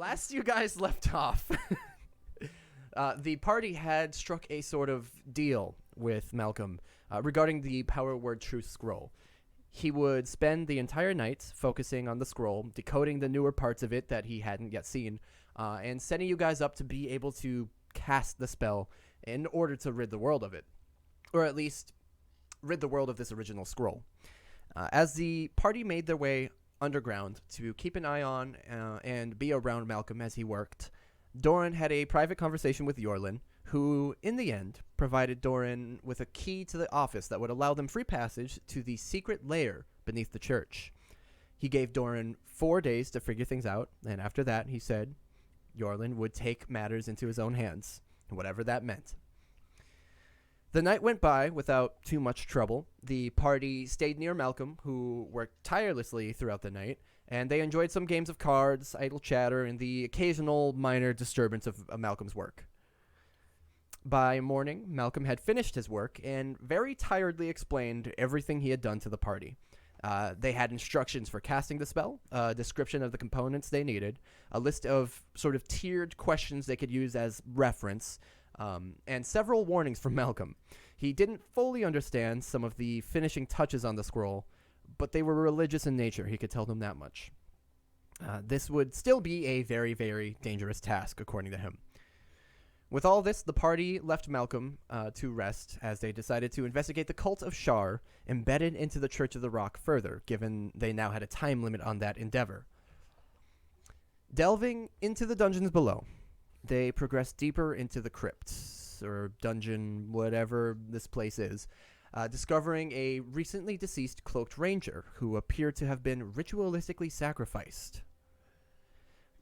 Last you guys left off, the party had struck a sort of deal with Malcolm regarding the Power Word Truth Scroll. He would spend the entire night focusing on the scroll, decoding the newer parts of it that he hadn't yet seen, and setting you guys up to be able to cast the spell in order to rid the world of it. Or at least rid the world of this original scroll. As the party made their way underground to keep an eye on and be around Malcolm as he worked, Doran had a private conversation with Yorlin, who, in the end, provided Doran with a key to the office that would allow them free passage to the secret lair beneath the church. He gave Doran 4 days to figure things out, and after that, he said, Yorlin would take matters into his own hands, whatever that meant. The night went by without too much trouble. The party stayed near Malcolm, who worked tirelessly throughout the night, and they enjoyed some games of cards, idle chatter, and the occasional minor disturbance of Malcolm's work. By morning, Malcolm had finished his work and very tiredly explained everything he had done to the party. They had instructions for casting the spell, a description of the components they needed, a list of sort of tiered questions they could use as reference, and several warnings from Malcolm. He didn't fully understand some of the finishing touches on the scroll, but they were religious in nature, he could tell them that much. This would still be a very, very dangerous task, according to him. With all this, the party left Malcolm to rest as they decided to investigate the cult of Shar embedded into the Church of the Rock further, given they now had a time limit on that endeavor. Delving into the dungeons below, they progressed deeper into the crypts, or dungeon, whatever this place is, discovering a recently deceased cloaked ranger who appeared to have been ritualistically sacrificed.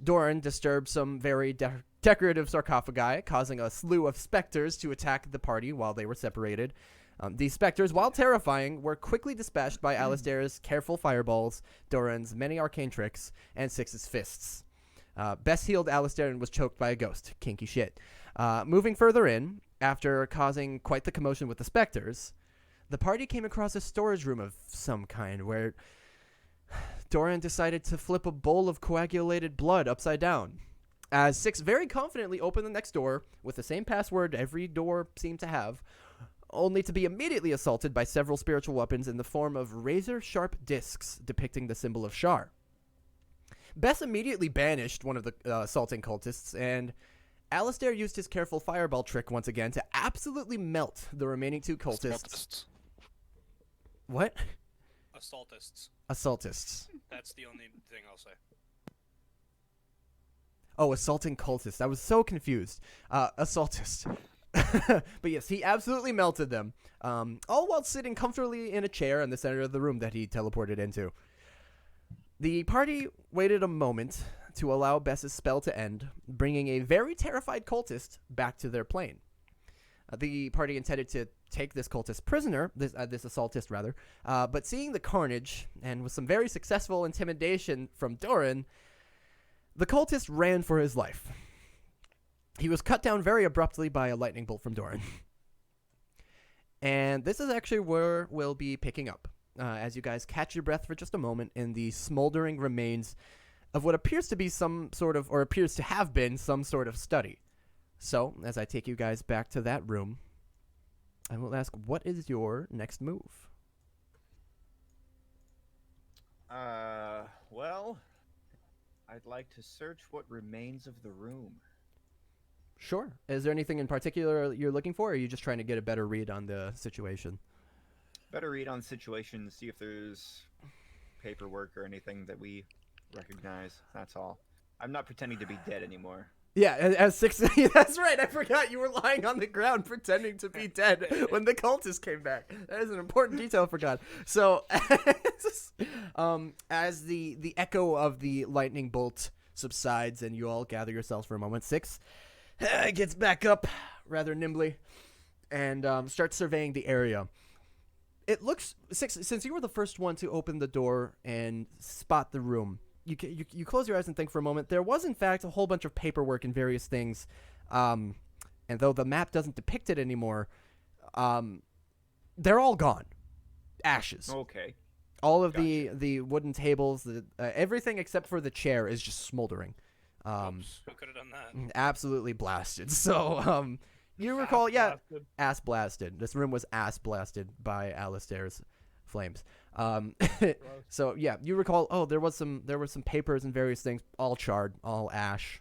Doran disturbed some very decorative sarcophagi, causing a slew of specters to attack the party while they were separated. These specters, while terrifying, were quickly dispatched by Alistair's careful fireballs, Doran's many arcane tricks, and Six's fists. Bess healed Alistair and was choked by a ghost. Kinky shit. Moving further in, after causing quite the commotion with the specters, the party came across a storage room of some kind where Doran decided to flip a bowl of coagulated blood upside down. As Six very confidently opened the next door with the same password every door seemed to have, only to be immediately assaulted by several spiritual weapons in the form of razor-sharp discs depicting the symbol of Shar. Bess immediately banished one of the assaulting cultists, and Alistair used his careful fireball trick once again to absolutely melt the remaining two cultists. Assaultists. What? Assaultists. Assaultists. That's the only thing I'll say. Oh, assaulting cultists. I was so confused. Assaultists. But yes, he absolutely melted them, all while sitting comfortably in a chair in the center of the room that he teleported into. The party waited a moment to allow Bess's spell to end, bringing a very terrified cultist back to their plane. The party intended to take this cultist prisoner, this assaultist rather, but seeing the carnage, and with some very successful intimidation from Doran, the cultist ran for his life. He was cut down very abruptly by a lightning bolt from Doran. And this is actually where we'll be picking up, as you guys catch your breath for just a moment in the smoldering remains of what appears to be some sort of, or appears to have been some sort of study. So, as I take you guys back to that room, I will ask, what is your next move? Well, I'd like to search what remains of the room. Sure. Is there anything in particular you're looking for, or are you just trying to get a better read on the situation? Better read on the situation, see if there's paperwork or anything that we recognize. That's all. I'm not pretending to be dead anymore. Yeah, as Six... That's right, I forgot you were lying on the ground pretending to be dead when the cultist came back. That is an important detail I forgot. So, as the echo of the lightning bolt subsides and you all gather yourselves for a moment, Six gets back up rather nimbly and starts surveying the area. It looks... Six, since you were the first one to open the door and spot the room, You close your eyes and think for a moment. There was, in fact, a whole bunch of paperwork and various things. And though the map doesn't depict it anymore, they're all gone. Ashes. Okay. All of the wooden tables, everything except for the chair is just smoldering. Oops, who could have done that? absolutely blasted. So, you recall, Blasted. ass blasted. This room was ass blasted by Alistair's flames. Gross. So yeah, you recall. Oh, there were some papers and various things, all charred, all ash.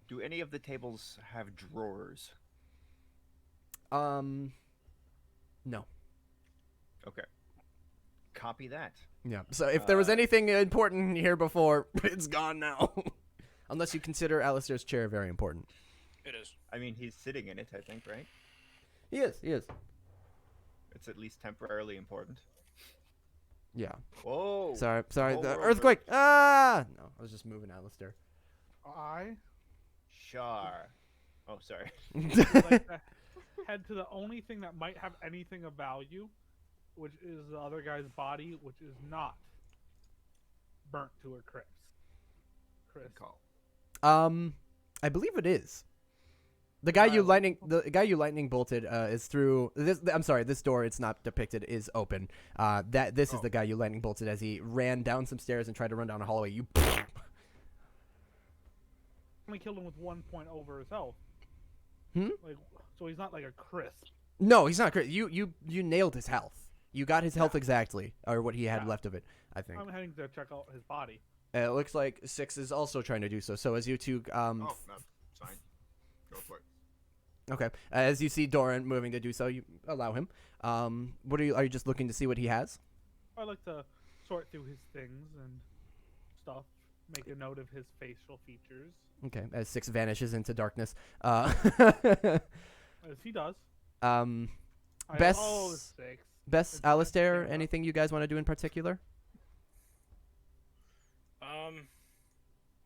Do any of the tables have drawers? No. Okay. Copy that. Yeah. So if there was anything important here before, it's gone now. Unless you consider Alistair's chair very important. It is. I mean, he's sitting in it, I think, right? He is. He is. It's at least temporarily important. Yeah. Whoa. Sorry. Whoa, The whoa, earthquake. Ah! No, I was just moving Alistair. Char. Oh, sorry. Like to head to the only thing that might have anything of value, which is the other guy's body, which is not burnt to a crisp. Good call. I believe it is. The guy you lightning bolted is through this. I'm sorry, this door. It's not depicted. Is open. This is the guy you lightning bolted as he ran down some stairs and tried to run down a hallway. You. Only killed him with 1 point over his health. Like, so he's not like a crisp. No, he's not. You nailed his health. You got his health exactly, or what he had left of it. I think. I'm heading to check out his body. It looks like Six is also trying to do so. So as you two, Oh, no, it's fine. Go for it. Okay. As you see Doran moving to do so, you allow him. What are you just looking to see what he has? I like to sort through his things and stuff. Make a note of his facial features. Okay. As Six vanishes into darkness. As he does. Best. Oh, 6. Best Alistair, anything you guys want to do in particular? I'm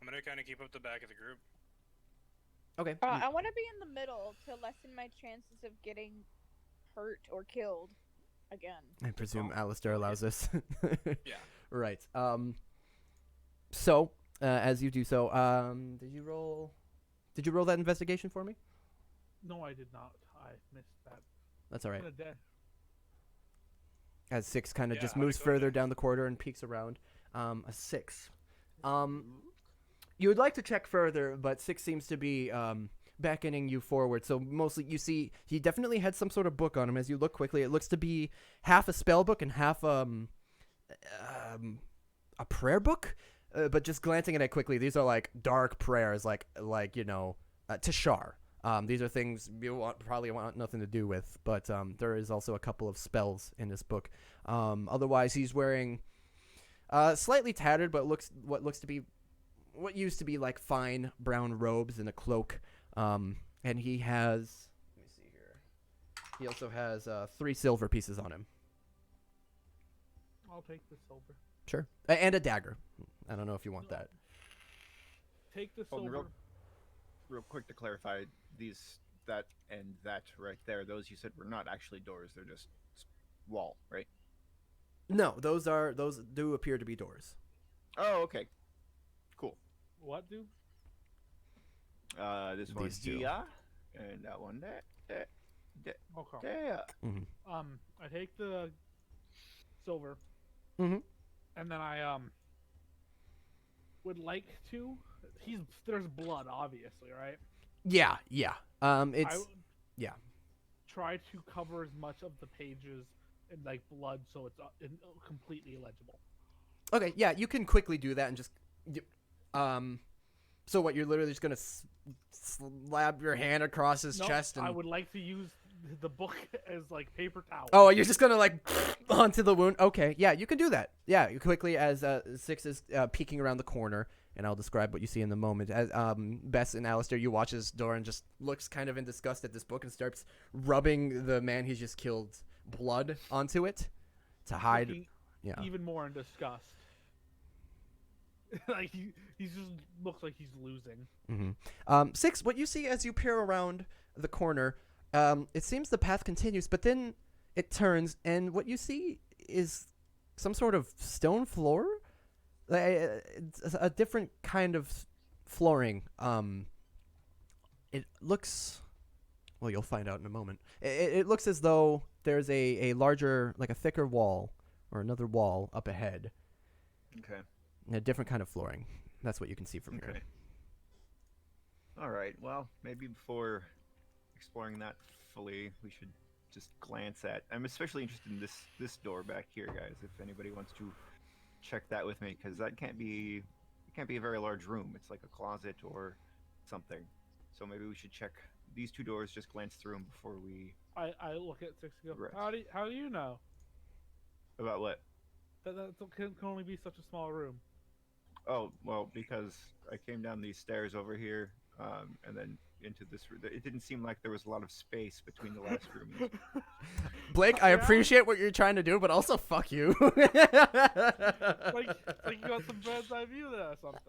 gonna kind of keep up the back of the group. Okay. I want to be in the middle to lessen my chances of getting hurt or killed again. I presume Alistair allows this. Yeah. Right. So, as you do so, did you roll that investigation for me? No, I did not. I missed that. That's all right. I'm gonna dead. As Six kind of Yeah, just how'd it moves go further then? down the corridor and peeks around. A 6. You would like to check further, but Six seems to be beckoning you forward. So mostly you see he definitely had some sort of book on him. As you look quickly, it looks to be half a spell book and half a prayer book. But just glancing at it quickly, these are like dark prayers, like Tashar. These are things you probably want nothing to do with, but there is also a couple of spells in this book. Otherwise, he's wearing slightly tattered, but what used to be like fine brown robes and a cloak. And he has, let me see here. He also has 3 silver pieces on him. I'll take the silver. Sure. And a dagger. I don't know if you want that. Take the Hold on, silver. Real quick to clarify, that right there, those you said were not actually doors, they're just wall, right? No, those do appear to be doors. Oh, okay. Cool. What do? This one's These two. here, and that one there. Okay. There. I take the silver. Mhm. And then I would like to. There's blood, obviously, right? Yeah. It's I would yeah. try to cover as much of the pages in like blood, so it's completely illegible. Okay, yeah, you can quickly do that and just so what, you're literally just going to slap your hand across his No, chest and I would like to use the book as like paper towel. Oh, you're just going to like onto the wound. Okay, yeah, you can do that. Yeah, you quickly as Six is peeking around the corner, and I'll describe what you see in the moment. As Bess and Alistair, you watch as Doran just looks kind of in disgust at this book and starts rubbing the man he's just killed blood onto it to hide. Looking Yeah. even more in disgust. Like he just looks like he's losing. Mm-hmm. Six, what you see as you peer around the corner, it seems the path continues, but then it turns, and what you see is some sort of stone floor. It's a different kind of flooring. It looks. Well, you'll find out in a moment. It looks as though there's a larger, like a thicker wall, or another wall up ahead. Okay. And a different kind of flooring. That's what you can see from here. All right. Well, maybe before exploring that fully, we should just glance at. I'm especially interested in this door back here, guys. If anybody wants to check that with me, because that can't be it can't be a very large room. It's like a closet or something. So maybe we should check these two doors. Just glance through them before we. I look at Six and go, Right. how do you know About what? that can only be such a small room? Oh well, because I came down these stairs over here, and then into this room. It didn't seem like there was a lot of space between the last room and this. Blake, I Yeah. appreciate what you're trying to do, but also fuck you. Like you got some bird's eye view there or something.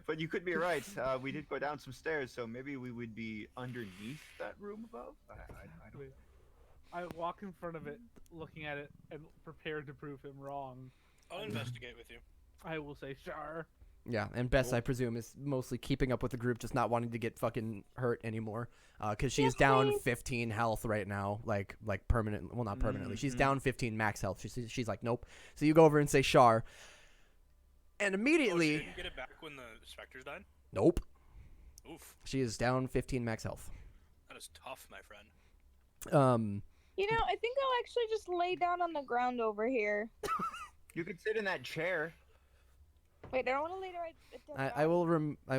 but you could be right. We did go down some stairs, so maybe we would be underneath that room above. I don't. I walk in front of it, looking at it, and prepared to prove him wrong. I'll investigate with you. I will say, sure. Yeah, and Bess, I presume, is mostly keeping up with the group, just not wanting to get fucking hurt anymore. Because she's Yes, down please. 15 health right now, like permanent. Well, not permanently. She's Mhm. down 15 max health. She's like, nope. So you go over and say Shar, and Oh, she immediately, didn't get it back when the specters died? nope. Oof. She is down 15 max health. That is tough, my friend. You know, I think I'll actually just lay down on the ground over here. You could sit in that chair. Wait, I don't want to lay right. I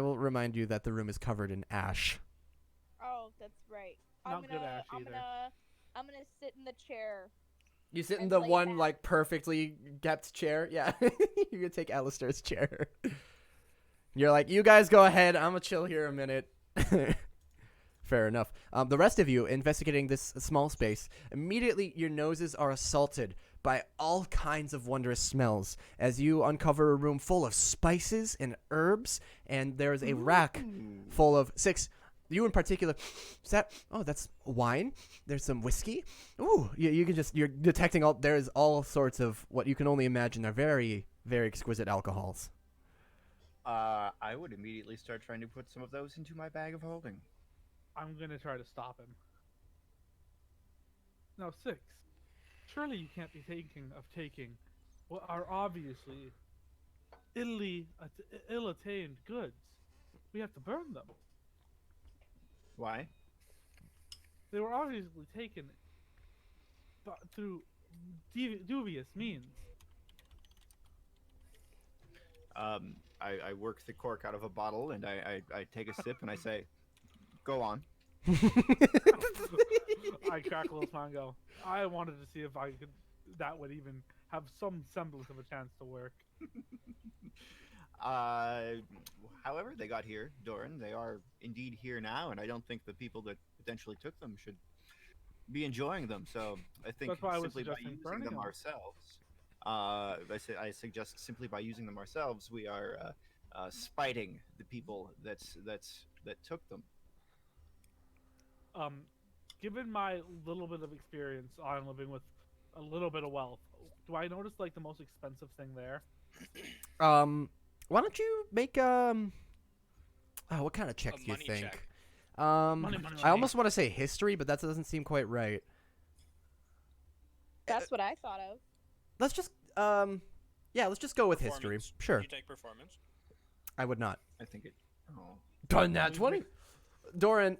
will remind you that the room is covered in ash. Oh, that's right. Not good ash I'm either. gonna sit in the chair. You sit in And the lay one back. like perfectly kept chair. Yeah, you can take Alistair's chair. You're like, you guys go ahead. I'm gonna chill here a minute. Fair enough. The rest of you investigating this small space, immediately your noses are assaulted by all kinds of wondrous smells as you uncover a room full of spices and herbs, and there's a rack full of six. You in particular, is that? Oh, that's wine. There's some whiskey. Ooh, you can just, you're detecting all. There's all sorts of what you can only imagine are very, very exquisite alcohols. I would immediately start trying to put some of those into my bag of holding. I'm gonna try to stop him. Now, Six, surely you can't be thinking of taking what are obviously ill-attained goods. We have to burn them. Why? They were obviously taken through dubious means. I work the cork out of a bottle and I take a sip and I say, "Go on." I crack a little smile and go, I wanted to see if that would even have some semblance of a chance to work. However they got here, Doran, they are indeed here now, and I don't think the people that potentially took them should be enjoying them. So I think That's why I was simply by suggesting using burning them them. ourselves, I suggest simply by using them ourselves, we are spiting the people that took them. Given my little bit of experience on living with a little bit of wealth, do I notice like the most expensive thing there? Why don't you make what kind of check A do you money think? check. Money. I almost want to say history, but that doesn't seem quite right. That's what I thought of. Let's just let's just go with history. Performance. Sure. You take performance. I would not. I think it. Oh. Done that 20. Doran,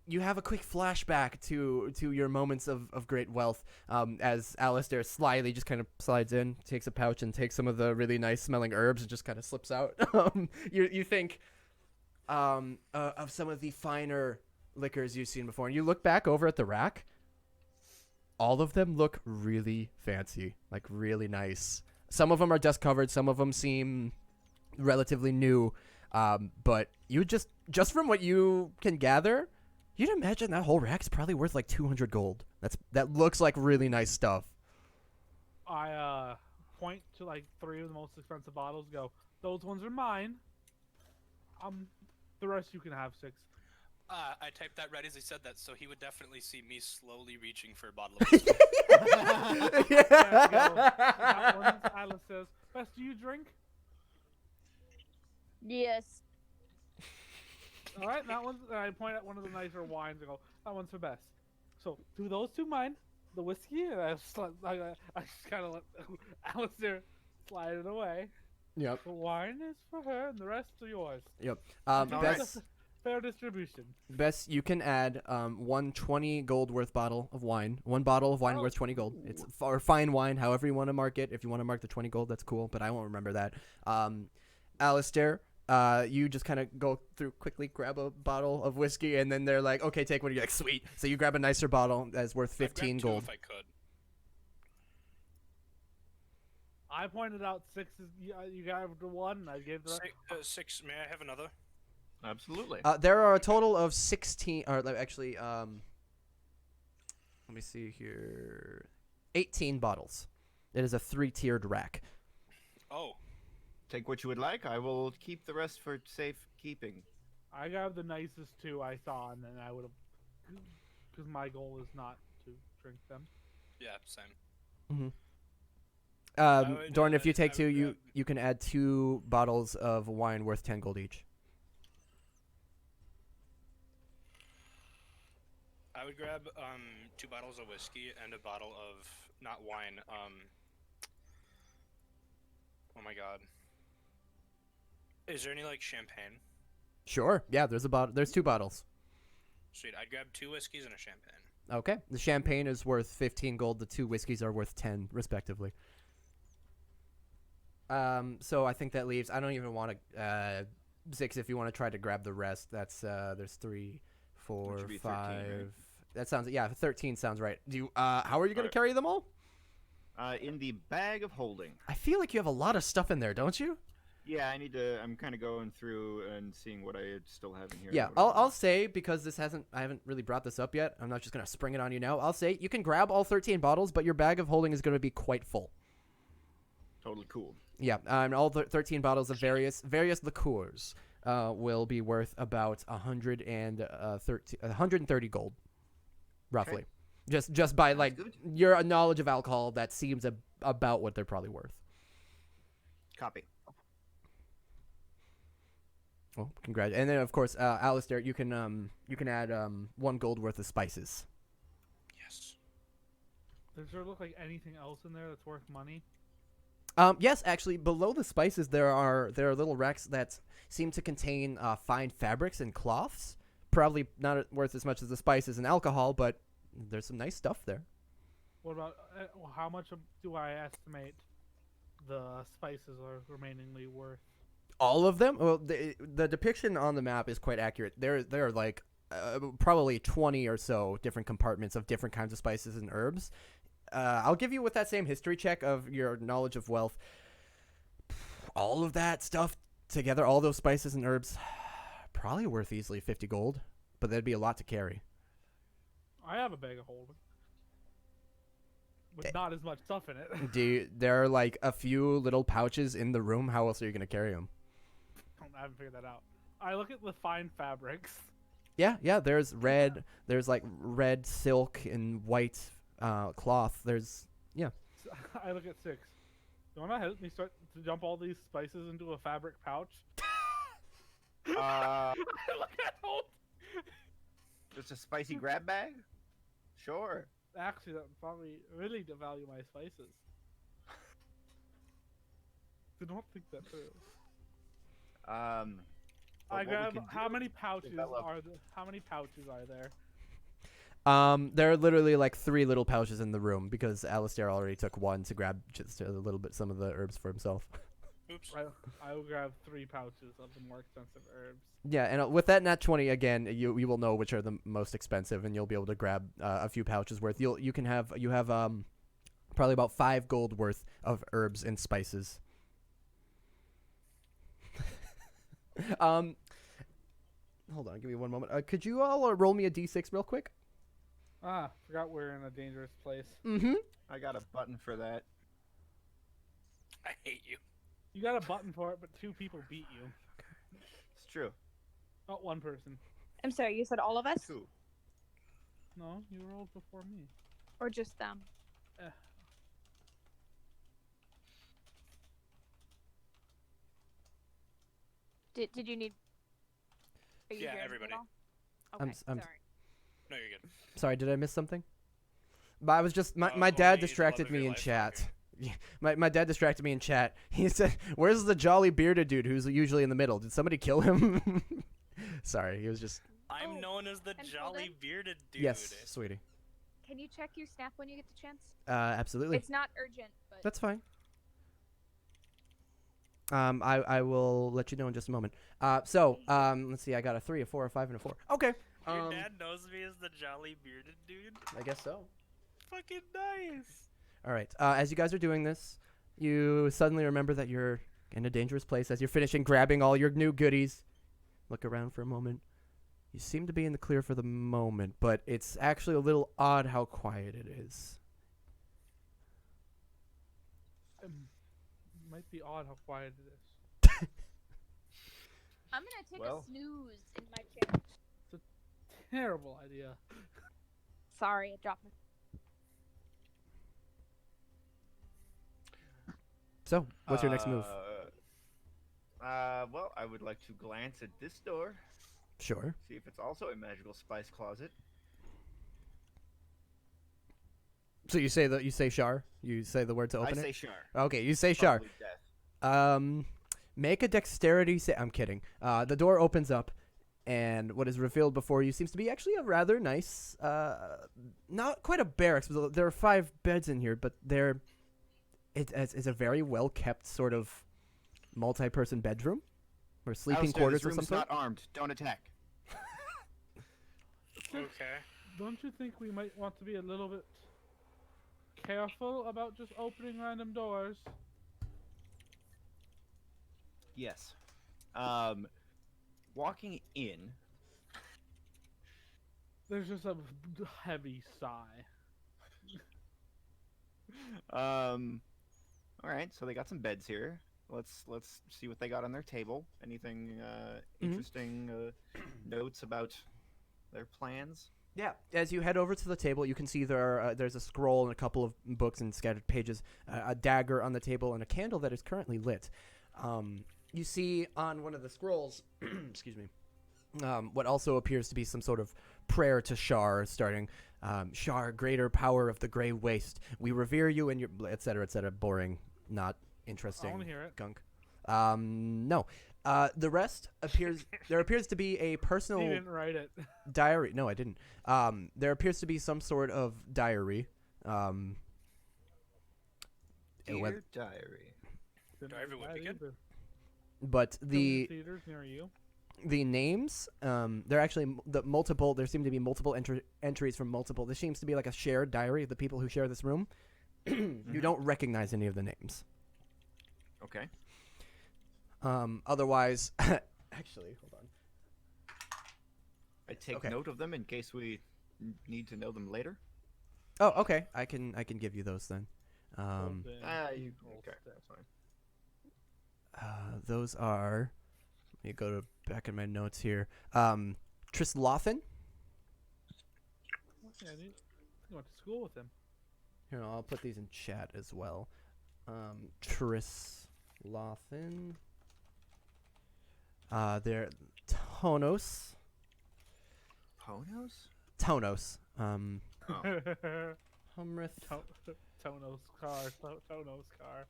you have a quick flashback to your moments of great wealth as Alistair slyly just kind of slides in, takes a pouch, and takes some of the really nice smelling herbs and just kind of slips out. You think of some of the finer liquors you've seen before, and you look back over at the rack. All of them look really fancy, like really nice. Some of them are dust covered, some of them seem relatively new. But you just from what you can gather, you'd imagine that whole rack's probably worth like 200 gold. That looks like really nice stuff. I point to like 3 of the most expensive bottles. Go, those ones are mine. The rest you can have, Six. I typed that right as he said that, so he would definitely see me slowly reaching for a bottle of whiskey. That one, Alice says, Bess, do you drink? Yes. All right, that one's. I point at one of the nicer wines and go, that one's for Bess. So do those two mine, the whiskey, and I just kind of let Alistair slide it away. Yep. The wine is for her, and the rest are yours. Yep. All right. Best, Fair distribution. best, you can add one 20 gold worth bottle of wine. One bottle of wine Oh, worth 20 gold. ooh. It's or fine wine, however you want to mark it. If you want to mark the 20 gold, that's cool, but I won't remember that. Alistair, you just kind of go through quickly, grab a bottle of whiskey, and then they're like, okay, take one. You're like, sweet. So you grab a nicer bottle that's worth I'd grab 15 two gold. if I could. I pointed out 6 is you got the one. I gave the. Six. May I have another? Absolutely. There are a total of 16, or actually, let me see here, 18 bottles. It is a 3-tiered rack. Oh, Take what you would like. I will keep the rest for safe keeping. I grabbed the nicest 2 I saw, and then I would have, because my goal is not to drink them. yeah, same. Mm-hmm. would, Dorn, if you take I 2, would you grab- you can add 2 bottles of wine worth 10 gold each. I would grab 2 bottles of whiskey and a bottle of not wine. Oh my god. Is there any like champagne? Sure. Yeah, there's 2 bottles. Sweet. I'd grab 2 whiskeys and a champagne. Okay. The champagne is worth 15 gold. The 2 whiskeys are worth 10, respectively. So I think that leaves. I don't even want to. 6 if you want to try to grab the rest. That's there's 3, 4, should be 13, 5. right? That sounds 13 sounds right. Do you? How are you gonna Alright. carry them all? In the bag of holding. I feel like you have a lot of stuff in there, don't you? Yeah, I need to. I'm kind of going through and seeing what I still have in here. Yeah, I'll say, because I haven't really brought this up yet. I'm not just gonna spring it on you now. I'll say you can grab all 13 bottles, but your bag of holding is gonna be quite full. Totally cool. Yeah, and all 13 bottles of various liqueurs will be worth about 130 gold, roughly. Just by like good. your knowledge of alcohol, that seems about what they're probably worth. Copy. Well, congrats. And then of course, Alistair, you can add 1 gold worth of spices. Yes. Does there look like anything else in there that's worth money? Yes, actually, below the spices there are little racks that seem to contain fine fabrics and cloths. Probably not worth as much as the spices and alcohol, but there's some nice stuff there. What about how much do I estimate the spices are remainingly worth? All of them? Well, the depiction on the map is quite accurate. There are like probably 20 or so different compartments of different kinds of spices and herbs. I'll give you, with that same history check of your knowledge of wealth, all of that stuff together, all those spices and herbs, probably worth easily 50 gold, but that'd be a lot to carry. I have a bag of holding, with not as much stuff in it. There are like a few little pouches in the room. How else are you going to carry them? I haven't figured that out. I look at the fine fabrics. Yeah, there's like red silk and white cloth. There's, yeah. I look at 6. You wanna help me start to dump all these spices into a fabric pouch? I look at Holt. Just a spicy grab bag? Sure. Actually, that would probably really devalue my spices. Did not think that through. But I what we grab. can How do many pouches develop- are there? How many pouches are there? There are literally like 3 little pouches in the room because Alistair already took 1 to grab just a little bit some of the herbs for himself. Oops. I will grab 3 pouches of the more expensive herbs. Yeah, and with that nat 20 again, you will know which are the most expensive, and you'll be able to grab a few pouches worth. You have probably about 5 gold worth of herbs and spices. Hold on, give me one moment. Could you all roll me a d6 real quick? Forgot we're in a dangerous place. Mm-hmm. I got a button for that. I hate you. You got a button for it, but 2 people beat you. It's true. Not 1 person. I'm sorry, you said all of us? 2. No, you rolled before me. Or just them? Did you need... Are you Yeah, hearing me everybody. at all? I'm Okay, s- I'm s- sorry. No, you're good. Sorry, did I miss something? But I was just my Oh, dad please, distracted love of me your in life, chat. My dad distracted me in chat. He said, "Where's the jolly bearded dude who's usually in the middle? Did somebody kill him?" Sorry, he was just. I'm Oh, known as the and jolly Holden? bearded dude. Yes, sweetie. Can you check your snap when you get the chance? Absolutely. It's not urgent, but That's fine. I will let you know in just a moment. Let's see. I got a 3, a 4, a 5, and a 4. Okay. Your dad knows me as the jolly bearded dude. I guess so. Fucking nice. All right. As you guys are doing this, you suddenly remember that you're in a dangerous place. As you're finishing grabbing all your new goodies, look around for a moment. You seem to be in the clear for the moment, but it's actually a little odd how quiet it is. Might be odd how quiet it is. I'm gonna take Well. a snooze in my chair. Terrible idea. Sorry, I dropped my. So, what's your next move? Well, I would like to glance at this door, Sure. see if it's also a magical spice closet. So you say Shar? You say the word to open I it? say sure. Okay, you say Shar. Probably death. Make a dexterity I'm kidding. The door opens up, and what is revealed before you seems to be actually a rather nice, not quite a barracks. But there are 5 beds in here, but it's a very well kept sort of multi-person bedroom or sleeping Alistair, quarters this or room's something. not armed. Don't attack. Okay. Don't you think we might want to be a little bit careful about just opening random doors? Yes. Walking in. There's just a heavy sigh. All right, so they got some beds here. Let's see what they got on their table. Anything interesting notes about their plans? Yeah. As you head over to the table, you can see there's a scroll and a couple of books and scattered pages, a dagger on the table, and a candle that is currently lit. You see on one of the scrolls, excuse me, what also appears to be some sort of prayer to Shar, starting, Shar, greater power of the Grey Waste. We revere you and your, etc., etc. Boring, not interesting. I want to hear it. Gunk. No. The rest appears. There appears to be a He personal didn't write it. diary. No, I didn't. There appears to be some sort of diary. Dear diary. Diary would be good. But the theaters near you. names, they're actually multiple. There seem to be multiple entries from multiple. This seems to be like a shared diary of the people who share this room. You don't recognize any of the names. Okay. Otherwise, actually, hold on. I take Okay. note of them in case we need to know them later. Oh, okay. I can give you those then. You Roll okay? step. That's fine. Those are. Let me go to back in my notes here. Trislothan. Yeah, I went to school with him. Here, I'll put these in chat as well. Trislothan. They're Tonos. Ponos? Tonos. Oh. Humrith. Tono's car. Tono's car.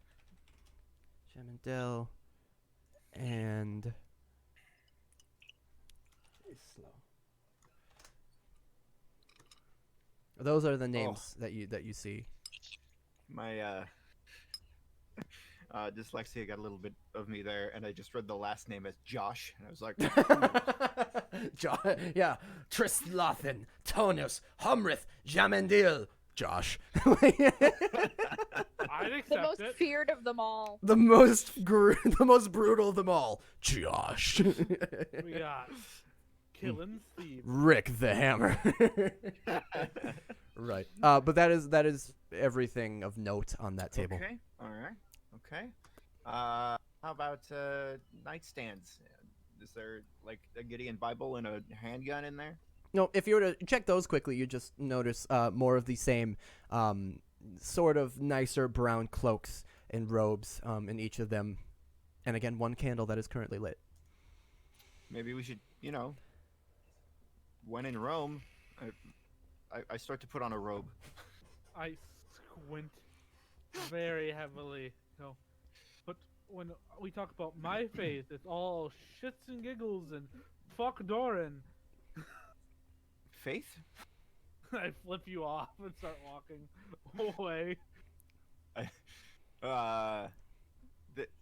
Jamandel. And. Islo. Those are the names that you see. My dyslexia got a little bit of me there, and I just read the last name as Josh, and I was like, Yeah, Trislothan, Tonus, Humrith, Jamandil, Josh. I'd The accept most it. feared of them all. the most brutal of them all, Josh. We got killing Steve. Rick the Hammer. Right. But that is everything of note on that table. okay, all right, okay. How about nightstands? Is there like a Gideon Bible and a handgun in there? No, if you were to check those quickly, you just notice more of the same sort of nicer brown cloaks and robes in each of them. And again, one candle that is currently lit. Maybe we should, when in Rome, I start to put on a robe. I squint very heavily. No, but when we talk about my faith, it's all shits and giggles and fuck Doran. Faith? I flip you off and start walking away.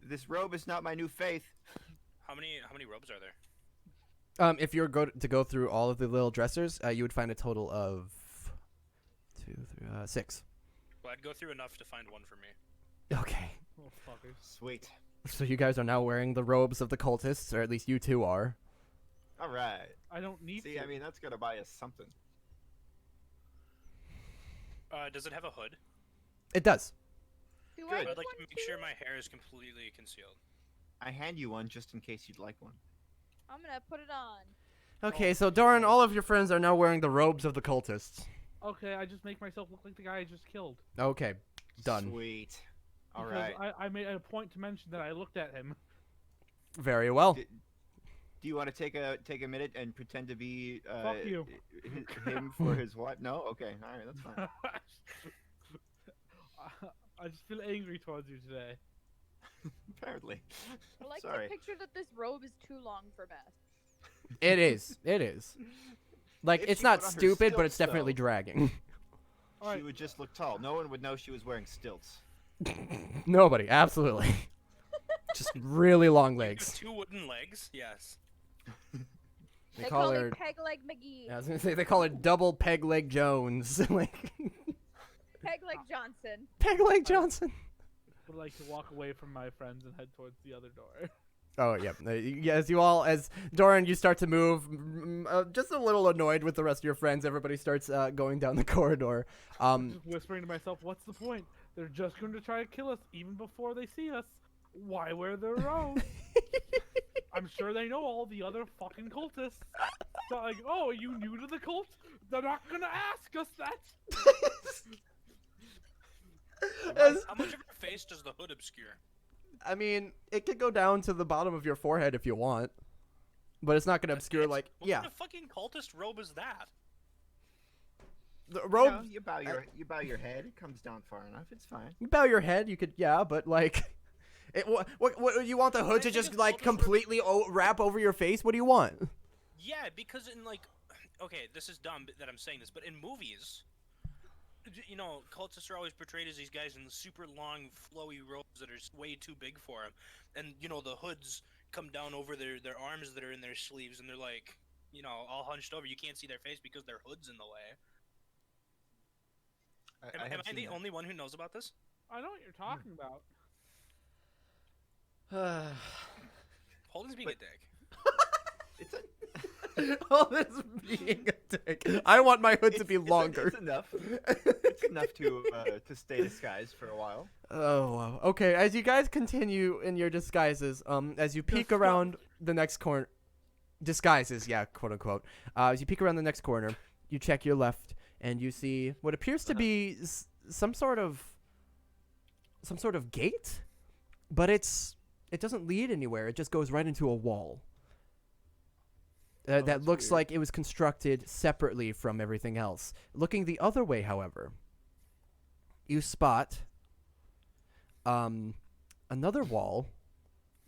This robe is not my new faith. How many robes are there? If you were to go through all of the little dressers, you would find a total of 6. Well, I'd go through enough to find one for me. Okay. Oh, fuckers. Sweet. So you guys are now wearing the robes of the cultists, or at least you two are. All right. I don't need See, to. I mean, that's gonna buy us something. Does it have a hood? It does. Do Good. I I'd need like one to make too? sure my hair is completely concealed. I hand you one just in case you'd like one. I'm gonna put it on. Okay, so Doran, all of your friends are now wearing the robes of the cultists. Okay, I just make myself look like the guy I just killed. Okay, done. Sweet. All Because right. I made a point to mention that I looked at him. Very well. Do you want to take a minute and pretend to be Fuck you. him for his what? No. Okay. All right. That's fine. I just feel angry towards you today. Apparently. I like Sorry. to picture that this robe is too long for Beth. It is. It is. Like, If it's she not put on her stupid, but it's stilts, definitely though. dragging. She Alright. would just look tall. No one would know she was wearing stilts. Nobody, absolutely. Just really long With legs. 2 wooden legs? Yes. They call me her. Peg Leg McGee. I was gonna say they call her Double Peg Leg Jones. Like Peg Leg Johnson. Peg Leg Johnson. Would like to walk away from my friends and head towards the other door. Oh yeah, as you all, as Doran, you start to move, just a little annoyed with the rest of your friends. Everybody starts going down the corridor. Just whispering to myself, what's the point? They're just going to try to kill us even before they see us. Why wear their robes? I'm sure they know all the other fucking cultists. So like, oh, are you new to the cult? They're not gonna ask us that. How much of your face does the hood obscure? I mean, it could go down to the bottom of your forehead if you want, but it's not gonna obscure What yeah. kind of fucking cultist robe is that? The You robe. know, you bow your head. It comes down far enough. It's fine. You bow your head. You could but like, what you want the hood to think just it's like cultist robe. completely wrap over your face? What do you want? Yeah, because in like, okay, this is dumb that I'm saying this, but in movies, you know, cultists are always portrayed as these guys in super long, flowy robes that are way too big for them, and you know the hoods come down over their arms that are in their sleeves, and they're like, you know, all hunched over. You can't see their face because their hood's in the way. Am I the only one who knows about this? I know what you're talking about. Holden's being a dick. It's a, All this being a dick. I want my hood to be longer. It's enough. It's enough to stay disguised for a while. Oh, wow. Okay. As you guys continue in your disguises, as you peek around the next corner, disguises, yeah, quote unquote. As you peek around the next corner, you check your left, and you see what appears to be some sort of gate, but it doesn't lead anywhere. It just goes right into a wall. That that's looks weird. like it was constructed separately from everything else. Looking the other way, however, you spot another wall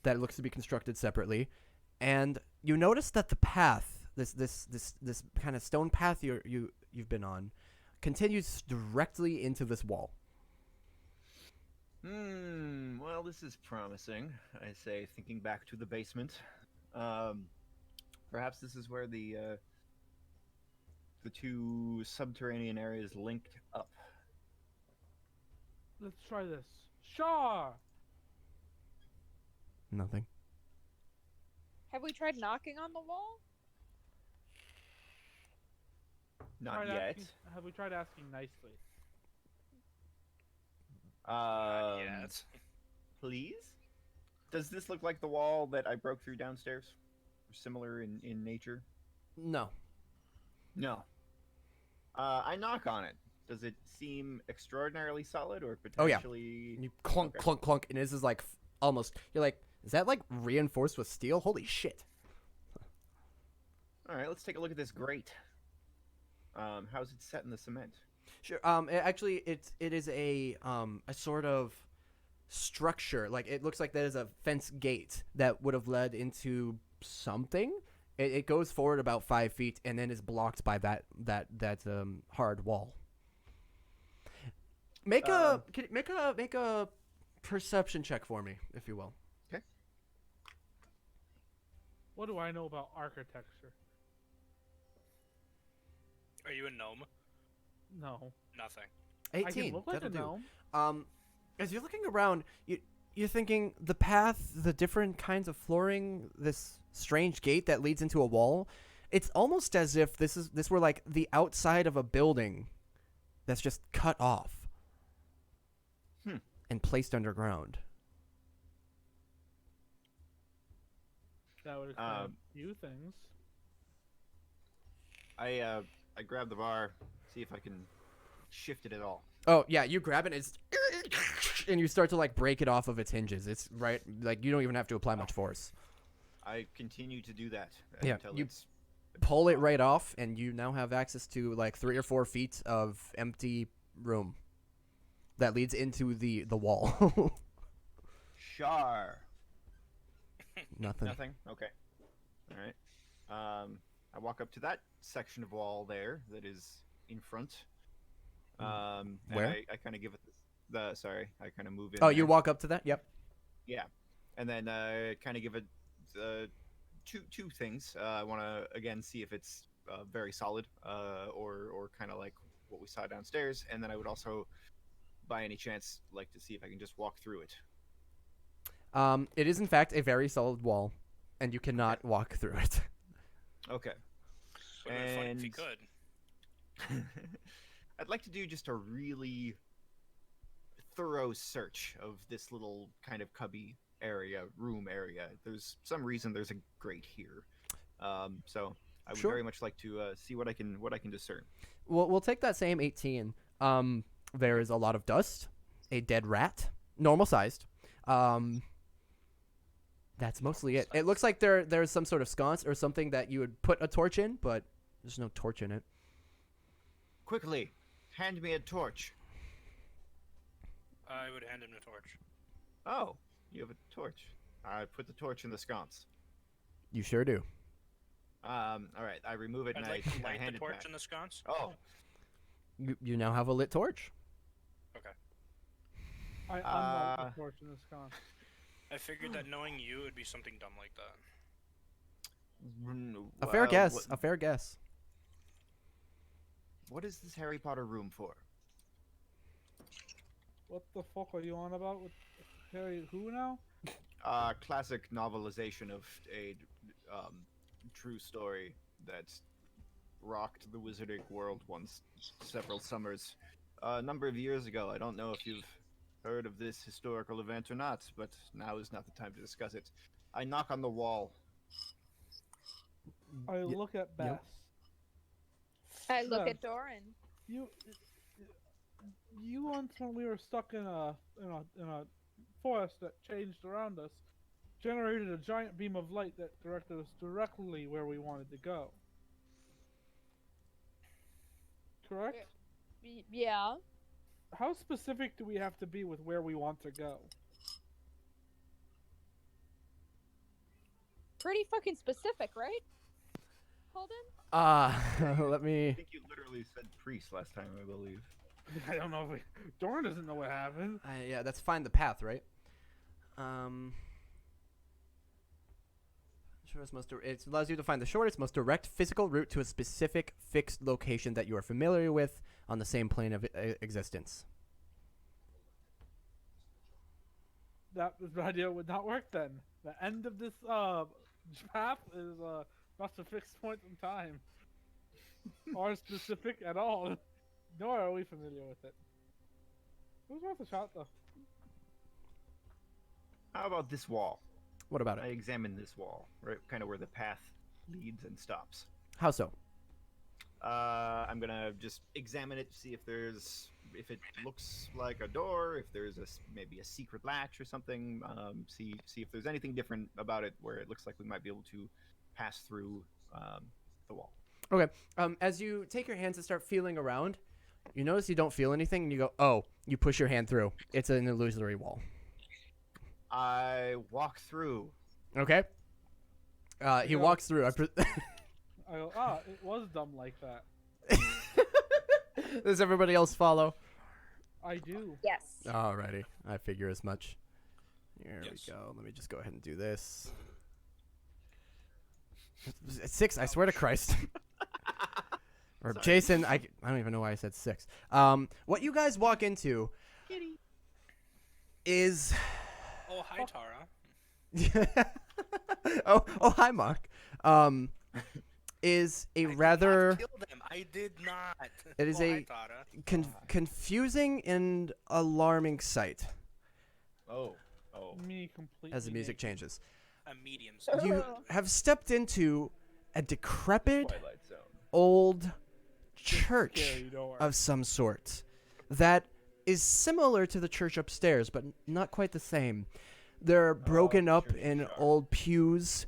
that looks to be constructed separately, and you notice that the path, this kind of stone path you've been on, continues directly into this wall. Well, this is promising, I say, thinking back to the basement. Perhaps this is where the two subterranean areas linked up. Let's try this. Shaw! Nothing. Have we tried knocking on the wall? Not Tried yet. have we tried asking nicely? Yes. Please? Does this look like the wall that I broke through downstairs? Similar in nature? No. No. I knock on it. Does it seem extraordinarily solid or Oh, yeah. potentially... You clunk, Okay. clunk, clunk, and this is like almost. You're like, is that like reinforced with steel? Holy shit! Alright, let's take a look at this grate. How's it set in the cement? Sure. Actually, it is a sort of structure. Like it looks like that is a fence gate that would have led into something. It goes forward about 5 feet and then is blocked by that hard wall. Make a perception check for me, if you will. What do I know about architecture? Are you a gnome? No. Nothing. 18. I can look like a That'll do. gnome. As you're looking around, you're thinking the path, the different kinds of flooring, this strange gate that leads into a wall. It's almost as if this were like the outside of a building that's just cut off and placed underground. That would explain a few things. I grab the bar, see if I can shift it at all. Oh yeah, you grab it, and you start to like break it off of its hinges. It's right, like you don't even have to apply much force. I continue to do that Yeah, until you it's pull it right off, and you now have access to like 3 or 4 feet of empty room that leads into the wall. Char. Nothing. Nothing. Okay. All right. I walk up to that section of wall there that is in front. And Where? I kind of give it sorry. I kind of move in. Oh, there. you walk up to that? Yep. Yeah, and then kind of give it two things. I want to again see if it's very solid, or kind of like what we saw downstairs, and then I would also, by any chance, like to see if I can just walk through it. It is in fact a very solid wall, and you cannot walk through it. Okay. Would have been fun if you could. I'd like to do just a really thorough search of this little kind of cubby room area. There's some reason there's a grate here, so I would Sure. very much like to see what I can discern. We'll take that same 18. There is a lot of dust, a dead rat, normal sized. That's mostly it. It looks like there's some sort of sconce or something that you would put a torch in, but there's no torch in it. Quickly, hand me a torch. I would hand him the torch. Oh, you have a torch. I put the torch in the sconce. You sure do. All right, I remove it I'd and like to I light hand the it torch back. in the sconce. Oh, You now have a lit torch. Okay. I unlock the torch in this con. I figured that knowing you would be something dumb like that. A fair well, guess. What, A fair guess. what is this Harry Potter room for? What the fuck are you on about with Harry? Who now? Classic novelization of a true story that rocked the wizarding world once several summers. A number of years ago. I don't know if you've heard of this historical event or not, but now is not the time to discuss it. I knock on the wall. I look at Bess. I look Yeah. at Doran. You once, when we were stuck in a forest that changed around us, generated a giant beam of light that directed us directly where we wanted to go. Correct? Yeah. How specific do we have to be with where we want to go? Pretty fucking specific, right? Holden? Let I me. think you literally said priest last time, I believe. I don't know if Doran doesn't know what happened. Yeah, that's find the path, right? It allows you to find the shortest, most direct physical route to a specific fixed location that you are familiar with on the same plane of existence. That idea would not work then. The end of this path is not a fixed point in time, or specific at all. Nor are we familiar with it. It was worth a shot, though. How about this wall? What about I it? examine this wall, right, kind of where the path leads and stops. How so? I'm gonna just examine it, see if it looks like a door, if there's maybe a secret latch or something. See if there's anything different about it where it looks like we might be able to pass through the wall. Okay. As you take your hands and start feeling around, You notice you don't feel anything, and you go, oh, you push your hand through. It's an illusory wall. I walk through. Okay. He go. walks through. I go, it was dumb like that. Does everybody else follow? I do. Yes. Alrighty. I figure as much. Here Yes. we go. Let me just go ahead and do this. It's 6, I swear to Christ. Or Sorry. Jason, I don't even know why I said 6. What you guys walk into is... Oh, hi, Tara. oh, hi, Mark. Is a I did rather... not kill them. I did not. It is Oh, a hi, Tara. confusing and alarming sight Oh. Me completely. as the music naked. changes. A medium size. You have stepped into a decrepit, Twilight Zone. old church Scary door. of some sort that is similar to the church upstairs, but not quite the same. They're broken up church in yard. old pews.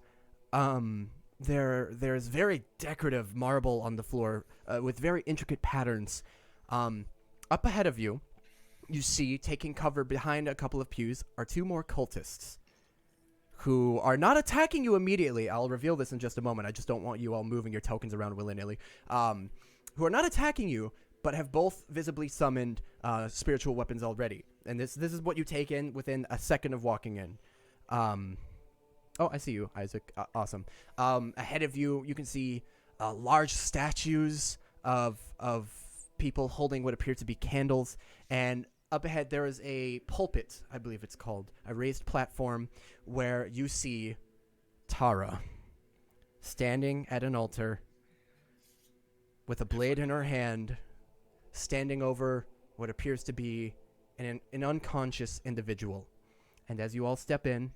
There's very decorative marble on the floor with very intricate patterns. Up ahead of you, you see, taking cover behind a couple of pews, are 2 more cultists who are not attacking you immediately. I'll reveal this in just a moment. I just don't want you all moving your tokens around willy-nilly. Who are not attacking you, but have both visibly summoned spiritual weapons already. And this is what you take in within a second of walking in. Oh, I see you, Isaac. Awesome. Ahead of you, you can see large statues of people holding what appear to be candles. And up ahead, there is a pulpit, I believe it's called, a raised platform where you see Tara standing at an altar with a blade in her hand, standing over what appears to be an unconscious individual. And as you all step in,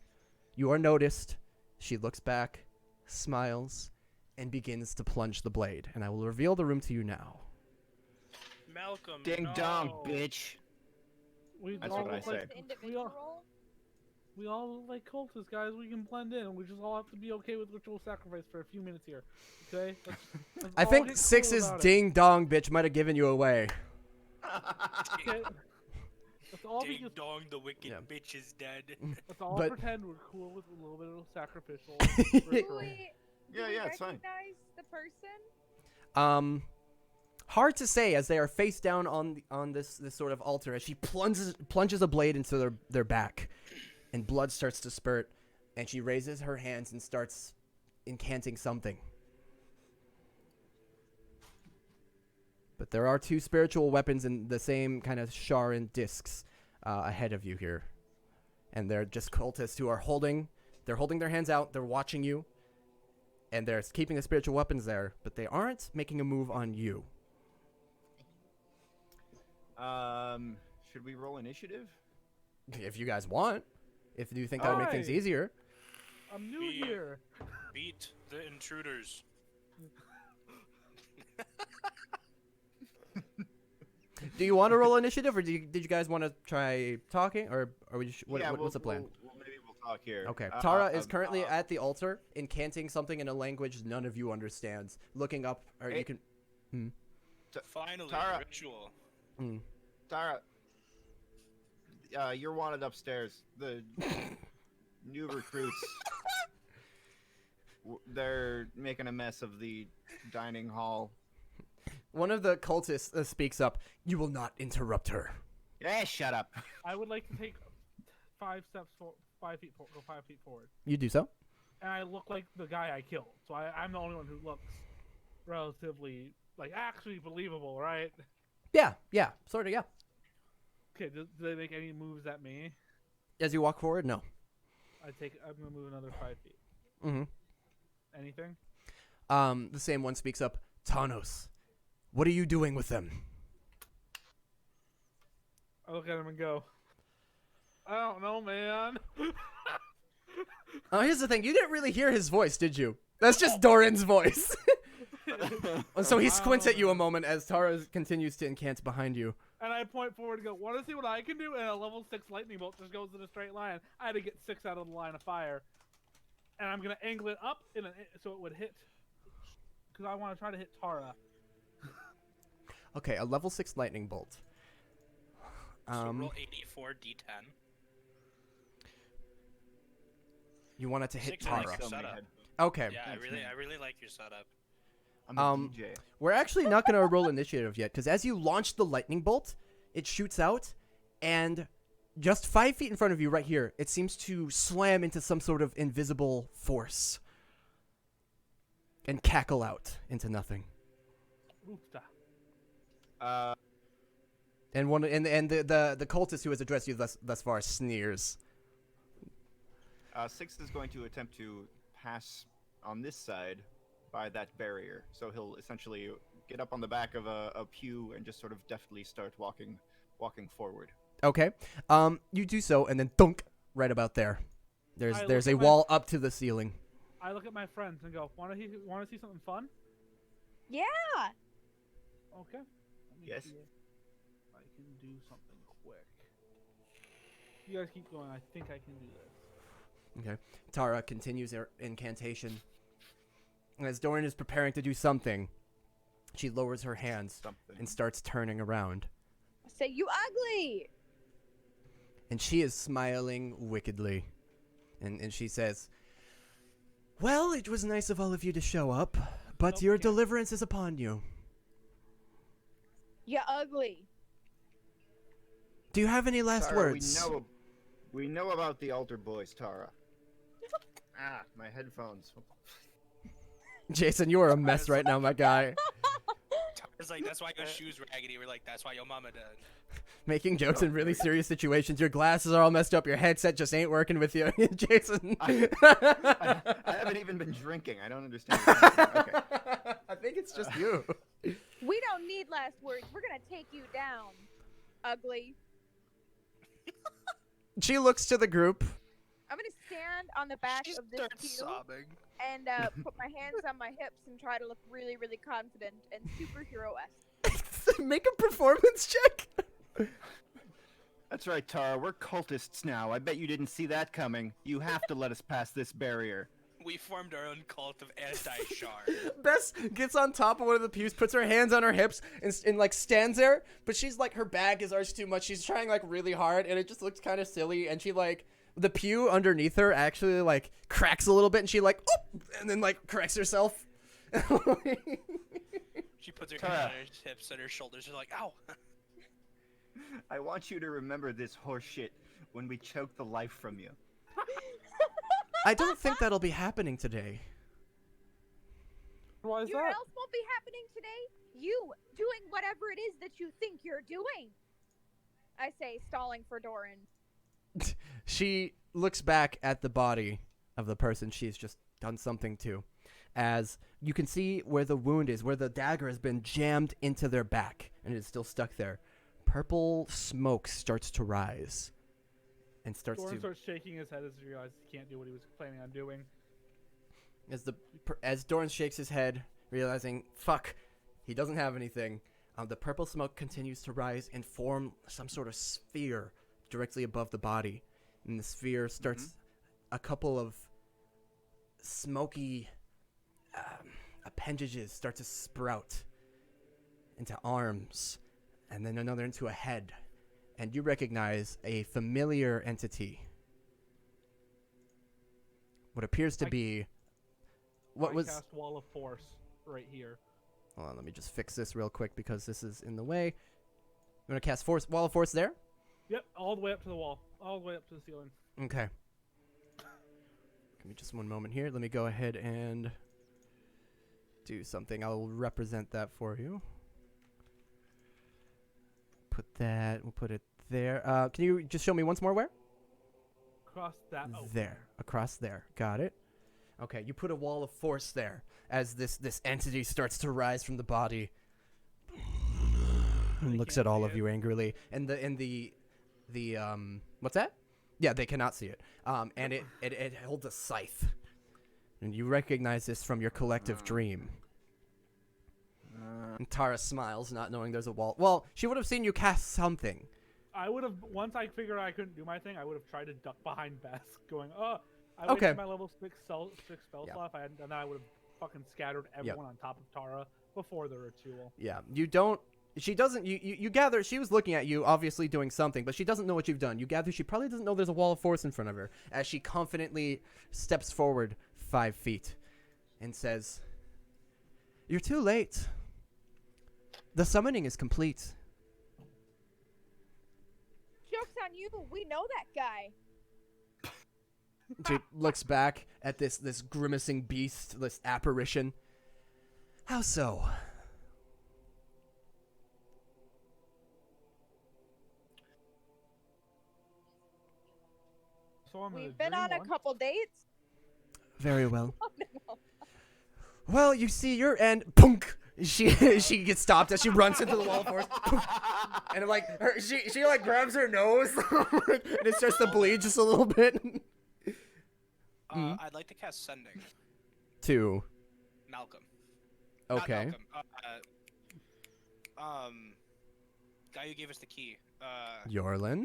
you are noticed. She looks back, smiles, and begins to plunge the blade. And I will reveal the room to you now. Malcolm, Ding no. dong, bitch. We That's all what I look say. like The we individual all, role? we all look like cultists, guys. We can blend in. We just all have to be okay with ritual sacrifice for a few minutes here. Okay? Let's I all think get 6's cool about it. ding dong bitch might have given you away. Okay? Let's all be Ding just, dong, the wicked Yeah. bitch is dead. let's all But- pretend we're cool with a little bit of sacrificial. Do ritual. we, Yeah, do we yeah, it's fine. recognize the person? Hard to say as they are face down on this sort of altar as she plunges a blade into their back, and blood starts to spurt, and she raises her hands and starts incanting something. But there are 2 spiritual weapons in the same kind of Sharan discs ahead of you here, and they're just cultists who are holding their hands out. They're watching you, and they're keeping the spiritual weapons there, but they aren't making a move on you. Should we roll initiative? If you guys want. If you think that would make things Aye. easier. I'm new We- here. Beat the intruders. Do you want to roll initiative, or did you guys want to try talking, or are we? What's the plan? Maybe we'll talk here. Okay, Tara is currently at the altar, incanting something in a language none of you understands. Looking up, or Hey. you can. Finally, Tara. ritual. Tara, you're wanted upstairs. The new recruits. They're making a mess of the dining hall. One of the cultists speaks up. You will not interrupt her. Yeah, shut up. I would like to take 5 steps 5 feet forward. Go 5 feet forward. You do so. And I look like the guy I killed. So I'm the only one who looks relatively, actually believable, right? Yeah, sort of, yeah. Okay, do they make any moves at me? As you walk forward, no. I'm gonna move another 5 feet. Mm-hmm. Anything? The same one speaks up. Tanos, what are you doing with them? I look at him and go, I don't know, man. Here's the thing. You didn't really hear his voice, did you? That's just Doran's voice. So he squints at you a moment as Tara continues to incant behind you. And I point forward and go, want to see what I can do? And a level 6 lightning bolt just goes in a straight line. I had to get 6 out of the line of fire. And I'm going to angle it up so it would hit. Because I want to try to hit Tara. Okay, a level 6 lightning bolt. So roll 84 d10. You want it to hit 6 I like Tara. your So many setup. head- Okay. Yeah, Thanks, man. I really like your setup. I'm a DJ. We're actually not going to roll initiative yet, because as you launch the lightning bolt, it shoots out, and just 5 feet in front of you right here, it seems to slam into some sort of invisible force and cackle out into nothing. Oofta. And the cultist who has addressed you thus far sneers. 6 is going to attempt to pass on this side by that barrier. So he'll essentially get up on the back of a pew and just sort of deftly start walking forward. Okay. You do so, and then thunk right about there. I There's look a at my- wall up to the ceiling. I look at my friends and go, want to see something fun? Yeah. Okay. Let me Yes. see if I can do something quick. You guys keep going. I think I can do this. Okay. Tara continues her incantation. And as Doran is preparing to do something, she lowers her hands Something. and starts turning around. I say, you ugly. And she is smiling wickedly. And she says, "Well, it was nice of all of you to show up, but your Okay. deliverance is upon you. You ugly. Do you have any last Tara, words?" We know about the altar boys, Tara. My headphones. Jason, you are a mess right now, my guy. It's like, that's why your shoes raggedy. We're like, that's why your mama done. Making jokes in really serious situations. Your glasses are all messed up. Your headset just ain't working with you, Jason. I haven't even been drinking. I don't understand. Okay. I think it's just you. We don't need last words. We're gonna take you down. Ugly. She looks to the group. I'm gonna stand on the back She of this starts pew sobbing. and put my hands on my hips and try to look really, really confident and superhero-esque. Make a performance check. That's right, Tara. We're cultists now. I bet you didn't see that coming. You have to let us pass this barrier. We formed our own cult of anti-Shar. Bess gets on top of one of the pews, puts her hands on her hips, and like stands there. But she's like, her back is arched too much. She's trying like really hard, and it just looks kind of silly. And she like, the pew underneath her actually like cracks a little bit, and she like, oop, and then like corrects herself. She puts her Tara. hand on her hips and her shoulders. She's like, ow. I want you to remember this horse shit when we choke the life from you. I don't think that'll be happening today. Why is You know that? what else won't be happening today? You doing whatever it is that you think you're doing. I say, stalling for Doran. She looks back at the body of the person she's just done something to, as you can see where the wound is, where the dagger has been jammed into their back, and it is still stuck there. Purple smoke starts to rise, and Doran starts shaking his head as he realizes he can't do what he was planning on doing. as Doran shakes his head, realizing, fuck, he doesn't have anything. The purple smoke continues to rise and form some sort of sphere directly above the body. And the sphere starts a couple of smoky appendages start to sprout into arms, and then another into a head. And you recognize a familiar entity. What appears to be... What I was... cast Wall of Force right here. Hold on, let me just fix this real quick because this is in the way. You want to cast Wall of Force there? Yep, all the way up to the wall. All the way up to the ceiling. Okay. Give me just one moment here. Let me go ahead and do something. I'll represent that for you. We'll put it there. Can you just show me once more where? Across that. Oh. There. Across there. Got it. Okay, you put a wall of force there as this entity starts to rise from the body. And looks can't at all see of it. you angrily. And the what's that? Yeah, they cannot see it. And it holds a scythe. And you recognize this from your collective dream. And Tara smiles, not knowing there's a wall. Well, she would have seen you cast something. I would have, once I figured out I couldn't do my thing, I would have tried to duck behind Bess, going, I Okay. wasted my level 6 spell Yeah. slot. If I hadn't done that, I would have fucking scattered everyone on top of Tara before the ritual. Yeah, you don't She doesn't. You gather she was looking at you, obviously doing something, but she doesn't know what you've done. You gather she probably doesn't know there's a wall of force in front of her as she confidently steps forward 5 feet and says, "You're too late. The summoning is complete." Joke's on you. We know that guy. She looks back at this grimacing beast, this apparition. How so? So I'm We've been on a couple dates. Very well. Oh, no. Well, you see your end. Punk. She gets stopped as she runs into the wall of force. Punk. And like she like grabs her nose and it starts to bleed just a little bit. I'd like to cast Sending. 2. Malcolm. Not Okay. Malcolm. Guy who gave us the key. Yorlin.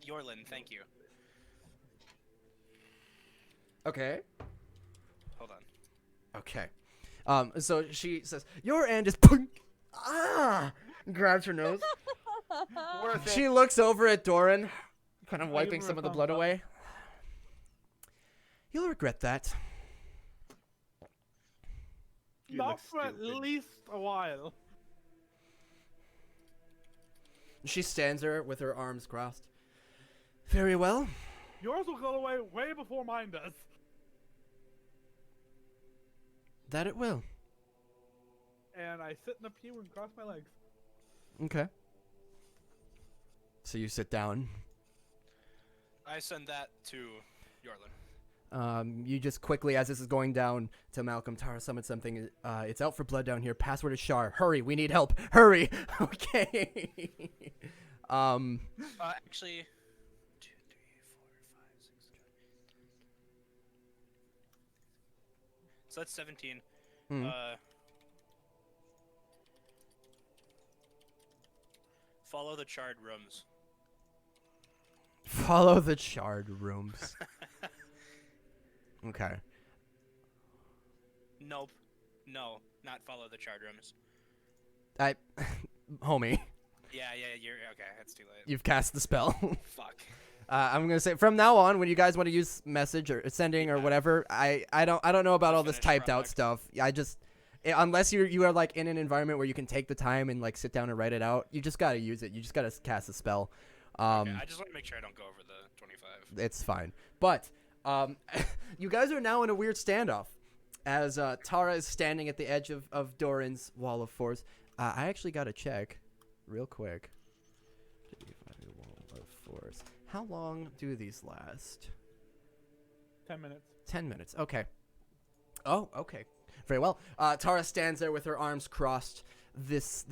Yorlin, thank you. Okay. Hold on. Okay. So she says, "Your end is punk." Ah! Grabs her nose. Worth it. She looks over at Doran, kind of give wiping her some a of the thumbs blood up. away. "You'll regret that." You Not look for at stupid. least a while. She stands there with her arms crossed. "Very well. Yours will go away way before mine does. That it will." And I sit in a pew and cross my legs. Okay. So you sit down. I send that to Yorlin. You just quickly, as this is going down to Malcolm, Tara summoned something. It's out for blood down here. Password is Shar. Hurry, we need help. Hurry. Okay. Actually, 2, 3, 4, 5, 6, 7. So that's 17. Mhm. Follow the charred rooms. Follow the charred rooms. Okay. Nope. No, not follow the charred rooms. Homie, Yeah, you're okay. That's too late. you've cast the spell. Fuck. I'm gonna say from now on, when you guys want to use message or sending or Yeah. whatever, I don't know about all this Finished typed out product. stuff. I just unless you are like in an environment where you can take the time and like sit down and write it out, you just gotta use it. You just gotta cast a spell. Okay, I just want to make sure I don't go over the 25. It's fine. But you guys are now in a weird standoff as Tara is standing at the edge of Doran's wall of force. I actually got to check real quick. Wall of force. How long do these last? 10 minutes. 10 minutes. Okay. Oh, okay. Very well. Tara stands there with her arms crossed. This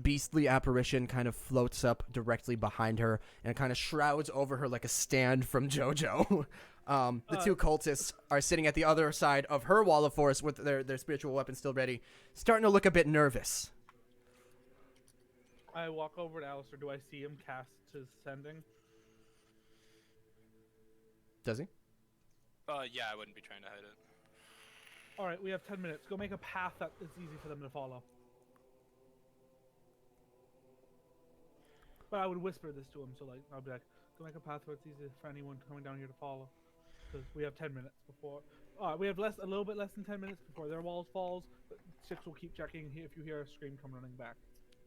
beastly apparition kind of floats up directly behind her and kind of shrouds over her like a stand from JoJo. The two cultists are sitting at the other side of her wall of force with their spiritual weapons still ready, starting to look a bit nervous. I walk over to Alistair. Do I see him cast his sending? Does he? Yeah, I wouldn't be trying to hide it. Alright, we have 10 minutes. Go make a path that is easy for them to follow. But I would whisper this to him, so like, I'll be like, go make a path where it's easy for anyone coming down here to follow. Because we have 10 minutes before. We have a little bit less than 10 minutes before their walls falls. But Six will keep checking if you hear a scream come running back.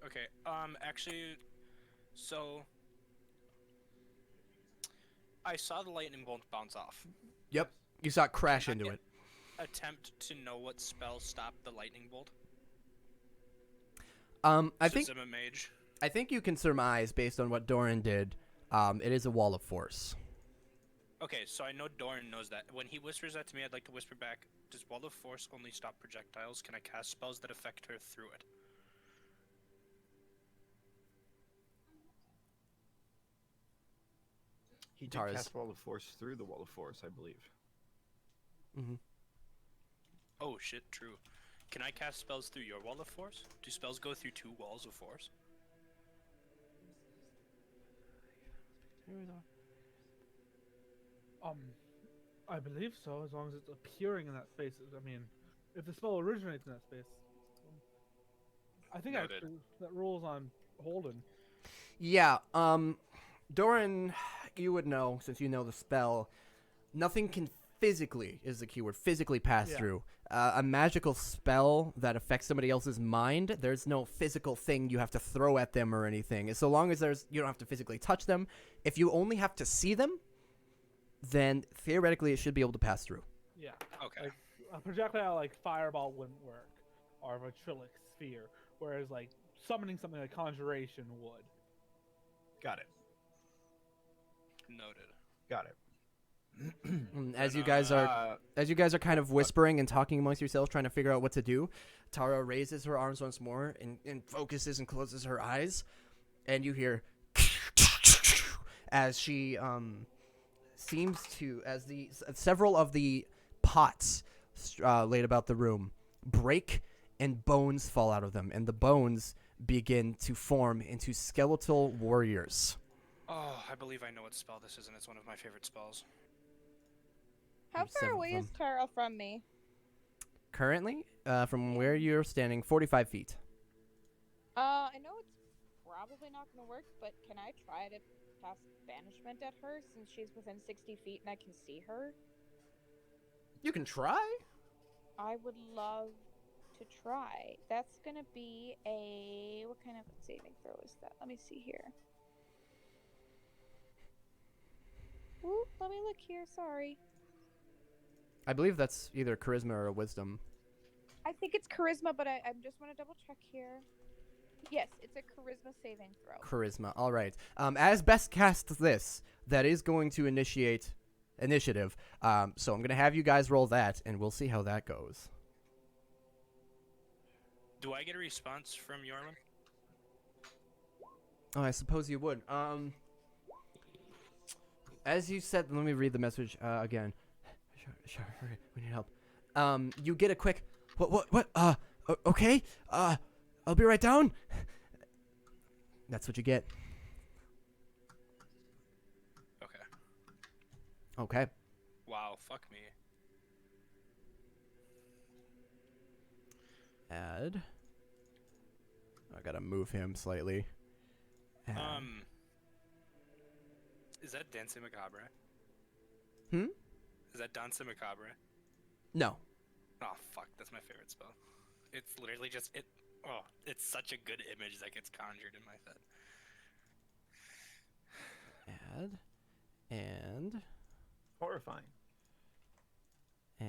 Okay. Actually, so I saw the lightning bolt bounce off. Yep. You saw it crash Can I into get- it. Attempt to know what spell stopped the lightning bolt. I Since think I'm a mage. I think you can surmise based on what Doran did. It is a wall of force. Okay, so I know Doran knows that. When he whispers that to me, I'd like to whisper back, does Wall of Force only stop projectiles? Can I cast spells that affect her through it? He did Tara's- cast Wall of Force through the Wall of Force, I believe. Mm-hmm. Oh shit, true. Can I cast spells through your Wall of Force? Do spells go through 2 walls of force? I believe so, as long as it's appearing in that space. I mean, if the spell originates in that space. I think Noted. actually that rules on holding. Yeah, Doran, you would know, since you know the spell, nothing can physically, is the keyword, physically pass Yeah. through. A magical spell that affects somebody else's mind, there's no physical thing you have to throw at them or anything. So long as you don't have to physically touch them. If you only have to see them, then theoretically it should be able to pass through. Yeah. Okay. Like a projectile like fireball wouldn't work, or a ventriloquic sphere, whereas like summoning something like conjuration would. Got it. Noted. Got it. As you guys are kind of whispering and talking amongst yourselves, trying to figure out what to do, Tara raises her arms once more and focuses and closes her eyes, and you hear as she seems to, as the several of the pots laid about the room break and bones fall out of them, and the bones begin to form into skeletal warriors. Oh, I believe I know what spell this is, and it's one of my favorite spells. How There's far seven of away is them. Tara from me? Currently, from where you're standing, 45 feet. I know it's probably not going to work, but can I try to cast banishment at her since she's within 60 feet and I can see her? You can try. I would love to try. That's going to be a... What kind of saving throw is that? Let me see here. Ooh, let me look here. Sorry. I believe that's either charisma or wisdom. I think it's charisma, but I just want to double check here. Yes, it's a charisma saving throw. Charisma. All right. As Best casts this, that is going to initiate initiative. So I'm going to have you guys roll that, and we'll see how that goes. Do I get a response from Yorman? Oh, I suppose you would. As you said, let me read the message again. Sure, hurry, we need help. You get a quick, what, okay, I'll be right down. That's what you get. Okay. Okay. Wow, fuck me. Add. I gotta move him slightly. Add. Is that Danse Macabre? Hmm? Is that Danse Macabre? No. Oh, fuck, that's my favorite spell. It's literally just, it's such a good image that gets conjured in my head. Add. And Horrifying.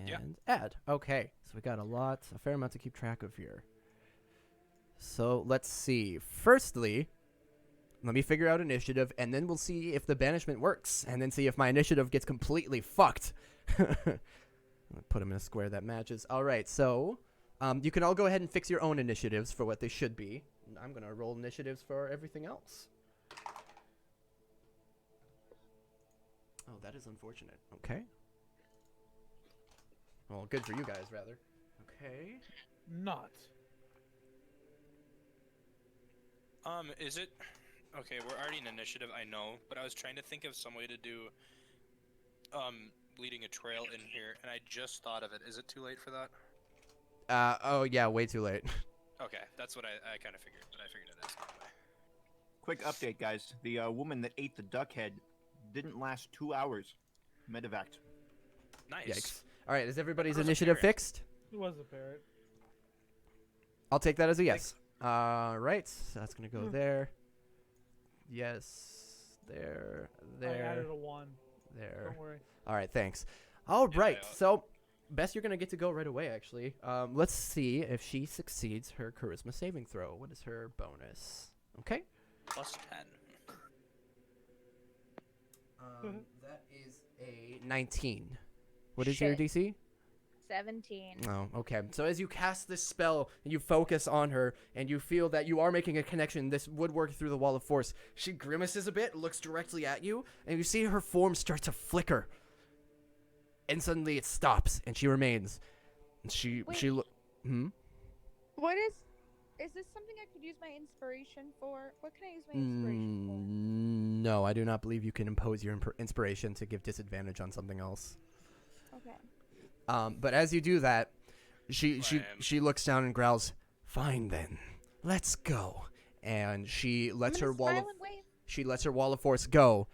Yeah. add. Okay, so we got a fair amount to keep track of here. So let's see. Firstly, let me figure out initiative, and then we'll see if the banishment works, and then see if my initiative gets completely fucked. I'll put him in a square that matches. All right, so you can all go ahead and fix your own initiatives for what they should be. I'm going to roll initiatives for everything else. Oh, that is unfortunate. Okay. Well, good for you guys, rather. Okay. Not. Is it... Okay, we're already in initiative, I know, but I was trying to think of some way to do, leading a trail in here, and I just thought of it. Is it too late for that? Oh, yeah, way too late. Okay, that's what I kind of figured, but I figured I'd ask anyway. Quick update, guys. The woman that ate the duck head didn't last 2 hours. Medevaced. Nice. Yikes. All right, is everybody's That was a initiative parrot. fixed? It was a parrot. I'll take that as a yes. Right, so that's going to go there. Yes, there, I added there, a 1. there. Don't worry. All right, thanks. All right, Yeah. so Bess, you're going to get to go right away, actually. Let's see if she succeeds her charisma saving throw. What is her bonus? Okay. Plus 10. That is a 19. What is your Shit. DC? 17. Oh, okay. So as you cast this spell and you focus on her and you feel that you are making a connection, this would work through the wall of force. She grimaces a bit, looks directly at you, and you see her form start to flicker. And suddenly it stops, and she remains. And she Wait. Hmm? What is this something I could use my inspiration for? What can I use my inspiration No, I do not believe you can impose your inspiration to give disadvantage on something else. for? Okay. But as you do that, she Slam. looks down and growls, "Fine then, let's go." and she lets I'm her gonna wall of smile and wave. she lets her wall of force go,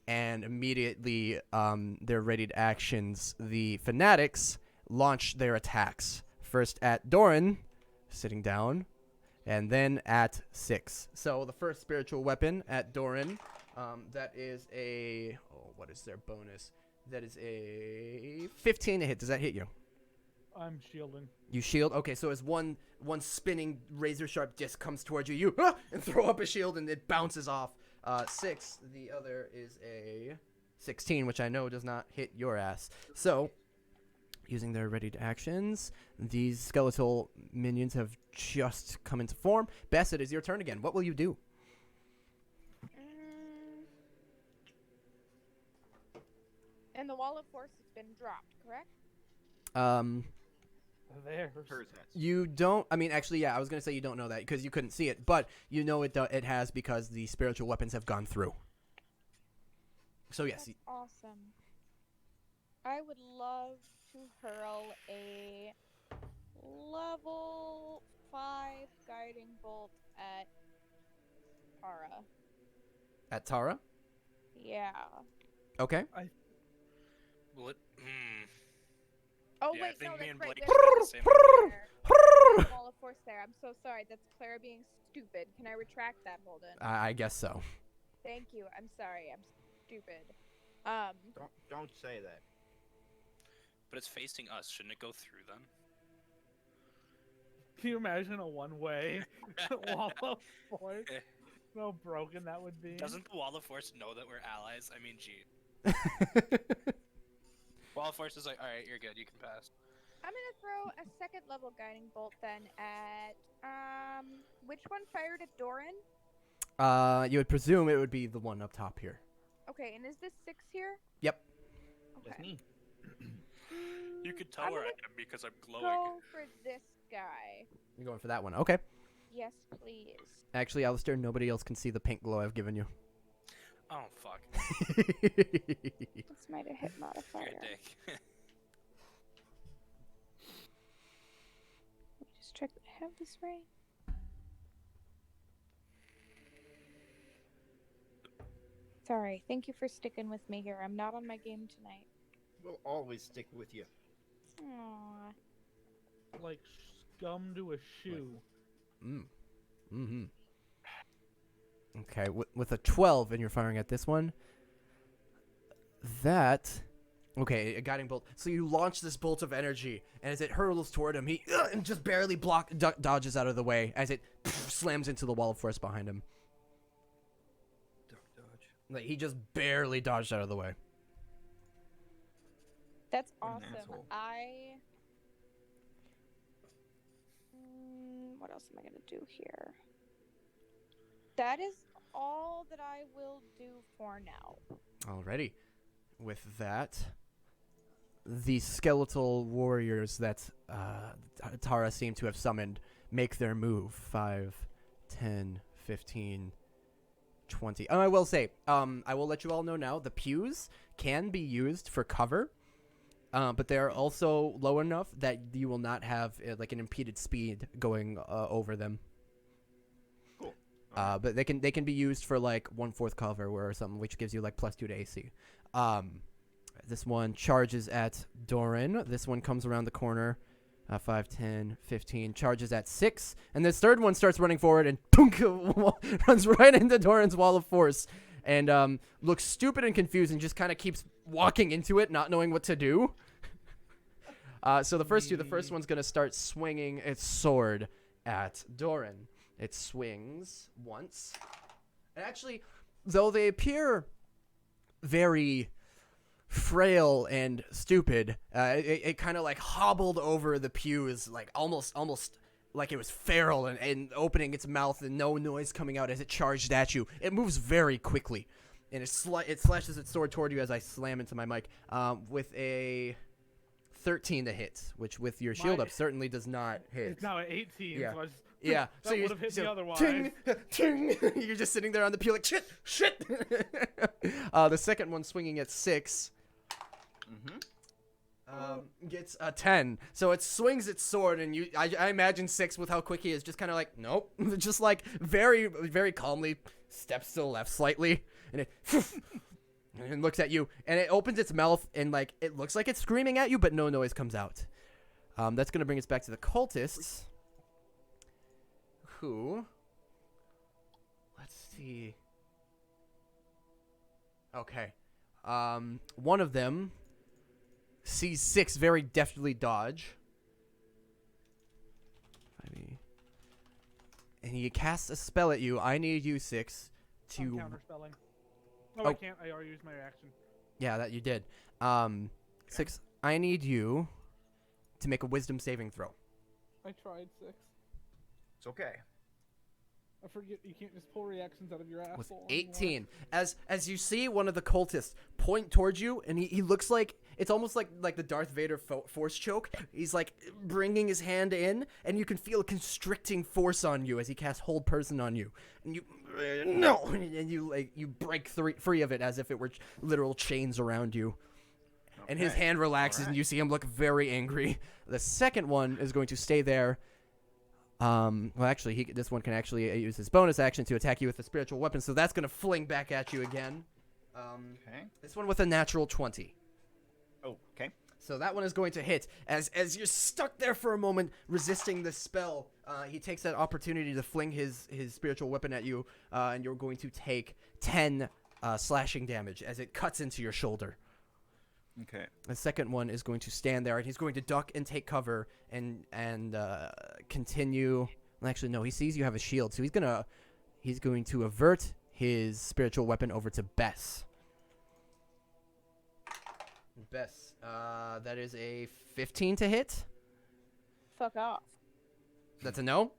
and immediately their readied actions, the fanatics launch their attacks. First at Doran, sitting down, and then at 6. So the first spiritual weapon at Doran, that is a what is their bonus? That is a 15 to hit. Does that hit you? I'm shielding. You shield. Okay, so as one spinning razor sharp disc comes towards you, and throw up a shield and it bounces off. 6. The other is a 16, which I know does not hit your ass. So, using their readied actions, these skeletal minions have just come into form. Bess, it is your turn again. What will you do? And the wall of force has been dropped, correct? There. Hers has. You don't. I mean, actually, yeah. I was gonna say you don't know that because you couldn't see it, but you know it has because the spiritual weapons have gone through. So yes. That's awesome. I would love to hurl a level 5 guiding bolt at Tara. At Tara. Yeah. Okay. Will it? Oh Yeah, I wait, think no, me that's and right. Blake There's are a the same wall of force there. I'm so sorry. That's Clara being stupid. Can I retract that, Holden? I guess so. Thank you. I'm sorry. I'm stupid. Don't say that. But it's facing us. Shouldn't it go through then? Can you imagine a one-way wall of force? How broken that would be. Doesn't the Wall of Force know that we're allies? I mean, gee. Wall of Force is like, all right, you're good. You can pass. I'm gonna throw a second level guiding bolt then at which one fired at Doran? You would presume it would be the one up top here. Okay, and is this 6 here? Yep. That's Okay. me. You could tell I'm where I gonna am because I'm glowing. Go for this guy. You're going for that one. Okay. Yes, please. Actually, Alistair, nobody else can see the pink glow I've given you. Oh, fuck. That's my to hit You're modifier. a dick. Let me just check that I have this right. Sorry, thank you for sticking with me here. I'm not on my game tonight. We'll always stick with you. Aww. Like scum to a shoe. Mm-hmm. Okay, with a 12 and you're firing at this one. Okay, a guiding bolt. So you launch this bolt of energy, and as it hurls toward him, he and just barely dodges out of the way as it slams into the wall of force behind him. Dodge. Like he just barely dodged out of the way. That's What an awesome. asshole. What else am I gonna do here? That is all that I will do for now. Alrighty. With that, the skeletal warriors that Tara seemed to have summoned make their move. 5, 10, 15, 20. I will say, I will let you all know now, the pews can be used for cover, but they're also low enough that you will not have like an impeded speed going over them. Cool. But they can be used for like 1/4 cover or something, which gives you like +2 to AC. This one charges at Doran. This one comes around the corner. 5, 10, 15, charges at 6. And this third one starts running forward and runs right into Doran's wall of force. And looks stupid and confused and just kind of keeps walking into it, not knowing what to do. So the first one's going to start swinging its sword at Doran. It swings once. And actually, though they appear very frail and stupid, it kind of like hobbled over the pews, like almost like it was feral and opening its mouth and no noise coming out as it charged at you. It moves very quickly, and it slashes its sword toward you as I slam into my mic with a 13 to hit, which with your shield up certainly does not hit. It's now at 18. Yeah. So I just, Yeah, that would have hit me otherwise. Ting, ting. You're just sitting there on the pew like shit. The second one swinging at 6. Mm-hmm. Gets a 10. So it swings its sword, and I imagine 6 with how quick he is, just kind of like, nope. Just like very, very calmly steps to the left slightly, and it and looks at you, and it opens its mouth, and like it looks like it's screaming at you, but no noise comes out. That's gonna bring us back to the cultists, who, let's see. Okay, one of them sees 6 very deftly dodge. And he casts a spell at you. I need you, 6, to... I'm counterspelling. Oh, Oh. I can't. I already used my reaction. Yeah, that you did. 6, I need you to make a wisdom saving throw. I tried 6. It's okay. I forget you can't just pull reactions out of your asshole. With anymore. 18. As you see one of the cultists point towards you, and he looks like, it's almost like the Darth Vader force choke. He's like bringing his hand in, and you can feel a constricting force on you as he casts hold person on you. And you, no, and you break free of it as if it were literal chains around you. And his Okay. hand relaxes, and you see him look very angry. The second one is going to stay there. Well, actually, this one can actually use his bonus action to attack you with a spiritual weapon, so that's going to fling back at you again. Okay. This one with a natural 20. Oh, okay. So that one is going to hit. As you're stuck there for a moment, resisting the spell, he takes that opportunity to fling his spiritual weapon at you, and you're going to take 10 slashing damage as it cuts into your shoulder. Okay. The second one is going to stand there, and he's going to duck and take cover and continue. Well, actually, no, he sees you have a shield, so he's going to avert his spiritual weapon over to Bess. Bess, that is a 15 to hit. Fuck off. That's a no.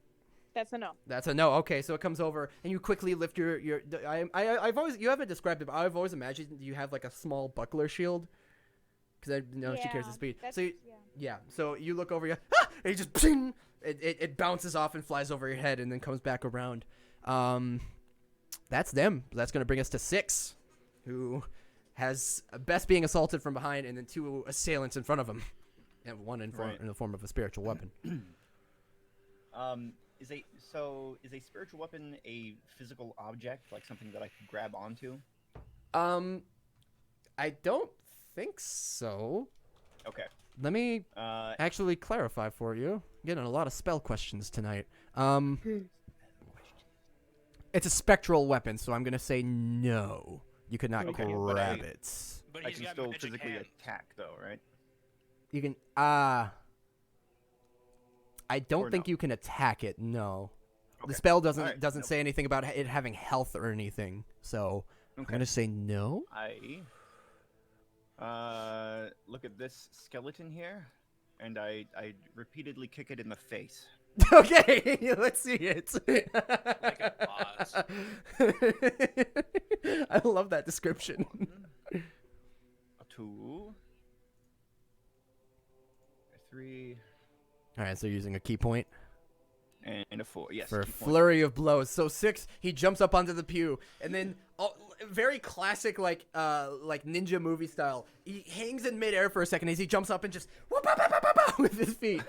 That's a no. That's a no. Okay, so it comes over, and you quickly lift your. I've always, you haven't described it, but I've always imagined you have like a small buckler shield. Because I know she carries the speed. That's, So yeah. yeah, so you look over, and you just ping, it bounces off and flies over your head and then comes back around. That's them. That's going to bring us to 6, who has Bess being assaulted from behind, and then 2 assailants in front of him, and one in the form of a spiritual weapon. Is a spiritual weapon a physical object, like something that I could grab onto? I don't think so. Okay. Let me actually clarify for you. I'm getting a lot of spell questions tonight. It's a spectral weapon, so I'm gonna say no. You could not Okay, grab it. But I he's can got still magic physically hands. attack, though, right? You can I don't Or think no? you can attack it. No. Okay. The spell doesn't Alright, doesn't nope. say anything about it having health or anything. So I'm Okay. gonna say no. I look at this skeleton here, and I repeatedly kick it in the face. Okay, let's see it. Like a boss. I love that description. A 2, a 3, All right, so you're using a key point and a 4. Yes. for a key point. flurry of blows. So 6, he jumps up onto the pew, and then very classic like ninja movie style. He hangs in midair for a second as he jumps up and just whoop, whoop, whoop, whoop, whoop, with his feet.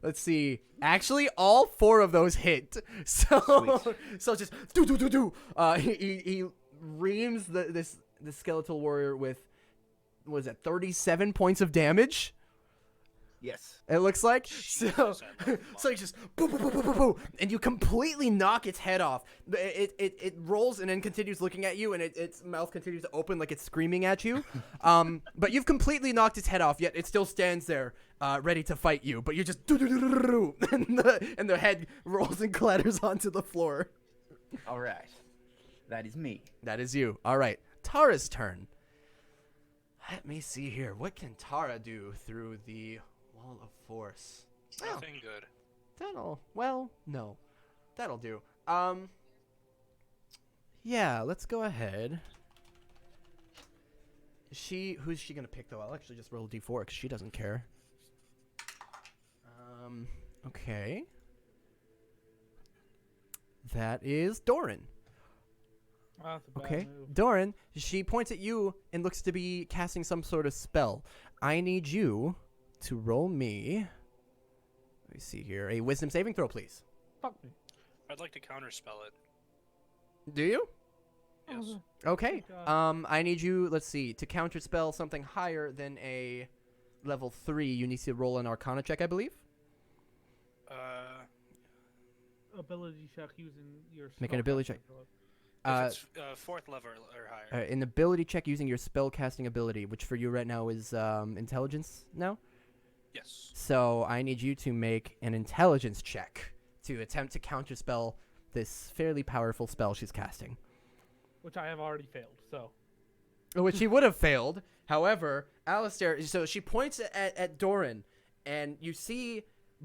Let's see. Actually, all 4 of those hit. So Sweet. so just do. He reams the skeletal warrior with, what is it, 37 points of damage. Yes. It looks like Jesus, so. I love So you just boo, boo, boo, boo, boo, boo, and you completely knock its head off. It rolls and then continues looking at you, and its mouth continues to open like it's screaming at you. But you've completely knocked its head off. Yet it still stands there, ready to fight you. But you just do, and the head rolls and clatters onto the floor. All right. That is me. That is you. All right, Tara's turn. Let me see here. What can Tara do through the wall of force? Nothing good. No. That'll do. Yeah, let's go ahead. Who's she gonna pick though? I'll actually just roll a d4 because she doesn't care. Okay. That is Doran. That's a bad Okay. move. Doran, she points at you and looks to be casting some sort of spell. I need you to roll me. Let me see here. A wisdom saving throw, please. Fuck me. I'd like to counterspell it. Do you? Yes. Okay. God. I need you, let's see, to counterspell something higher than a level 3, you need to roll an arcana check, I believe. Ability check using your. Make an ability check. If it's fourth level or higher. An ability check using your spell casting ability, which for you right now is intelligence now. Yes. So I need you to make an intelligence check to attempt to counterspell this fairly powerful spell she's casting. Which I have already failed. So. Which she would have failed. However, Alistair, so she points at Doran, and you see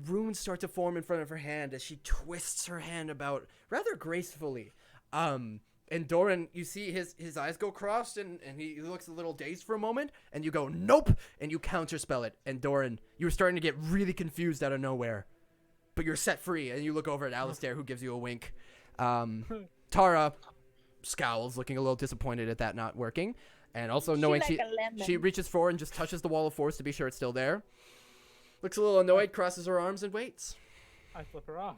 runes start to form in front of her hand as she twists her hand about rather gracefully. And Doran, you see his eyes go crossed, and he looks a little dazed for a moment, and you go, nope, and you counterspell it. And Doran, you were starting to get really confused out of nowhere. But you're set free, and you look over at Alistair, who gives you a wink. Tara scowls, looking a little disappointed at that not working. And also knowing like a lemon. she reaches forward and just touches the wall of force to be sure it's still there. Looks a little annoyed, crosses her arms, and waits. I flip her off.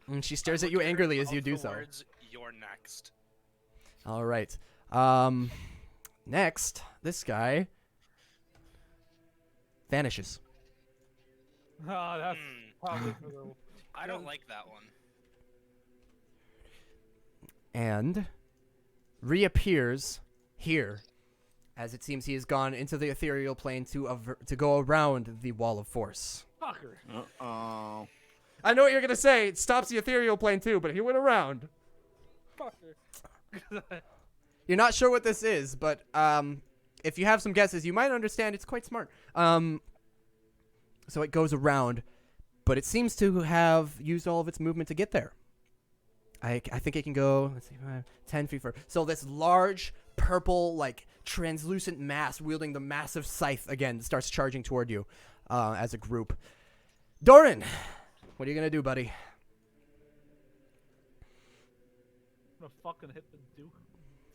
And she stares at you angrily as you do so. Words, you're next. All right. Next, this guy vanishes. Ah, that's probably for the. I don't like that one. And reappears here, as it seems he has gone into the ethereal plane to go around the wall of force. Fucker. Uh-oh. I know what you're gonna say. It stops the ethereal plane too, but he went around. Fucker. You're not sure what this is, but if you have some guesses, you might understand. It's quite smart. So it goes around, but it seems to have used all of its movement to get there. I think it can go, let's see, 10 feet further. So this large, purple, like, translucent mass wielding the massive scythe again starts charging toward you as a group. Doran, what are you going to do, buddy? I'm gonna fucking hit the Duke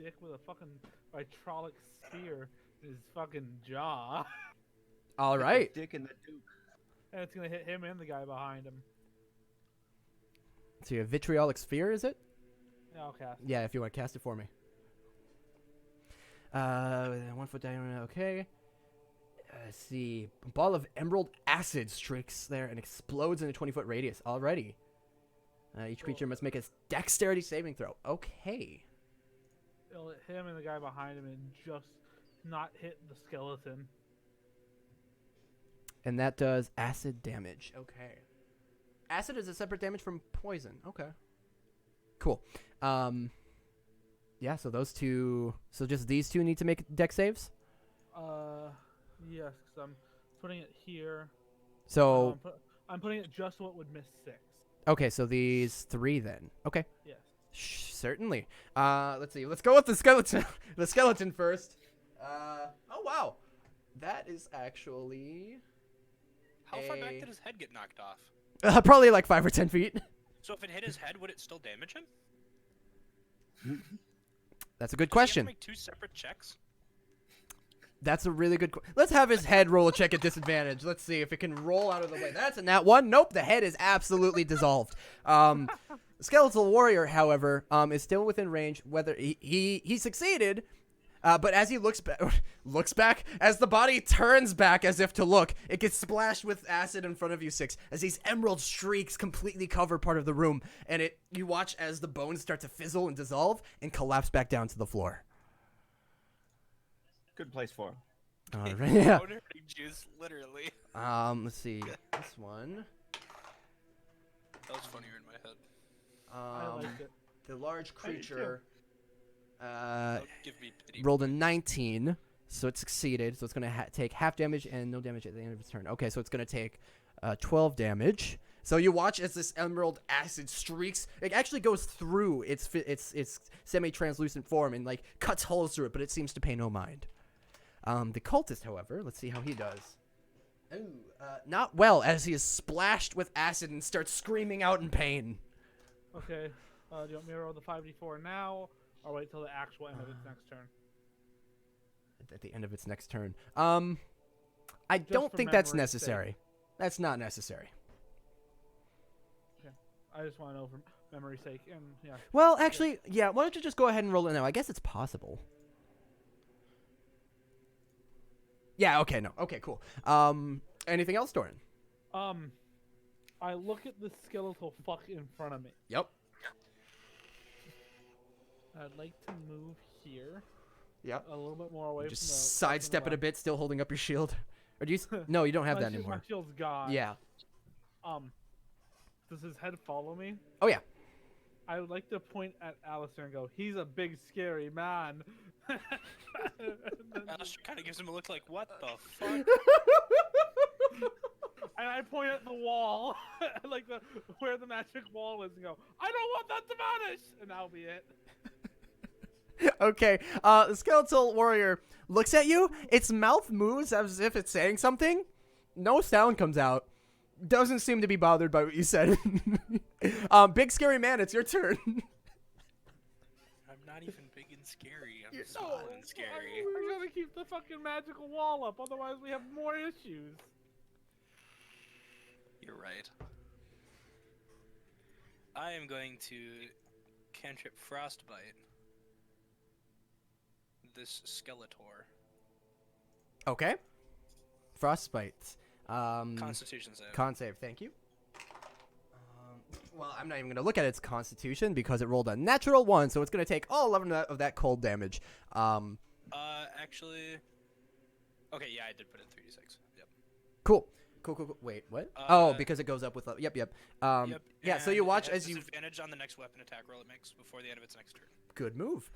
dick with a fucking hydraulic sphere in his fucking jaw. All right. Dick and the Duke. And it's gonna hit him and the guy behind him. So you have vitriolic sphere, is it? Yeah, I'll cast. Yeah, if you want to cast it for me. 1 foot diameter, okay. Let's see. A ball of emerald acid streaks there and explodes in a 20-foot radius. Alrighty. Each creature must make a dexterity saving throw. Okay. It'll hit him and the guy behind him and just not hit the skeleton. And that does acid damage. Okay. Acid is a separate damage from poison. Okay. Cool. Yeah, so those two... So just these two need to make dex saves? Yes, because I'm putting it here. So... I'm putting it just so it would miss 6. Okay, so these 3 then. Okay. Yes. Certainly. Let's see. Let's go with the skeleton. The skeleton first. Oh, wow. That is actually... How far back did his head get knocked off? Probably like 5 or 10 feet. So if it hit his head, would it still damage him? That's a good Does he have question. to make 2 separate checks? That's a really good... Let's have his head roll a check at disadvantage. Let's see if it can roll out of the way. That's a nat 1. Nope, the head is absolutely dissolved. Skeletal Warrior, however, is still within range. Whether he succeeded, but as he looks back, as the body turns back as if to look, it gets splashed with acid in front of you, Six, as these emerald streaks completely cover part of the room, and you watch as the bones start to fizzle and dissolve and collapse back down to the floor. Good place for him. All right. Yeah. Powder juice, literally. Let's see. This one. That was funnier in my head. I liked it. The large I did too. creature Don't give me pity. rolled a 19, so it succeeded. So it's going to take half damage and no damage at the end of its turn. Okay, so it's going to take 12 damage. So you watch as this emerald acid streaks. It actually goes through its semi-translucent form and like cuts holes through it, but it seems to pay no mind. The cultist, however, let's see how he does. Ooh, not well, as he is splashed with acid and starts screaming out in pain. Okay. Do you want me to roll the 5d4 now, Or wait till the actual end of its next turn. At the end of its next turn. I don't for think that's memory's sake. necessary. That's not necessary. Okay. I just want to know for memory's sake, and yeah. Well, actually, yeah. Why don't you just go ahead and roll it now? I guess it's possible. Yeah. Okay. No. Okay. Cool. Anything else, Doran? I look at the skeletal fuck in front of me. Yep. I'd like to move here Yep. a little bit more away Just from the sidestep it a left. bit, still holding up your shield. Or do you? No, you don't have My that shield- anymore. My shield's gone. Yeah. Does his head follow me? Oh yeah. I would like to point at Alistair and go, "He's a big, scary man." And then- Alistair kind of gives him a look like, what the fuck? and I point at the wall, like where the magic wall is, and go, "I don't want that to vanish," and that'll be it. Okay. The skeletal warrior looks at you. Its mouth moves as if it's saying something. No sound comes out. Doesn't seem to be bothered by what you said. Big scary man, it's your turn. I'm not even big and scary. I'm You're- small and scary. We're gonna keep the fucking magical wall up, otherwise we have more issues. You're right. I am going to cantrip Frostbite this Skeletor. Okay. Frostbite. Constitution save. Con save, thank you. Well, I'm not even going to look at its constitution because it rolled a natural 1, so it's going to take all 11 of that cold damage. Actually... Okay, yeah, I did put it 3d6. Yep. Cool. Cool. Wait, what? Because it goes up with... Yep. Yep. Yeah, so you and watch it has as you... disadvantage on the next weapon attack roll it makes before the end of its next turn. Good move.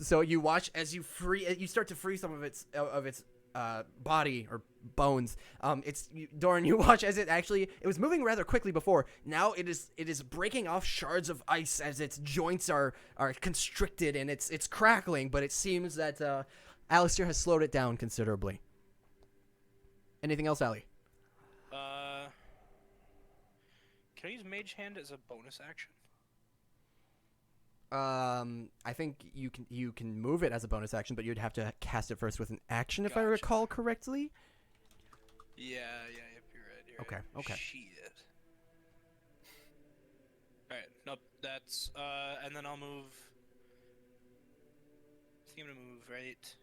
So you watch as you start to free some of its body or bones. Doran, you watch as it was moving rather quickly before. Now it is breaking off shards of ice as its joints are constricted and it's crackling. But it seems that Alistair has slowed it down considerably. Anything else, Ali? Can I use Mage Hand as a bonus action? I think you can move it as a bonus action, but you'd have to cast it first with an action, if I Gotcha. recall correctly. Yeah, yep, you're right. Okay. Shit. Alright, nope, that's, and then I'll move... I think I'm gonna move right...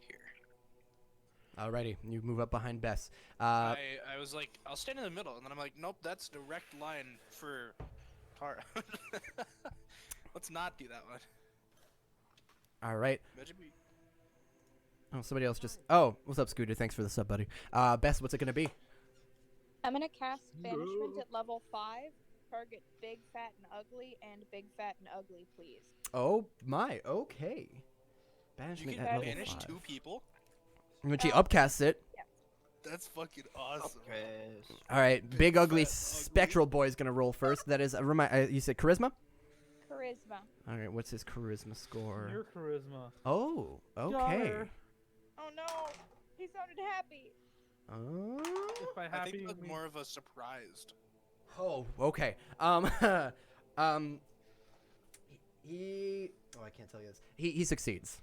here. Alrighty, you move up behind Bess. I was like, I'll stand in the middle, and then I'm like, nope, that's direct line for Tara. Let's not do that one. All right. Imagine me. Oh, somebody else just. Oh, what's up, Scooter? Thanks for the sub, buddy. Bess, what's it gonna be? I'm gonna cast Banishment at level 5. Target Big, Fat, and Ugly, and Big, Fat, and Ugly, please. Oh my. Okay. You Banishment can at level banish 5. 2 people? When she upcasts it. That's fucking awesome. All right. Big ugly Fat, ugly. spectral boy is gonna roll first. That is you said charisma. Charisma. All right. What's his charisma score? Your charisma. Oh. Okay. Daughter. Oh no! He sounded happy. Oh. If by I happy think you that's mean- more of a surprised. Oh, okay. He. Oh, I can't tell you this. He succeeds.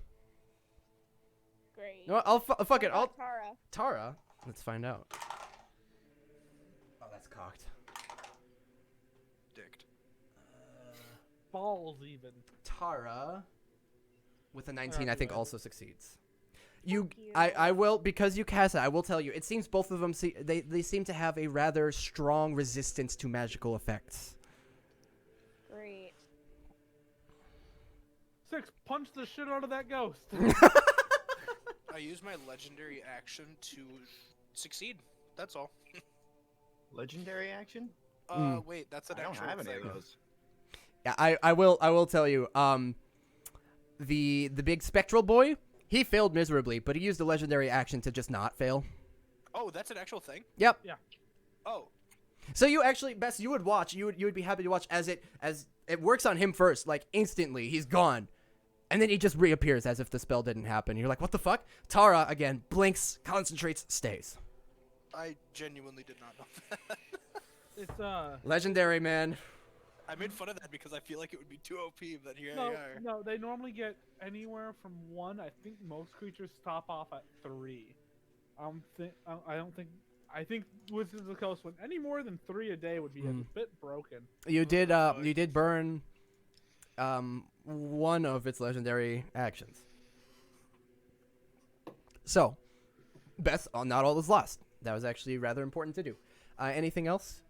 Great. No, fuck it. What I'll about Tara. Tara. Let's find out. Oh, that's cocked. Dicked. balls even. Tara, with a 19, Alright, I think good. also succeeds. You. I will, because you cast it, I will tell you, it seems both of them, they seem to have a rather strong resistance to magical effects. Great. 6, punch the shit out of that ghost. I use my legendary action to succeed. That's all. Legendary action? Wait, that's an I don't actual have any thing. of those. Yeah, I will tell you, the big spectral boy, he failed miserably, but he used a legendary action to just not fail. Oh, that's an actual thing? Yep. Oh. So you actually, Bess, you would watch, you would be happy to watch as it works on him first, like instantly, he's gone. And then he just reappears as if the spell didn't happen. You're like, what the fuck? Tara, again, blinks, concentrates, stays. I genuinely did not know that. It's Legendary, man. I made fun of that because I feel like it would be too OP, but here No, they are. no, they normally get anywhere from 1. I think most creatures stop off at 3. I don't think. I think Wizards of the Coast one any more than 3 a day would be a bit broken. You did burn one of its legendary actions. So, Beth, not all is lost. That was actually rather important to do. Anything else?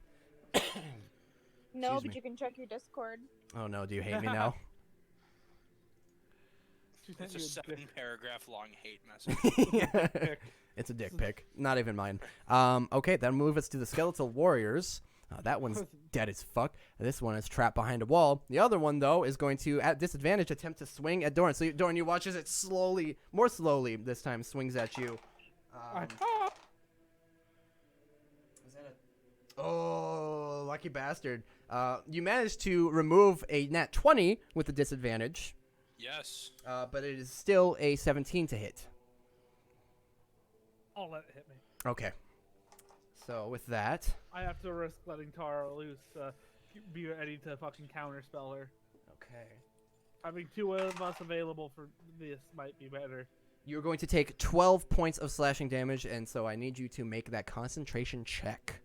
No, Excuse but me. you can check your Discord. Oh no, do you hate me now? She sent It's a you a dick 7-paragraph long hate message. pic. It's a dick pic. Not even mine. Okay, that'll move us to the Skeletal Warriors. That one's dead as fuck. This one is trapped behind a wall. The other one, though, is going to, at disadvantage, attempt to swing at Doran. So, Doran, you watch as it slowly, more slowly this time, swings at you. Is that a... Oh, lucky bastard. You managed to remove a nat 20 with a disadvantage, Yes. but it is still a 17 to hit. I'll let it hit me. Okay. So, with that... I have to risk letting Tara loose. Be ready to fucking counterspell her. Okay. Having 2 of us available for this might be better. You're going to take 12 points of slashing damage, and so I need you to make that concentration check.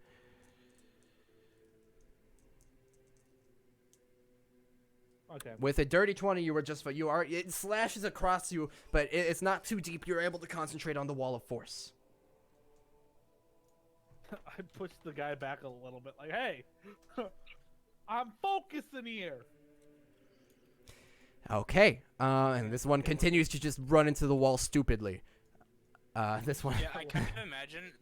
Okay. With a dirty 20, you were just... It slashes across you, but it's not too deep. You're able to concentrate on the wall of force. I pushed the guy back a little bit, like, hey, I'm focusing here. Okay. And this one continues to just run into the wall stupidly. This one... Yeah, I kind of imagine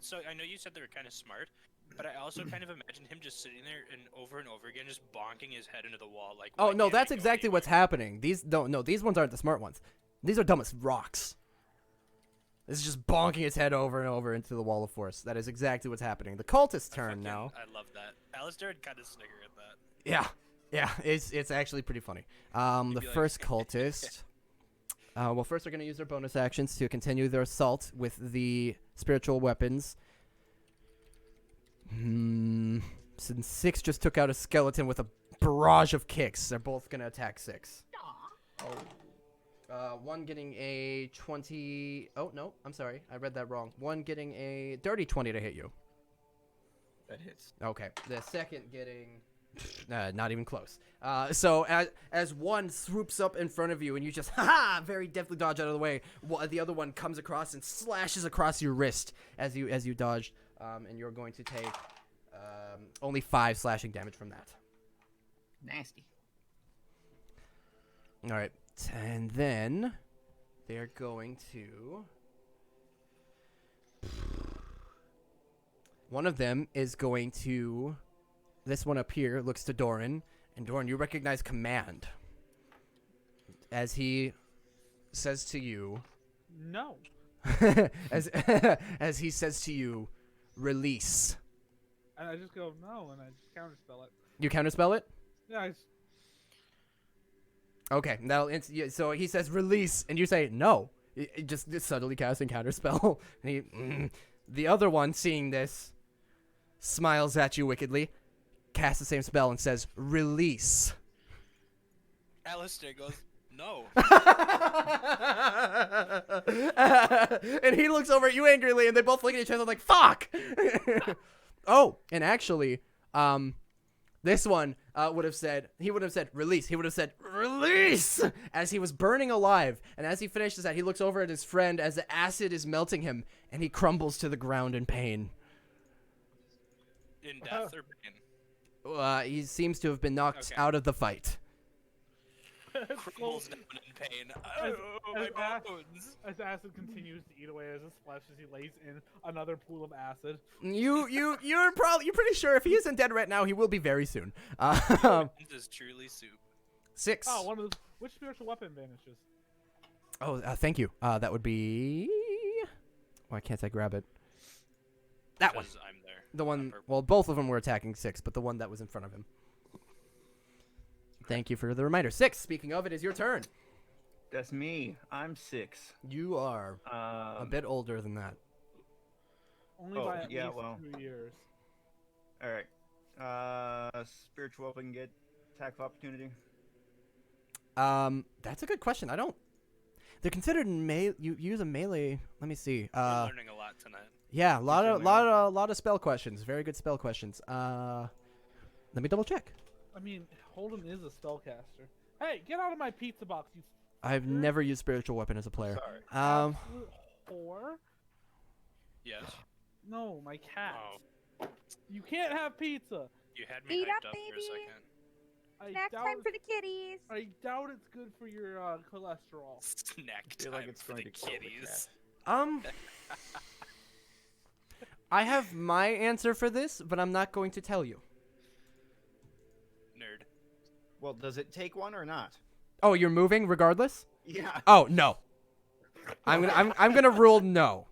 So I know you said they were kind of smart, but I also kind of imagine him just sitting there and over again, just bonking his head into the wall. Like, Oh, why no, can't I that's go exactly what's anywhere? happening. These ones aren't the smart ones. These are dumb as rocks. This is just bonking its head over and over into the wall of force. That is exactly what's happening. The cultist's turn now. I love that. Alistair would kind of snigger at that. Yeah, it's actually pretty funny. The be like- first cultist. Well, first they're going to use their bonus actions to continue their assault with the spiritual weapons. Since 6 just took out a skeleton with a barrage of kicks, they're both going to attack 6. One getting a 20... Oh, no, I'm sorry. I read that wrong. One getting a dirty 20 to hit you. That hits. Okay. The second getting... not even close. So as one swoops up in front of you and you just very deftly dodge out of the way, the other one comes across and slashes across your wrist as you dodged, and you're going to take only 5 slashing damage from that. Nasty. All right, and then they're going to... One of them is going to... This one up here looks to Doran, and Doran, you recognize command. As he says to you... No. as he says to you, release. And I just go, no, and I just counterspell it. You counterspell it? Yeah, Okay, so he says release, and you say no. Just subtly casting counterspell. And the other one, seeing this, smiles at you wickedly, casts the same spell, and says release. Alistair goes, no. And he looks over at you angrily, and they both look at each other like, fuck! Oh, and actually, this one would have said release. He would have said release as he was burning alive. And as he finishes that, he looks over at his friend as the acid is melting him, and he crumbles to the ground in pain. In death or pain? He seems to have been knocked Okay. out of the fight. Crumbles down in pain. As- Oh, as my Ash- bones. as acid continues to eat away as his flesh as he lays in another pool of acid. You're pretty sure if he isn't dead right now, he will be very soon. This is truly soup. 6. Oh, which spiritual weapon vanishes? Oh, thank you. That would be... Why can't I grab it? That one. 'Cause I'm there. The one... purple. Well, both of them were attacking 6, but the one that was in front of him. Thank you for the reminder. 6, speaking of, it is your turn. That's me. I'm 6. You are a bit older than that. Only Oh, by at yeah, least well. 2 years. All right. Spiritual weapon get attack of opportunity. That's a good question. I don't. They're considered You use a melee. Let me see. We're learning a lot tonight. Yeah, a certainly lot of spell questions. Very good spell questions. Let me double check. I mean, Holden is a spellcaster. Hey, get out of my pizza box, you I've never used spiritual weapon as a player. Sorry. absolute whore. Yes. No, my cat. Oh, You can't have pizza. you had me Eat hyped up, up for a baby. second. I Snack doubt. time for the kitties. I doubt it's good for your cholesterol. Snack I feel time like it's for going the to kill the kitties. I have my answer for this, but I'm not going to tell you. Nerd. Well, does it take one or not? Oh, you're moving regardless? Yeah. Oh, no. I'm gonna rule no.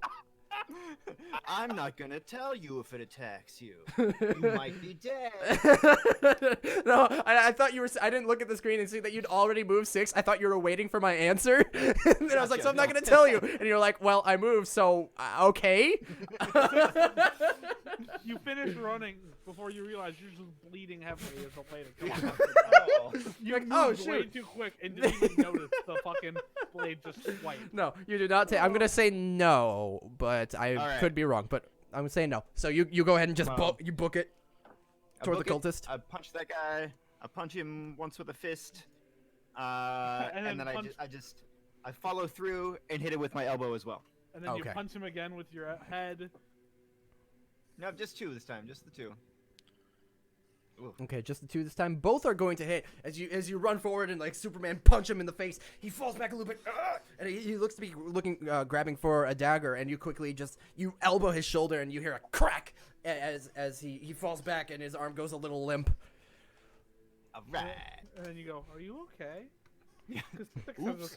I'm not gonna tell you if it attacks you. You might be dead. No, I thought you were. I didn't look at the screen and see that you'd already moved 6. I thought you were waiting for my answer. And I was like, Gotcha, so I'm not no. gonna tell you. And you're like, well, I moved, so okay. You finish running before you realize you're just bleeding heavily as a later. Come on. Oh. You Like, moved oh, way shoot. too quick and didn't even notice the fucking blade just swiped. No, you do not take. I'm gonna say no, but I Alright. could be wrong. But I'm gonna say no. So you go ahead and just Well, book it I toward the book it, cultist. I punch that guy. I punch him once with a fist. And And then then I follow through and hit it with my elbow as well. And then Okay. you punch him again with your head. No, just 2 this time. Just the 2. Ooh. Okay, just the 2 this time. Both are going to hit as you run forward and like Superman punch him in the face. He falls back a little bit, and he looks to be grabbing for a dagger. And you quickly you elbow his shoulder, and you hear a crack as he falls back, and his arm goes a little limp. All right. And then you go, "Are you okay?" Yeah. 'Cause Oops.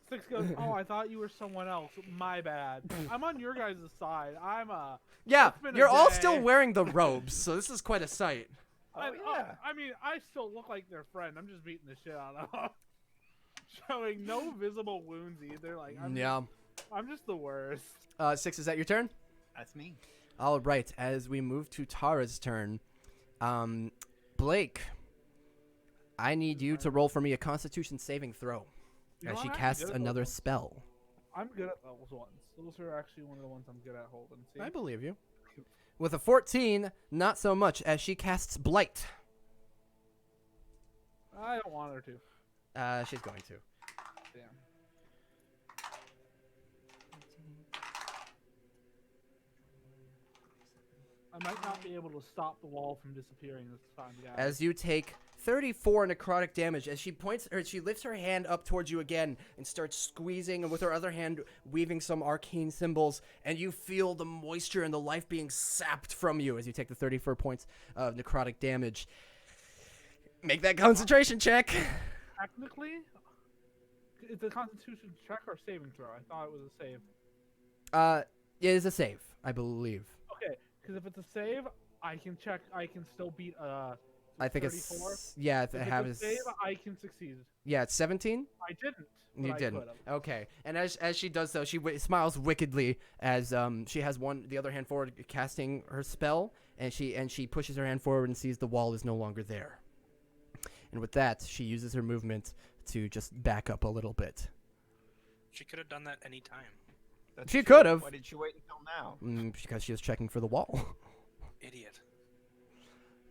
Six goes, "Oh, I thought you were someone else. My bad. I'm on your guys' side. I'm a." Yeah, It's been a you're all still day. wearing the robes, so this is quite a sight. Oh, yeah. I mean, I still look like their friend. I'm just beating the shit out of them. Showing no visible wounds either. Like, I'm just the worst. 6, is that your turn? That's me. All right, as we move to Tara's turn, Blake, I need you to roll for me a Constitution saving throw You know, as she I'm actually casts good at those another ones. spell. I'm good at those ones. Those are actually one of the ones I'm good at holding. See? I believe you. With a 14, not so much, as she casts Blight. I don't want her to. She's going to. Damn. I might not be able to stop the wall from disappearing this time, guys. As you take 34 necrotic damage, as she lifts her hand up towards you again and starts squeezing, and with her other hand weaving some arcane symbols, and you feel the moisture and the life being sapped from you as you take the 34 points of necrotic damage. Make that concentration check. Technically, it's a Constitution check or saving throw. I thought it was a save. It is a save, I believe. Okay, because if it's a save, I can check. I can still beat I think 34. it's yeah. If If it it's has a save, I can succeed. yeah, it's 17. I didn't. You but I didn't. could've. Okay. And as she does so, she smiles wickedly as she has the other hand forward casting her spell, and she pushes her hand forward and sees the wall is no longer there. And with that, she uses her movement to just back up a little bit. She could have done that any time. That's She true. could've. Why did she wait until now? Because she was checking for the wall. Idiot.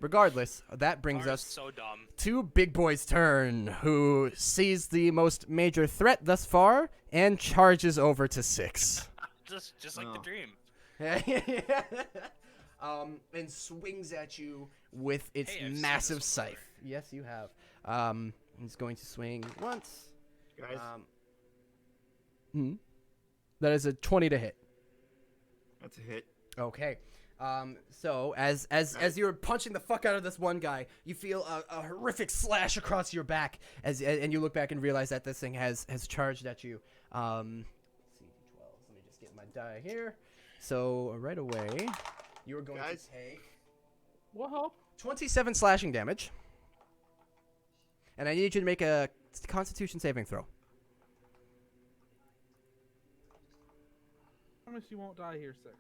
Regardless, that brings Tara's us so dumb. to Big Boy's turn, who sees the most major threat thus far and charges over to 6. Just like the Oh. dream. And swings at you with its Hey, I've seen massive this one scythe. Yes, you have. He's going to swing once. Guys, That is a 20 to hit. that's a hit. Okay. So as you're punching the fuck out of this one guy, you feel a horrific slash across your back and you look back and realize that this thing has charged at you. Let's see, 12. Let me just get my die here. So right away, you are going Guys. to take What help? 27 27 slashing damage. And I need you to make a Constitution saving throw. I promise you won't die here, 6.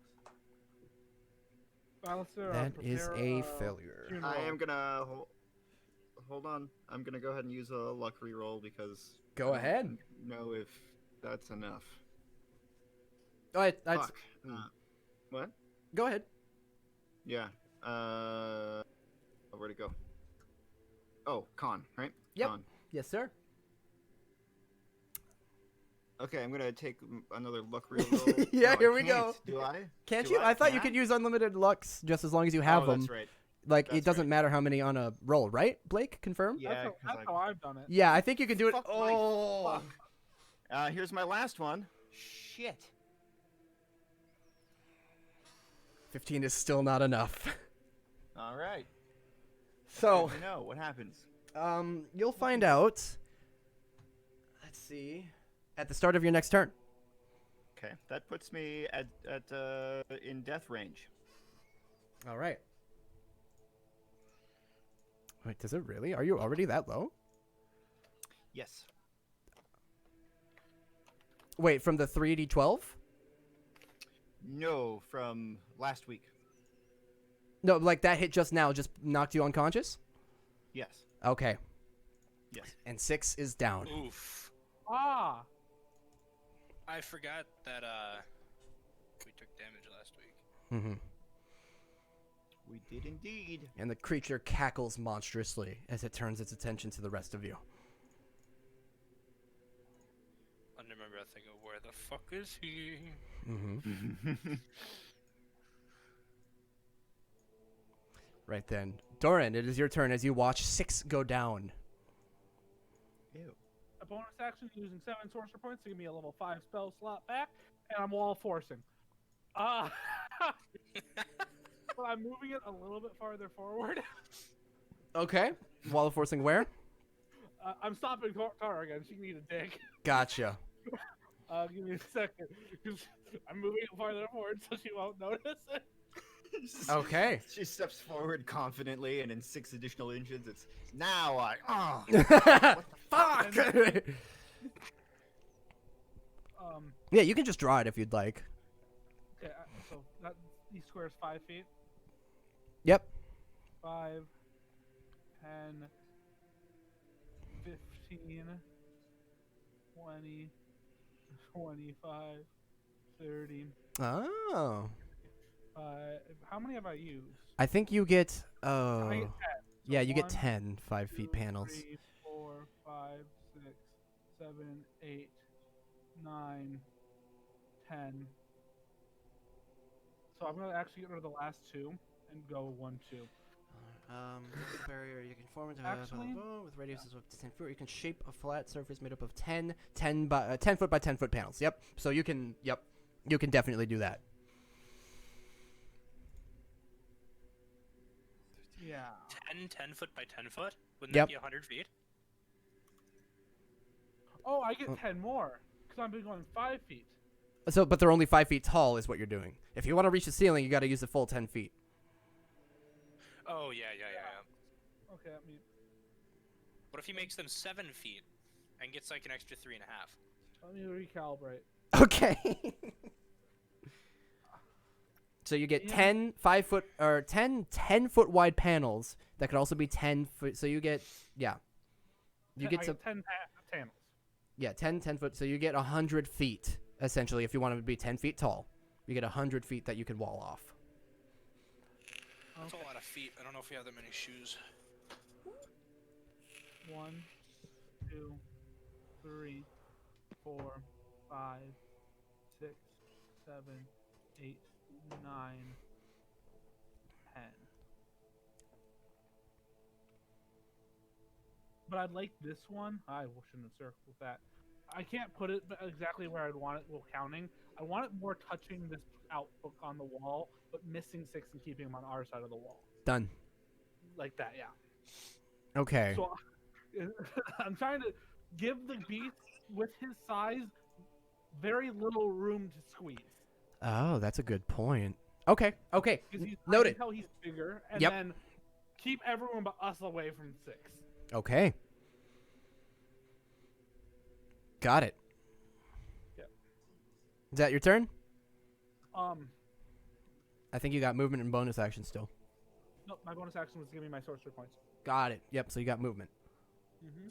Alistair, That is prepare, a failure. funeral. I am gonna hold on. I'm gonna go ahead and use a luck reroll because Go ahead. know if that's enough. Oh, Fuck. What? Go ahead. Yeah. Where'd it go? Oh, con, right? Yep. Con. Yes, sir. Okay, I'm gonna take another luck reroll. Yeah, No, I here we can't. go. Do I? Can't Do you? I thought you Can could use unlimited lucks just as long as you have oh, them. That's right. Like, it That's doesn't right. matter how many on a roll, right? Blake, confirm? Yeah, That's 'cause how I've done it. Yeah, I think you can do it. Fuck my Oh. Here's my last one. Shit. 15 is still not enough. All right. So, Good to know what happens. you'll find out. Let's see. At the start of your next turn. Okay, that puts me at in death range. All right. Wait, does it really? Are you already that low? Yes. Wait, from the 3d12? No, from last week. No, like that hit just now just knocked you unconscious? Yes. Okay. Yes. And 6 is down. Oof. Ah, I forgot that we took damage last week. Mm-hmm. We did indeed. And the creature cackles monstrously as it turns its attention to the rest of you. Under my breath, I go, "Where the fuck is he?" Mm-hmm. Right then. Doran, it is your turn as you watch 6 go down. Ew. a bonus action using 7 sorcerer points to give me a level 5 spell slot back, and I'm wall forcing. But I'm moving it a little bit farther forward. Okay. Wall of forcing where? I'm stopping Tara again. She can eat a dick. Gotcha. Give me a second. 'Cause I'm moving it farther forward so she won't notice it. Okay. She steps forward confidently, and in 6 additional inches, it's now I. Fuck! Yeah, you can just draw it if you'd like. Okay, so these squares 5 feet. Yep. 5, 10, 15, 20, 25, 30. Oh. How many have I used? I think you get. I Oh. get 10. Yeah, you get 1, 10 5-feet 2, panels. 3, 4, 5, 6, 7, 8, 9, 10. So I'm gonna actually get rid of the last 2 and go 1, 2. Barrier you can form into Actually, with radiuses of 10 foot. You can shape a flat surface made up of 10 foot by 10 foot panels. Yep. So you can. Yep. You can definitely do that. Yeah. 10 foot by 10 foot? Wouldn't Yep. that be 100 feet? Oh, I get 10 more because I'm going 5 feet. So, but they're only 5 feet tall, is what you're doing. If you want to reach the ceiling, you got to use the full 10 feet. Oh, yeah. Okay, that means What if he makes them 7 feet and gets like an extra 3.5? let me recalibrate. Okay. So you get Yeah. 10 5-foot or 10 10-foot wide panels that could also be 10 foot. So you get you get I to 10 panels. 10 foot. So you get 100 feet essentially if you want them to be 10 feet tall. You get 100 feet that you can wall off. That's a lot of feet. I don't know if we have that many shoes. 1, 2, 3, 4, 5, 6, 7, 8, 9, 10. But I'd like this one. I shouldn't have circled that. I can't put it exactly where I'd want it while counting. I want it more touching this outlook on the wall, but missing 6 and keeping them on our side of the wall. Done. Like that, yeah. Okay. So I'm trying to give the beast with his size very little room to squeeze. Oh, that's a good point. Okay. Okay. Because I Noted. can tell he's bigger, and Yep. then keep everyone but us away from 6. Okay. Got it. Yep. Is that your turn? I think you got movement and bonus action still. Nope, my bonus action was giving me my sorcery points. Got it. Yep. So you got movement. Mm-hmm.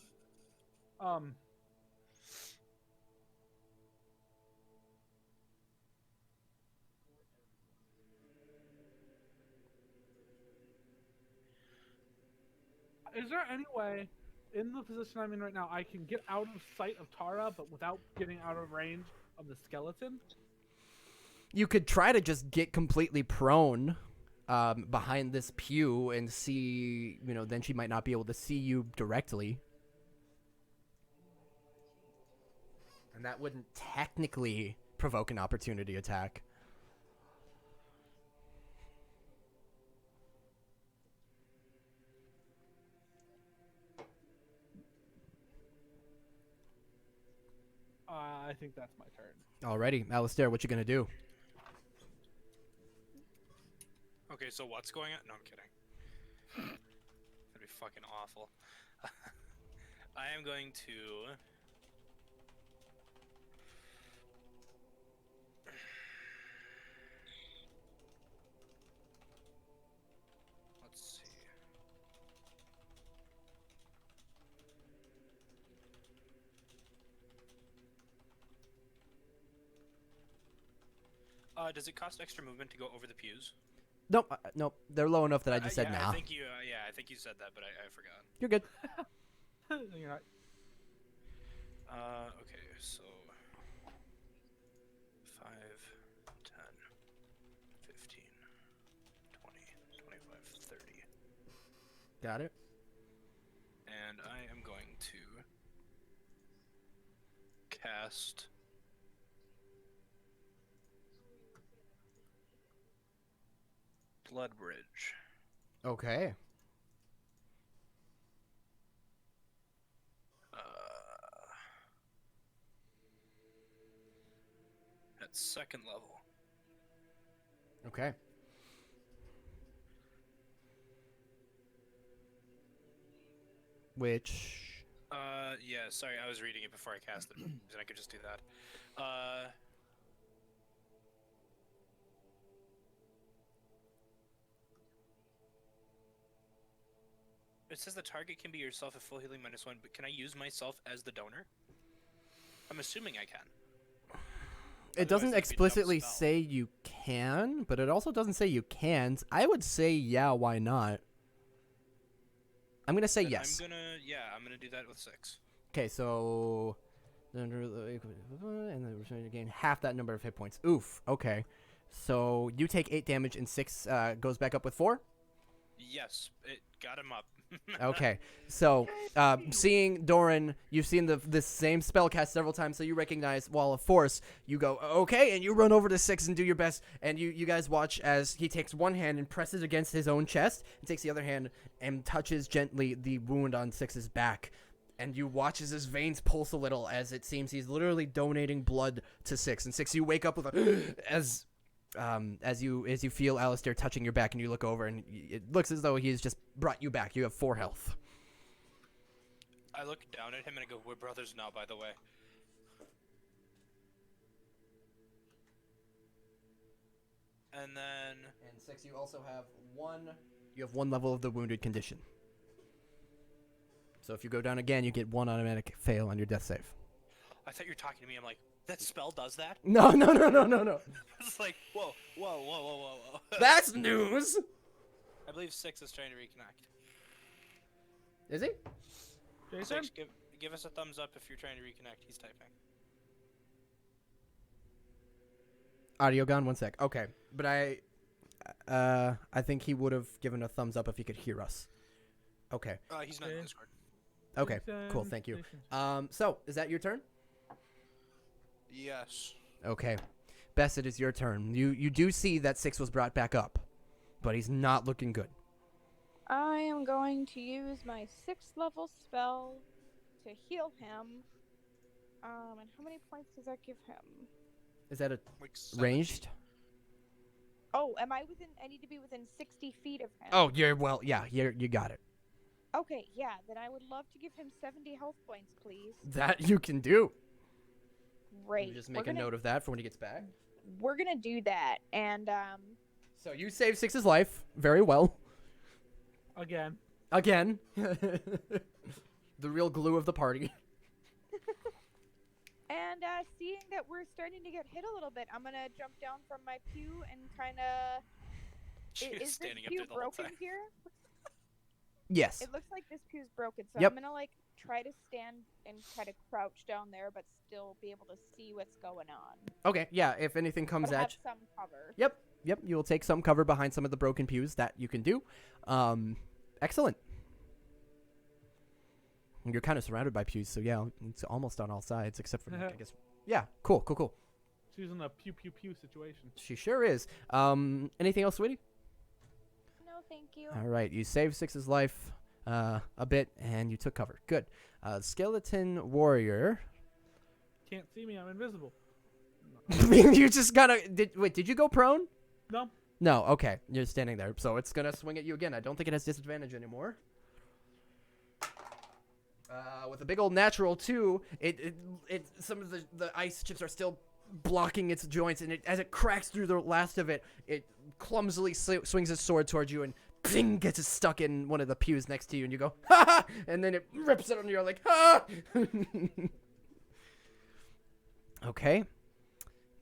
Is there any way, in the position I'm in right now, I can get out of sight of Tara, but without getting out of range of the skeleton? You could try to just get completely prone behind this pew and see, then she might not be able to see you directly. And that wouldn't technically provoke an opportunity attack. I think that's my turn. Alrighty, Alistair, what you gonna do? Okay, so what's going on? No, I'm kidding. That'd be fucking awful. I am going to... Let's see. Does it cost extra movement to go over the pews? Nope, nope. They're low enough that I just said yeah, nah. I think you said that, but I forgot. You're good. You're not. Okay, so 5, 10, 15, 20, 25, 30. Got it. And I am going to cast Blood Bridge. Okay. At second level. Okay. Which... Yeah, sorry, I was reading it before I cast it, and I could just do that. It says the target can be yourself at full healing -1, but can I use myself as the donor? I'm assuming I can. It Otherwise, doesn't that'd be a dumb explicitly spell. say you can, but it also doesn't say you can't. I would say, yeah, why not? I'm going to say Then yes. I'm gonna do that with 6. Okay, so... And then return to gain half that number of hit points. Oof, okay. So you take 8 damage and 6 goes back up with 4? Yes, it got him up. Okay, so seeing Doran, you've seen this same spell cast several times, so you recognize Wall of Force. You go, okay, and you run over to 6 and do your best, and you guys watch as he takes one hand and presses against his own chest, and takes the other hand and touches gently the wound on 6's back. And you watch as his veins pulse a little, as it seems he's literally donating blood to 6. And 6, you wake up with a as you feel Alistair touching your back, and you look over, and it looks as though he's just brought you back. You have 4 health. I look down at him and I go, "We're brothers now, by the way." And then... And 6, you also have 1... You have 1 level of the wounded condition. So if you go down again, you get 1 automatic fail on your death save. I thought you were talking to me. I'm like, that spell does that? No. It's like, whoa. That's news! I believe 6 is trying to reconnect. Is he? Jason? 6, give us a thumbs up if you're trying to reconnect. He's typing. Audio gone, 1 sec. Okay, but I think he would have given a thumbs up if he could hear us. Okay. He's not in Discord. Okay, cool, thank you. So, is that your turn? Yes. Okay. Bess, it is your turn. You do see that 6 was brought back up, but he's not looking good. I am going to use my 6th level spell to heal him. And how many points does that give him? Is that a Like 7 ranged? Oh, am I within? I need to be within 60 feet of him. Oh, you got it. Okay, yeah. Then I would love to give him 70 health points, please. That you can do. Great. You just make a note of that for when he gets back. We're gonna do that, and So you saved Six's life very well. Again. Again. The real glue of the party. And seeing that we're starting to get hit a little bit, I'm gonna jump down from my pew and kind of. She was Is this standing up pew there the whole broken time. here? Yes. It looks like this pew's broken, so Yep. I'm gonna like try to stand and try to crouch down there, but still be able to see what's going on. Okay, yeah, if anything comes But at have you. some cover. Yep, you will take some cover behind some of the broken pews. That you can do. Excellent. You're kind of surrounded by pews, so yeah, it's almost on all sides, except for, I guess. Yeah, cool. She's in a pew pew pew situation. She sure is. Anything else, sweetie? No, thank you. All right, you saved Six's life a bit, and you took cover. Good. Skeleton warrior. Can't see me. I'm invisible. You just gotta. Did you go prone? No. No. Okay, you're standing there, so it's gonna swing at you again. I don't think it has disadvantage anymore. With a big old natural 2, it some of the ice chips are still blocking its joints, and as it cracks through the last of it, it clumsily swings its sword towards you and ping, gets it stuck in one of the pews next to you, and you go, ha ha, and then it rips it, and you're like, ha! Okay.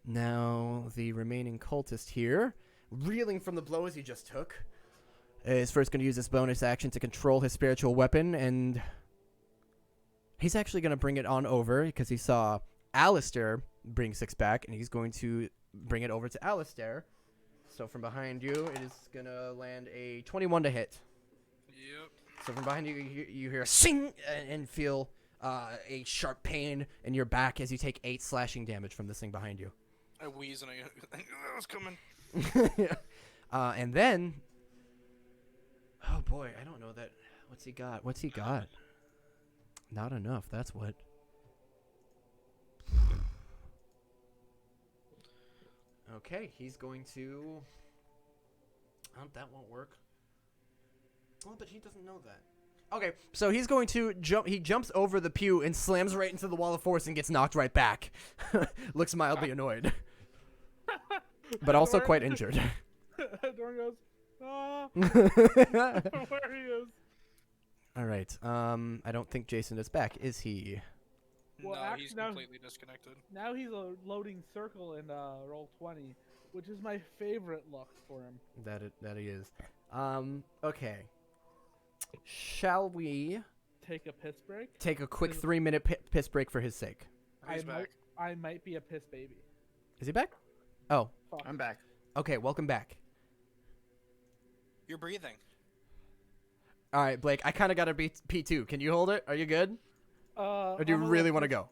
Now, the remaining cultist here, reeling from the blows he just took, is first going to use this bonus action to control his spiritual weapon, and he's actually going to bring it on over because he saw Alistair bring 6 back, and he's going to bring it over to Alistair. So from behind you, it is going to land a 21 to hit. Yep. So from behind you, you hear a sing and feel a sharp pain in your back as you take 8 slashing damage from this thing behind you. I wheeze and I think that was coming. And then, oh boy, I don't know that. What's he got? Not enough. That's what. Okay, he's going to. That won't work. Well, but he doesn't know that. Okay, so he's going to jump. He jumps over the pew and slams right into the wall of force and gets knocked right back. Looks mildly annoyed, but also quite injured. Dorn goes, where he is. All right. I don't think Jason is back, is he? Well, no, actually, he's now- completely disconnected. Now he's a loading circle in roll 20, which is my favorite look for him. That he is. Okay. Shall we Take a piss break. take a quick 3-minute piss break for his sake? He's back. I might be a piss baby. Is he back? Oh, Fuck. I'm back. okay. Welcome back. You're breathing. All right, Blake. I kind of got to be P2. Can you hold it? Are you good? Or do you I'm a really little want to piss- go?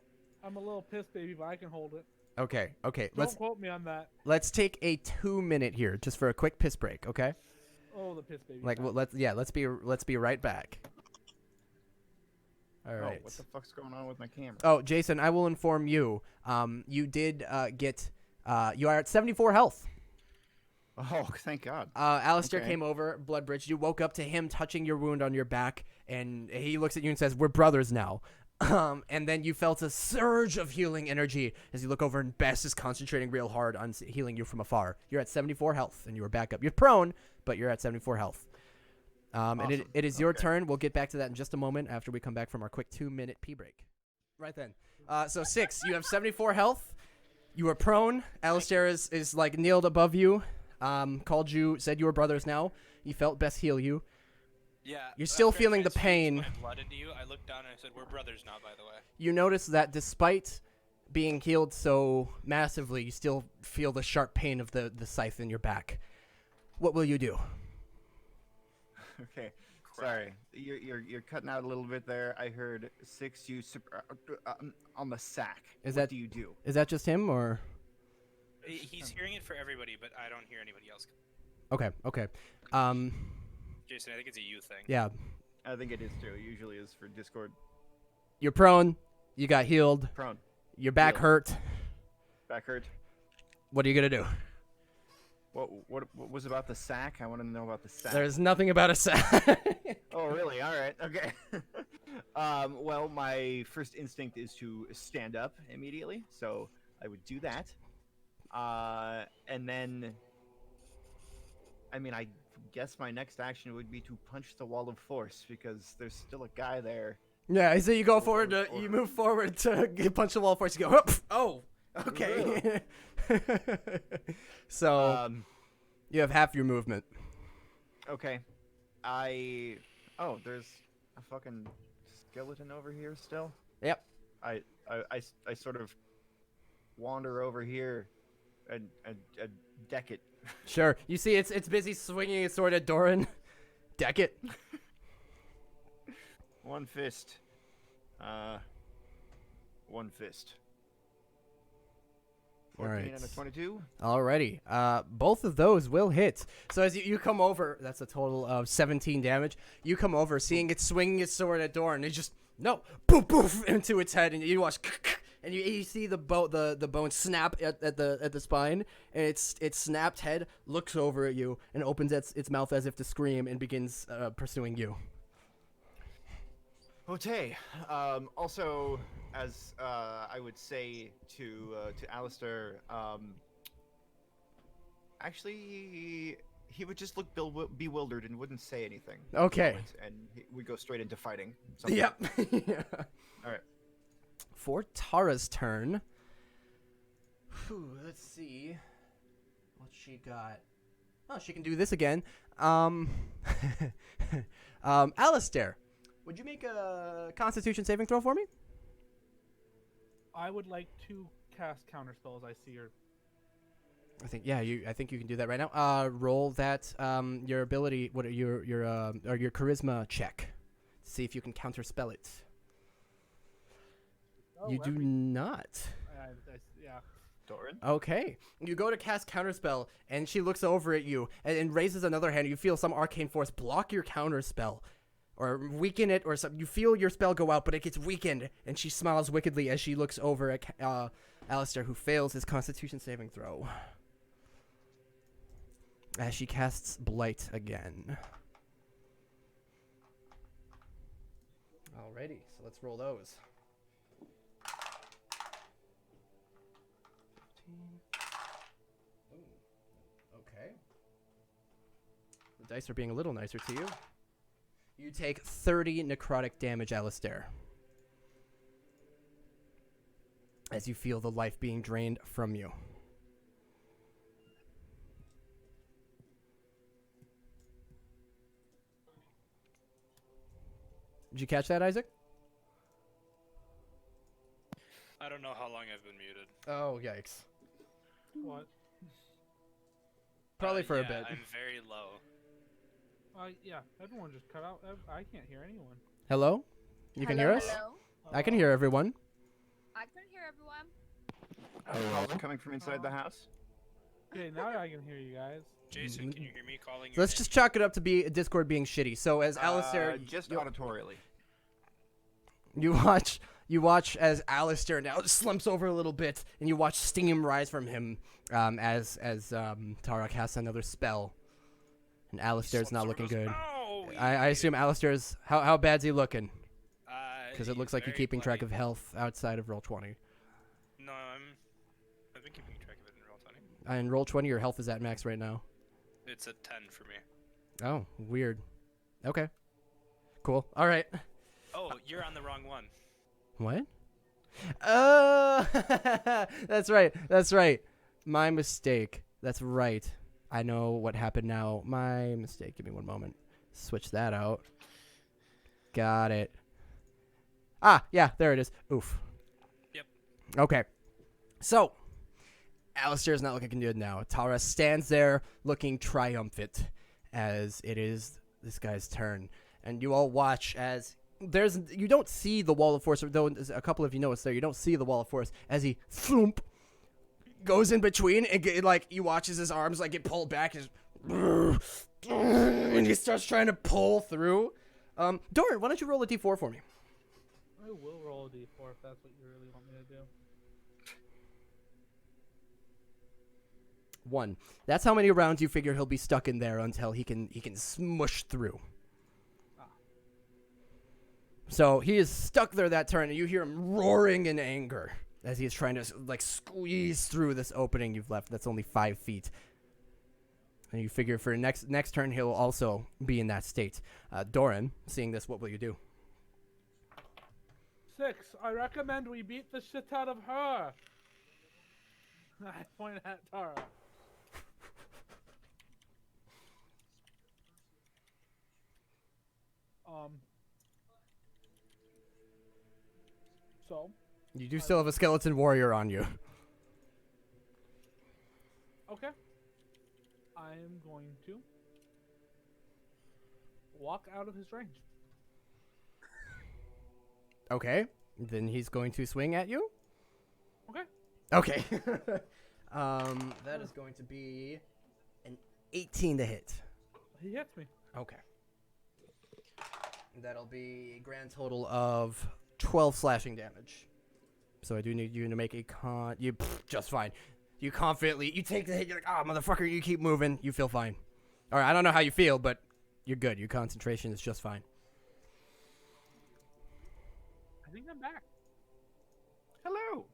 I'm a little piss baby, but I can hold it. Okay. Don't quote me on that. Let's take a 2-minute here just for a quick piss break. Okay. Oh, the piss baby. Like, time. well, let's be right back. All right. Oh, what the fuck's going on with my camera? Oh, Jason, I will inform you. You did get. You are at 74 health. Oh, thank God. Alistair Okay. came over, blood bridge. You woke up to him touching your wound on your back, and he looks at you and says, "We're brothers now." And then you felt a surge of healing energy as you look over, and Bess is concentrating real hard on healing you from afar. You're at 74 health, and you are back up. You're prone, but you're at 74 health. And Awesome. it is your Okay. turn. We'll get back to that in just a moment after we come back from our quick 2-minute pee break. Right then. So 6, you have 74 health. You are prone. Alistair is like kneeled above you. Called you, said you were brothers now. You felt Bess heal you. Yeah. You're still after I feeling the transfused pain. my blood into you, I looked down and I said, "We're brothers now, by the way." You notice that despite being healed so massively, you still feel the sharp pain of the scythe in your back. What will you do? Okay. Sorry, you're cutting out a little bit there. I heard 6 use on the sack. Is what that- do you do? Is that just him, or? He's hearing it for everybody, but I don't hear anybody else. Okay. Jason, I think it's a you thing. Yeah. I think it is too. It usually is for Discord. You're prone. You got healed. Prone. Your back Healed. hurt. Back hurt. What are you gonna do? What was about the sack? I want to know about the sack. There's nothing about a sack. Oh, really? All right. Okay. Well, my first instinct is to stand up immediately, so I would do that. And then I mean, I guess my next action would be to punch the wall of force because there's still a guy there. Yeah, so you go forward. You move forward to punch the wall force. You go, "Whoop." Oh, okay. So you have half your movement. Okay. Oh, there's a fucking skeleton over here still. Yep. I sort of wander over here and deck it. Sure. You see, it's busy swinging its sword at Doran. Deck it. One fist. One fist. 14 Alright. and a 22. Alrighty. Both of those will hit. So as you come over, that's a total of 17 damage. You come over, seeing it swinging its sword at Doran, and it just poof poof into its head, and you watch, and you see the bone snap at the spine, and its snapped head looks over at you and opens its mouth as if to scream and begins pursuing you. Okay. Also, as I would say to Alistair, actually, he would just look bewildered and wouldn't say anything. Okay. And we'd go straight into fighting. Yep. Yeah. All right. For Tara's turn. Let's see what she got. Oh, she can do this again. Alistair, would you make a Constitution saving throw for me? I would like to cast counter spells. I see her. I think you can do that right now. Roll that your ability, or your charisma check. See if you can counterspell it. Oh, You do not. Yeah. Doran. Okay. You go to cast Counterspell, and she looks over at you and raises another hand. You feel some arcane force block your Counterspell, or weaken it, or something. You feel your spell go out, but it gets weakened, and she smiles wickedly as she looks over at Alistair, who fails his Constitution saving throw. As she casts Blight again. Alrighty, so let's roll those. 15. Ooh. Okay. The dice are being a little nicer to you. You take 30 necrotic damage, Alistair. As you feel the life being drained from you. Did you catch that, Isaac? I don't know how long I've been muted. Oh, yikes. What? Probably for a yeah, bit. I'm very low. Yeah. Everyone just cut out. I can't hear anyone. Hello? You can hear us? Hello? I can hear everyone. I can hear everyone. Calls are coming from inside the house. Okay, now I can hear you guys. Jason, can you hear me calling So let's just chalk it up to be Discord being shitty. So as Alistair, Just you, auditorially. you watch as Alistair now slumps over a little bit, and you watch steam rise from him as Tara casts another spell, and Alistair's not looking good. Oh, I assume Alistair's how bad's he looking? Because it looks like you're very keeping track bloody. of health outside of Roll20. No, I've been keeping track of it in Roll20. And Roll20, your health is at max right now. It's a 10 for me. Oh, weird. Okay. Cool. All right. Oh, you're on the wrong one. What? That's right. That's right. My mistake. That's right. I know what happened now. My mistake. Give me one moment. Switch that out. Got it. Ah, yeah, there it is. Oof. Yep. Okay. So, Alistair's not looking good now. Tara stands there looking triumphant as it is this guy's turn. And you all watch as you don't see the wall of force, though a couple of you know it's there. You don't see the wall of force as he thump goes in between and you watch as his arms get pulled back and he starts trying to pull through. Doran, why don't you roll a d4 for me? I will roll a d4 if that's what you really want me to do. 1. That's how many rounds you figure he'll be stuck in there until he can smush through. So he is stuck there that turn, and you hear him roaring in anger as he is trying to squeeze through this opening you've left. That's only 5 feet. And you figure for next turn he'll also be in that state. Doran, seeing this, what will you do? 6. I recommend we beat the shit out of her. I point at Tara. So. You do still have a skeleton warrior on you. Okay. I am going to walk out of his range. Okay. Then he's going to swing at you. Okay. Okay. That is going to be an 18 to hit. He hits me. Okay. That'll be a grand total of 12 slashing damage. So I do need you to make a just fine. You confidently, you take the hit, you're like, ah, motherfucker, you keep moving, you feel fine. Alright, I don't know how you feel, but you're good. Your concentration is just fine. I think I'm back. Hello.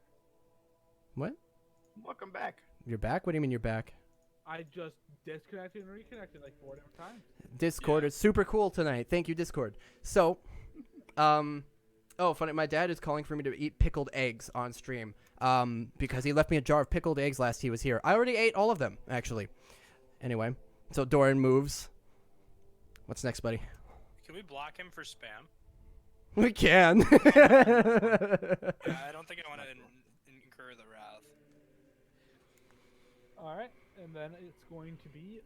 What? Welcome back. You're back? What do you mean you're back? I just disconnected and reconnected like 4 different times. Discord is super cool tonight. Thank you, Discord. So, oh, funny, my dad is calling for me to eat pickled eggs on stream, because he left me a jar of pickled eggs last he was here. I already ate all of them, actually. Anyway, so Doran moves. What's next, buddy? Can we block him for spam? We can. I don't think I want to incur the wrath. Alright, and then it's going to be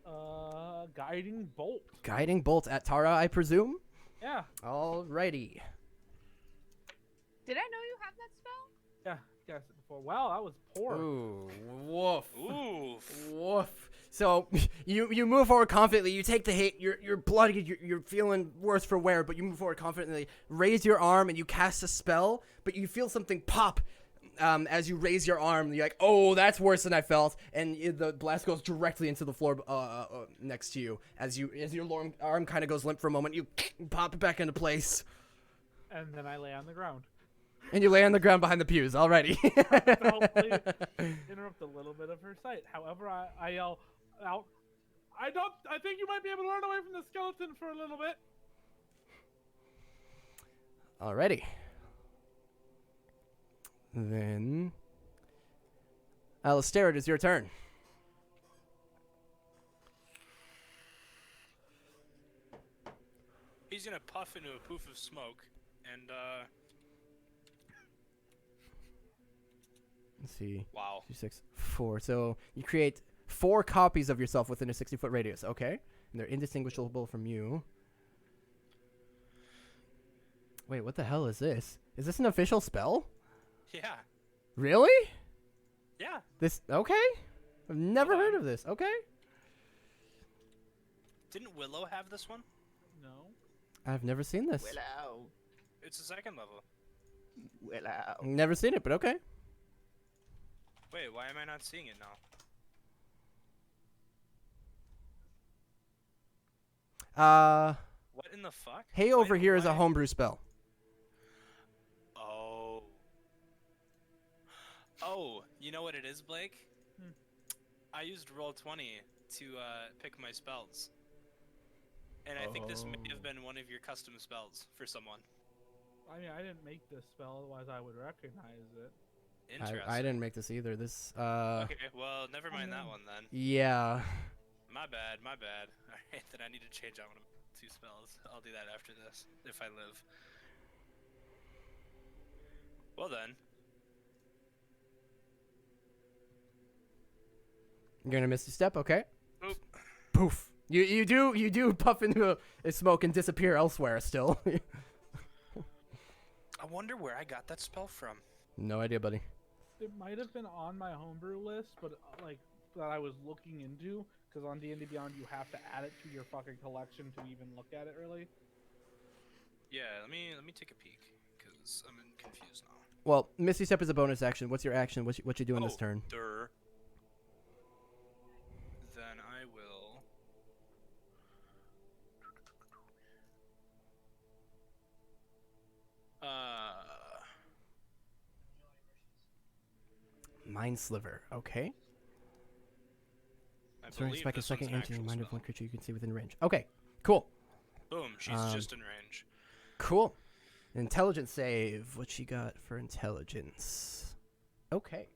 guiding bolt. Guiding bolt at Tara, I presume? Yeah. Alrighty. Did I know you have that spell? Yeah, guessed it before. Wow, that was poor. Ooh, woof. Oof. Woof. So you move forward confidently. You take the hit. You're bloody. You're feeling worse for wear, but you move forward confidently. Raise your arm and you cast a spell, but you feel something pop. As you raise your arm, you're like, "Oh, that's worse than I felt," and the blast goes directly into the floor next to you. As your arm kind of goes limp for a moment, you pop it back into place, And then I lay on the ground. and you lay on the ground behind the pews. Alrighty. To hopefully interrupt a little bit of her sight. However, I yell out, I think you might be able to run away from the skeleton for a little bit. Alrighty. Then, Alistair, it is your turn. He's gonna puff into a poof of smoke, and Let's see. wow. 2, 6, 4. So you create 4 copies of yourself within a 60-foot radius. Okay, and they're indistinguishable from you. Wait, what the hell is this? Is this an official spell? Yeah. Really? Yeah. This okay? I've never Hold heard on. of this. Okay. Didn't Willow have this one? No. I've never seen this. Willow. It's the 2nd level. Willow. Never seen it, but okay. Wait, why am I not seeing it now? What in the fuck? Hey, over here is a homebrew spell. Oh. Oh, you know what it is, Blake? I used Roll20 to pick my spells. And I think this may have been one of your custom spells for someone. I mean, I didn't make this spell, otherwise I would recognize it. Interesting. I didn't make this either. This Okay, well, never mind that one then. Yeah. My bad. Alright, then I need to change out one of my 2 spells. I'll do that after this, if I live. Well then. You're gonna miss your step, okay? Oop. Poof. You do puff into a smoke and disappear elsewhere still. I wonder where I got that spell from. No idea, buddy. It might have been on my homebrew list, but like that I was looking into, because on D&D Beyond you have to add it to your fucking collection to even look at it, really. Yeah, let me take a peek, because I'm confused now. Well, Misty Step is a bonus action. What's your action? What you doing this Oh, turn? Durr. Then I will... Mind Sliver. Okay. I During believe spike a this one's second an into the actual mind of spell. one creature you can see within range. Okay, cool. Boom, she's just in range. Cool. Intelligence save. What she got for intelligence? Okay.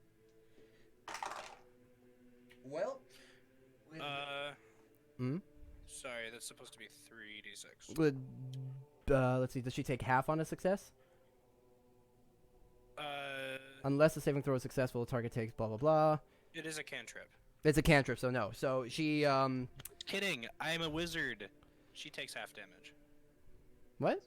Well. Hmm? Sorry, that's supposed to be 3d6. Would let's see. Does she take half on a success? Unless the saving throw is successful, the target takes blah blah blah. It is a cantrip. It's a cantrip, so no. So she Kidding, I am a wizard. She takes half damage. what?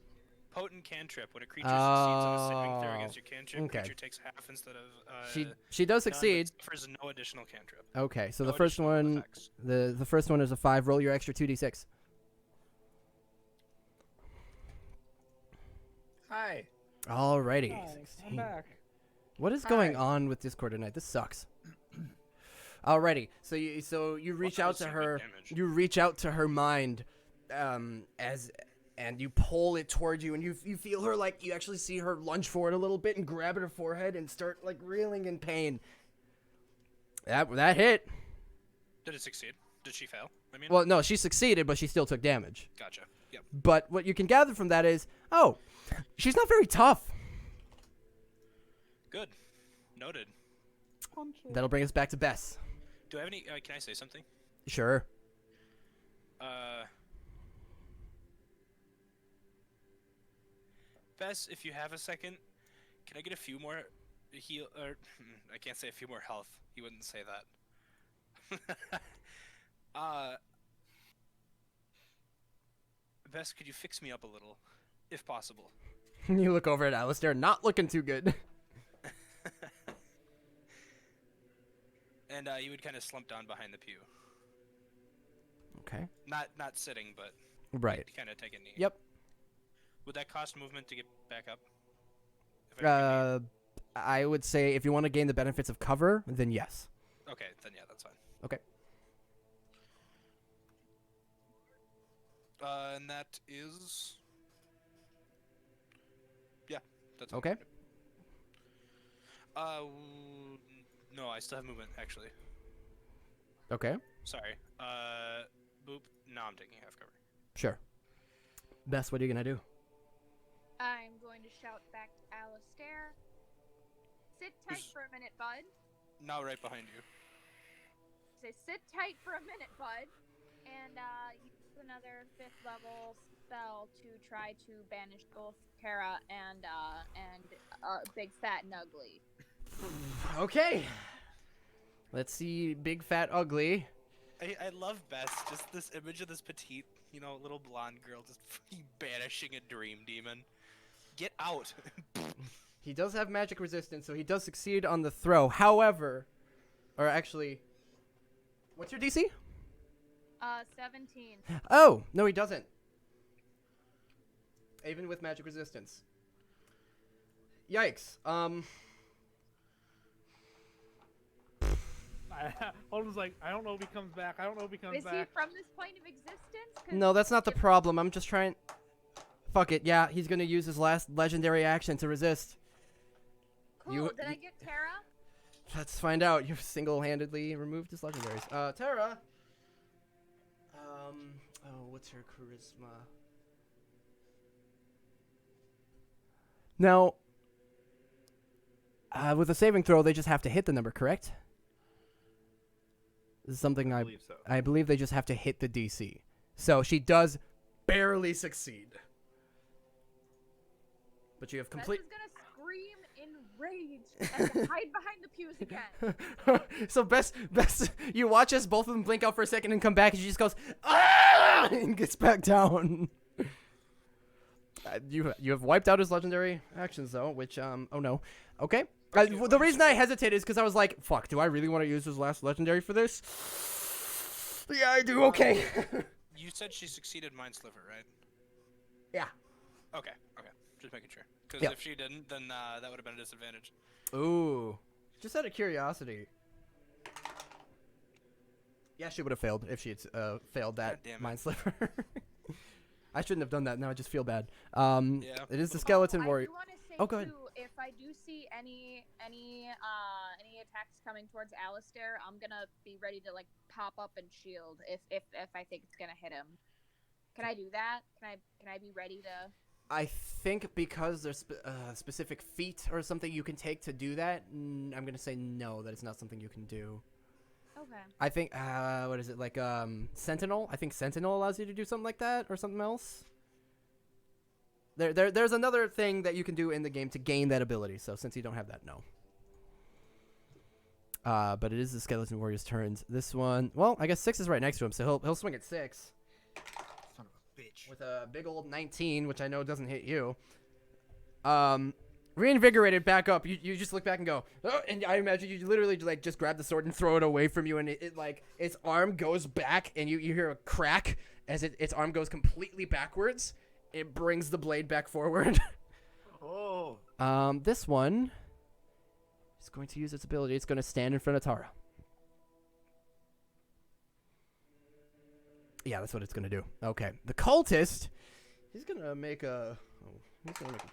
Potent cantrip. When a creature succeeds on a saving throw Oh, against your cantrip, okay. creature takes half instead of She does none, but succeed. suffers no additional cantrip. Okay, so No the first additional one, effects. the first one is a 5. Roll your extra 2d6. Hi. Alrighty. Hi, I'm 16. back. What is going Hi. on with Discord tonight? This sucks. Alrighty, so you reach Well, out to that was her. damage. You reach out to her mind, and you pull it towards you, and you feel her, like, you actually see her lunge forward a little bit and grab at her forehead and start, like, reeling in pain. That hit. Did it succeed? Did she fail? I mean, Well, no, she succeeded, but she still took damage. gotcha. Yep. But what you can gather from that is, oh, she's not very tough. Good. Noted. Punch her. That'll bring us back to Bess. Do I have any? Can I say something? Sure. Bess, if you have a second, can I get a few more heal? Or I can't say a few more health. He wouldn't say that. Bess, could you fix me up a little, if possible? You look over at Alistair, not looking too good. And you would kind of slump down behind the pew. Okay. Not sitting, but Right. kind of take a knee. Yep. Would that cost movement to get back up? If I took I would say if you want to gain the benefits of cover, then yes. a knee? Okay, then yeah, that's fine. Okay. And that is. Yeah, that's all. Okay. No, I still have movement actually. Okay. Sorry. Boop. No, I'm taking half cover. Sure. Bess, what are you gonna do? I'm going to shout back to Alistair. Sit tight Who's- for a minute, bud. Now right behind you. Say, sit tight for a minute, bud. And use another 5th level spell to try to banish both Tara and Big Fat and Ugly. Okay. Let's see, big fat ugly. I love Bess. Just this image of this petite, little blonde girl just banishing a dream demon. Get out. He does have magic resistance, so he does succeed on the throw. However, or actually, what's your DC? 17. Oh, no, he doesn't. Even with magic resistance. Yikes. Holden's like, I don't know if he comes back. I don't know if he comes Is he back. from this plane of existence? 'Cause No, that's not the problem. I'm just trying. Fuck it. Yeah, he's gonna use his last legendary action to resist. Cool. you- Did I get Tara? Let's find out. You've single-handedly removed his legendaries. Tara. Oh, what's her charisma? Now, with a saving throw, they just have to hit the number, correct? This is something I believe so. I believe they just have to hit the DC. So she does barely succeed. But you have complete. Bess is gonna scream in rage and hide behind the pews again. So Bess, you watch as both of them blink out for a second and come back, and she just goes, ah, and gets back down. You have wiped out his legendary actions though, which oh no, okay. The reason I hesitated is because I was like, fuck, do I really want to use his last legendary for this? Yeah, I do. Okay. You said she succeeded Mind Sliver, right? Yeah. Okay. Just making sure. Because Yep. if she didn't, then that would have been a disadvantage. Ooh. Just out of curiosity. Yeah, she would have failed if she had failed that God damn it. mind sliver. I shouldn't have done that. Now I just feel bad. Yeah. It is the skeleton I warrior. do want to say Oh, go ahead. too, if I do see any attacks coming towards Alistair, I'm gonna be ready to like pop up and shield if I think it's gonna hit him. Can I do that? Can I be ready to? I think because there's specific feat or something you can take to do that, I'm gonna say no. That it's not something you can do. Okay. I think what is it like Sentinel? I think Sentinel allows you to do something like that or something else. There's another thing that you can do in the game to gain that ability. So since you don't have that, no. But it is the Skeleton Warrior's turns. This one, well, I guess 6 is right next to him, so he'll swing at 6 Son of a bitch. with a big old 19, which I know doesn't hit you. Reinvigorated, back up. You just look back and go, oh, and I imagine you literally like just grab the sword and throw it away from you, and it like its arm goes back, and you hear a crack as its arm goes completely backwards. It brings the blade back forward. Oh. This one is going to use its ability. It's going to stand in front of Tara. Yeah, that's what it's going to do. Okay. The cultist, he's going to make a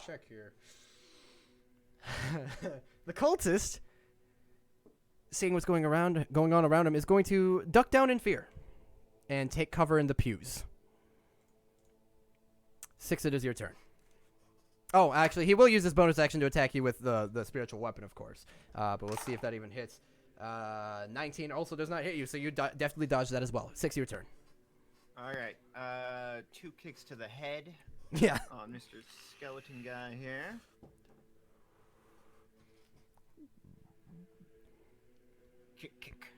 check here. The cultist, seeing what's going on around him, is going to duck down in fear and take cover in the pews. 6, it is your turn. Oh, actually, he will use his bonus action to attack you with the spiritual weapon, of course. But we'll see if that even hits. 19 also does not hit you, so you definitely dodge that as well. 6, your turn. All right. 2 kicks to the head Yeah. on Mr. Skeleton guy here. Kick.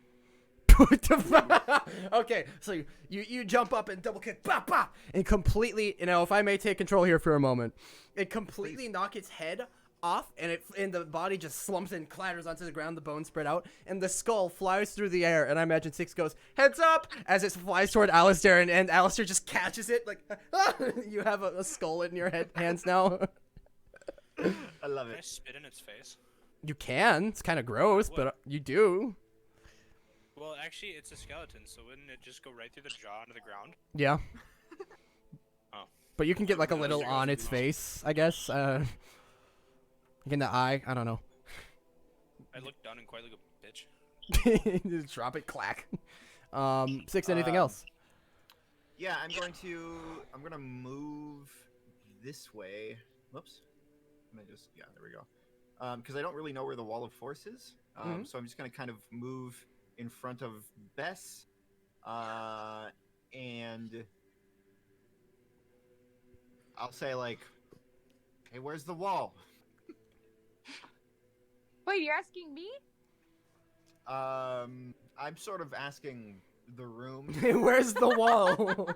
What the fuck? Okay, so you jump up and double kick, bah, bah, and completely, if I may take control here for a moment, it completely knocks its head off, and the body just slumps and clatters onto the ground, the bones spread out, and the skull flies through the air, and I imagine 6 goes, heads up, as it flies toward Alistair, and Alistair just catches it, like, you have a skull in your hands now. I love Can I it. spit in its face? You can, it's kind of gross, but you do. Well, actually, it's a skeleton, so wouldn't it just go right through the jaw into the ground? Yeah. Oh. But you can get like a little on its face, I guess. Like in the eye, I don't know. I look done and quite like a bitch. Just drop it, clack. 6, anything else? Yeah, I'm gonna move this way. Whoops. There we go. Because I don't really know where the wall of force is. So I'm just gonna kind of move in front of Bess, and I'll say like, "Hey, where's the wall?" Wait, you're asking me? I'm sort of asking the room. Where's the wall?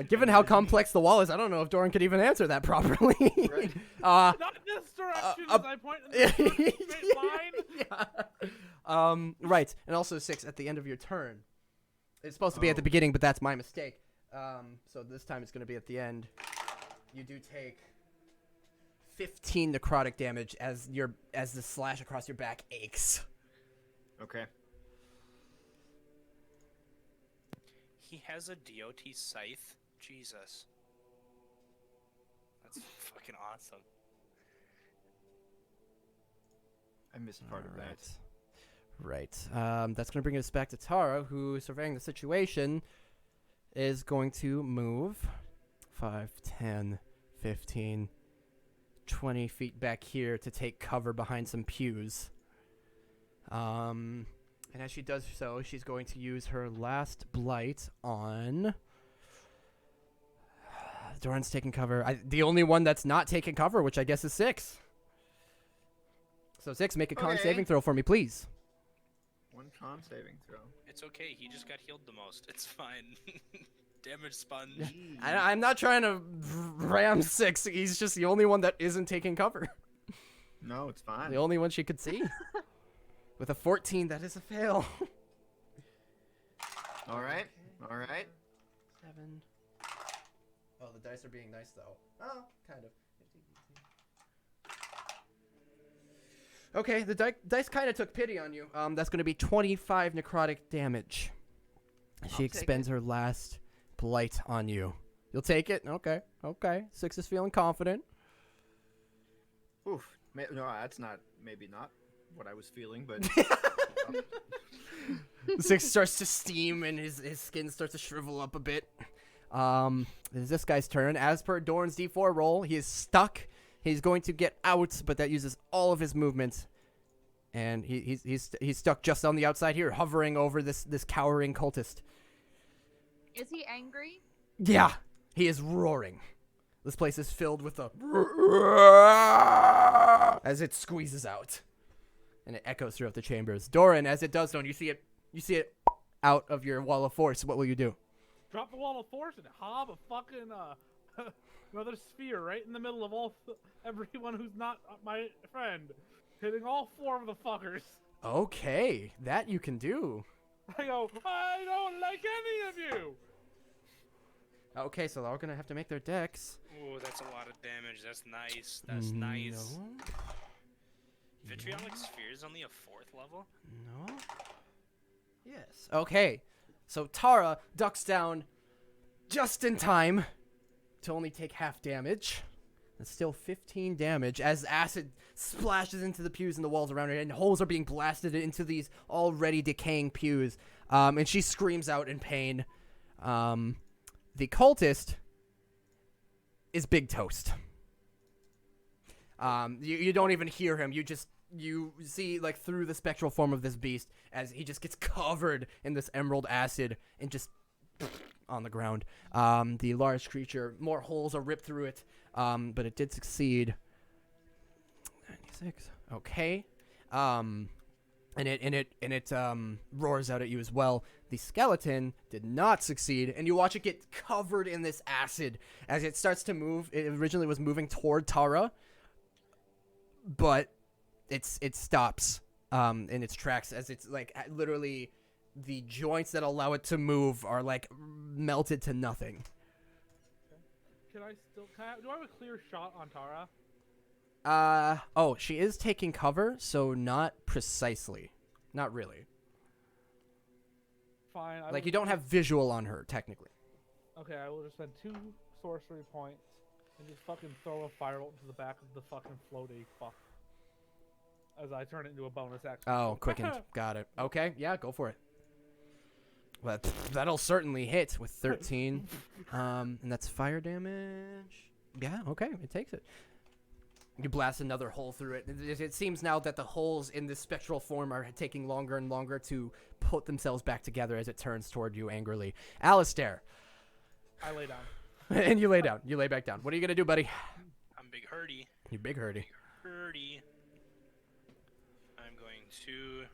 Given how complex the wall is, I don't know if Doran could even answer that properly. Right. Not this direction, as I point in the straight line. Yeah. Right, and also 6 at the end of your turn. It's supposed to be at the beginning, but that's my mistake. So this time it's going to be at the end. You do take 15 necrotic damage as the slash across your back aches. Okay. He has a DOT scythe? Jesus. That's fucking awesome. I missed part of that. Right. That's going to bring us back to Tara, who, surveying the situation, is going to move 5, 10, 15, 20 feet back here to take cover behind some pews. And as she does so, she's going to use her last blight on... Doran's taking cover. The only one that's not taking cover, which I guess is 6. So 6, make a con saving throw for me, please. 1 con saving throw. It's okay, he just got healed the most. It's fine. Damage sponge. I'm not trying to ram 6. He's just the only one that isn't taking cover. No, it's fine. The only one she could see. With a 14, that is a fail. All right. 7. Oh, the dice are being nice, though. Oh, kind of. Okay, the dice kind of took pity on you. That's going to be 25 necrotic damage. She expends her last blight on you. You'll take it? Okay. 6 is feeling confident. Oof. No, that's not. Maybe not what I was feeling, but Six starts to steam and his skin starts to shrivel up a bit. It's this guy's turn. As per Dorn's D4 roll, he is stuck. He's going to get out, but that uses all of his movement. And he's stuck just on the outside here, hovering over this cowering cultist. Is he angry? Yeah, he is roaring. This place is filled with a as it squeezes out, and it echoes throughout the chambers. Doran, as it does, don't you see it? You see it out of your wall of force. What will you do? Drop the wall of force and hob a fucking another sphere right in the middle of everyone who's not my friend, hitting all 4 of the fuckers. Okay, that you can do. I go, I don't like any of you. Okay, so they're all gonna have to make their decks. Ooh, that's a lot of damage. That's nice. That's nice. No. Vitriolic spheres only a 4th level? No. Yes. Okay. So Tara ducks down just in time to only take half damage. That's still 15 damage as acid splashes into the pews and the walls around her, and holes are being blasted into these already decaying pews. And she screams out in pain. The cultist is Big Toast. You don't even hear him. You see, like, through the spectral form of this beast as he just gets covered in this emerald acid and just on the ground. The large creature, more holes are ripped through it, but it did succeed. 96. Okay. And it roars out at you as well. The skeleton did not succeed, and you watch it get covered in this acid as it starts to move. It originally was moving toward Tara, but it stops in its tracks as it's like literally the joints that allow it to move are like melted to nothing. Do I have a clear shot on Tara? Oh, she is taking cover, so not precisely. Not really. Fine. Like, you don't have visual on her, technically. Okay, I will just spend 2 sorcery points and just fucking throw a firebolt into the back of the fucking floaty fuck. As I turn it into a bonus action. Oh, quickened. Got it. Okay, yeah, go for it. Well, that'll certainly hit with 13. And that's fire damage. Yeah, okay, it takes it. You blast another hole through it. It seems now that the holes in this spectral form are taking longer and longer to put themselves back together as it turns toward you angrily. Alistair. I lay down. And you lay down. You lay back down. What are you going to do, buddy? I'm big hurdy. You big hurdy. Hurdy. I'm going to...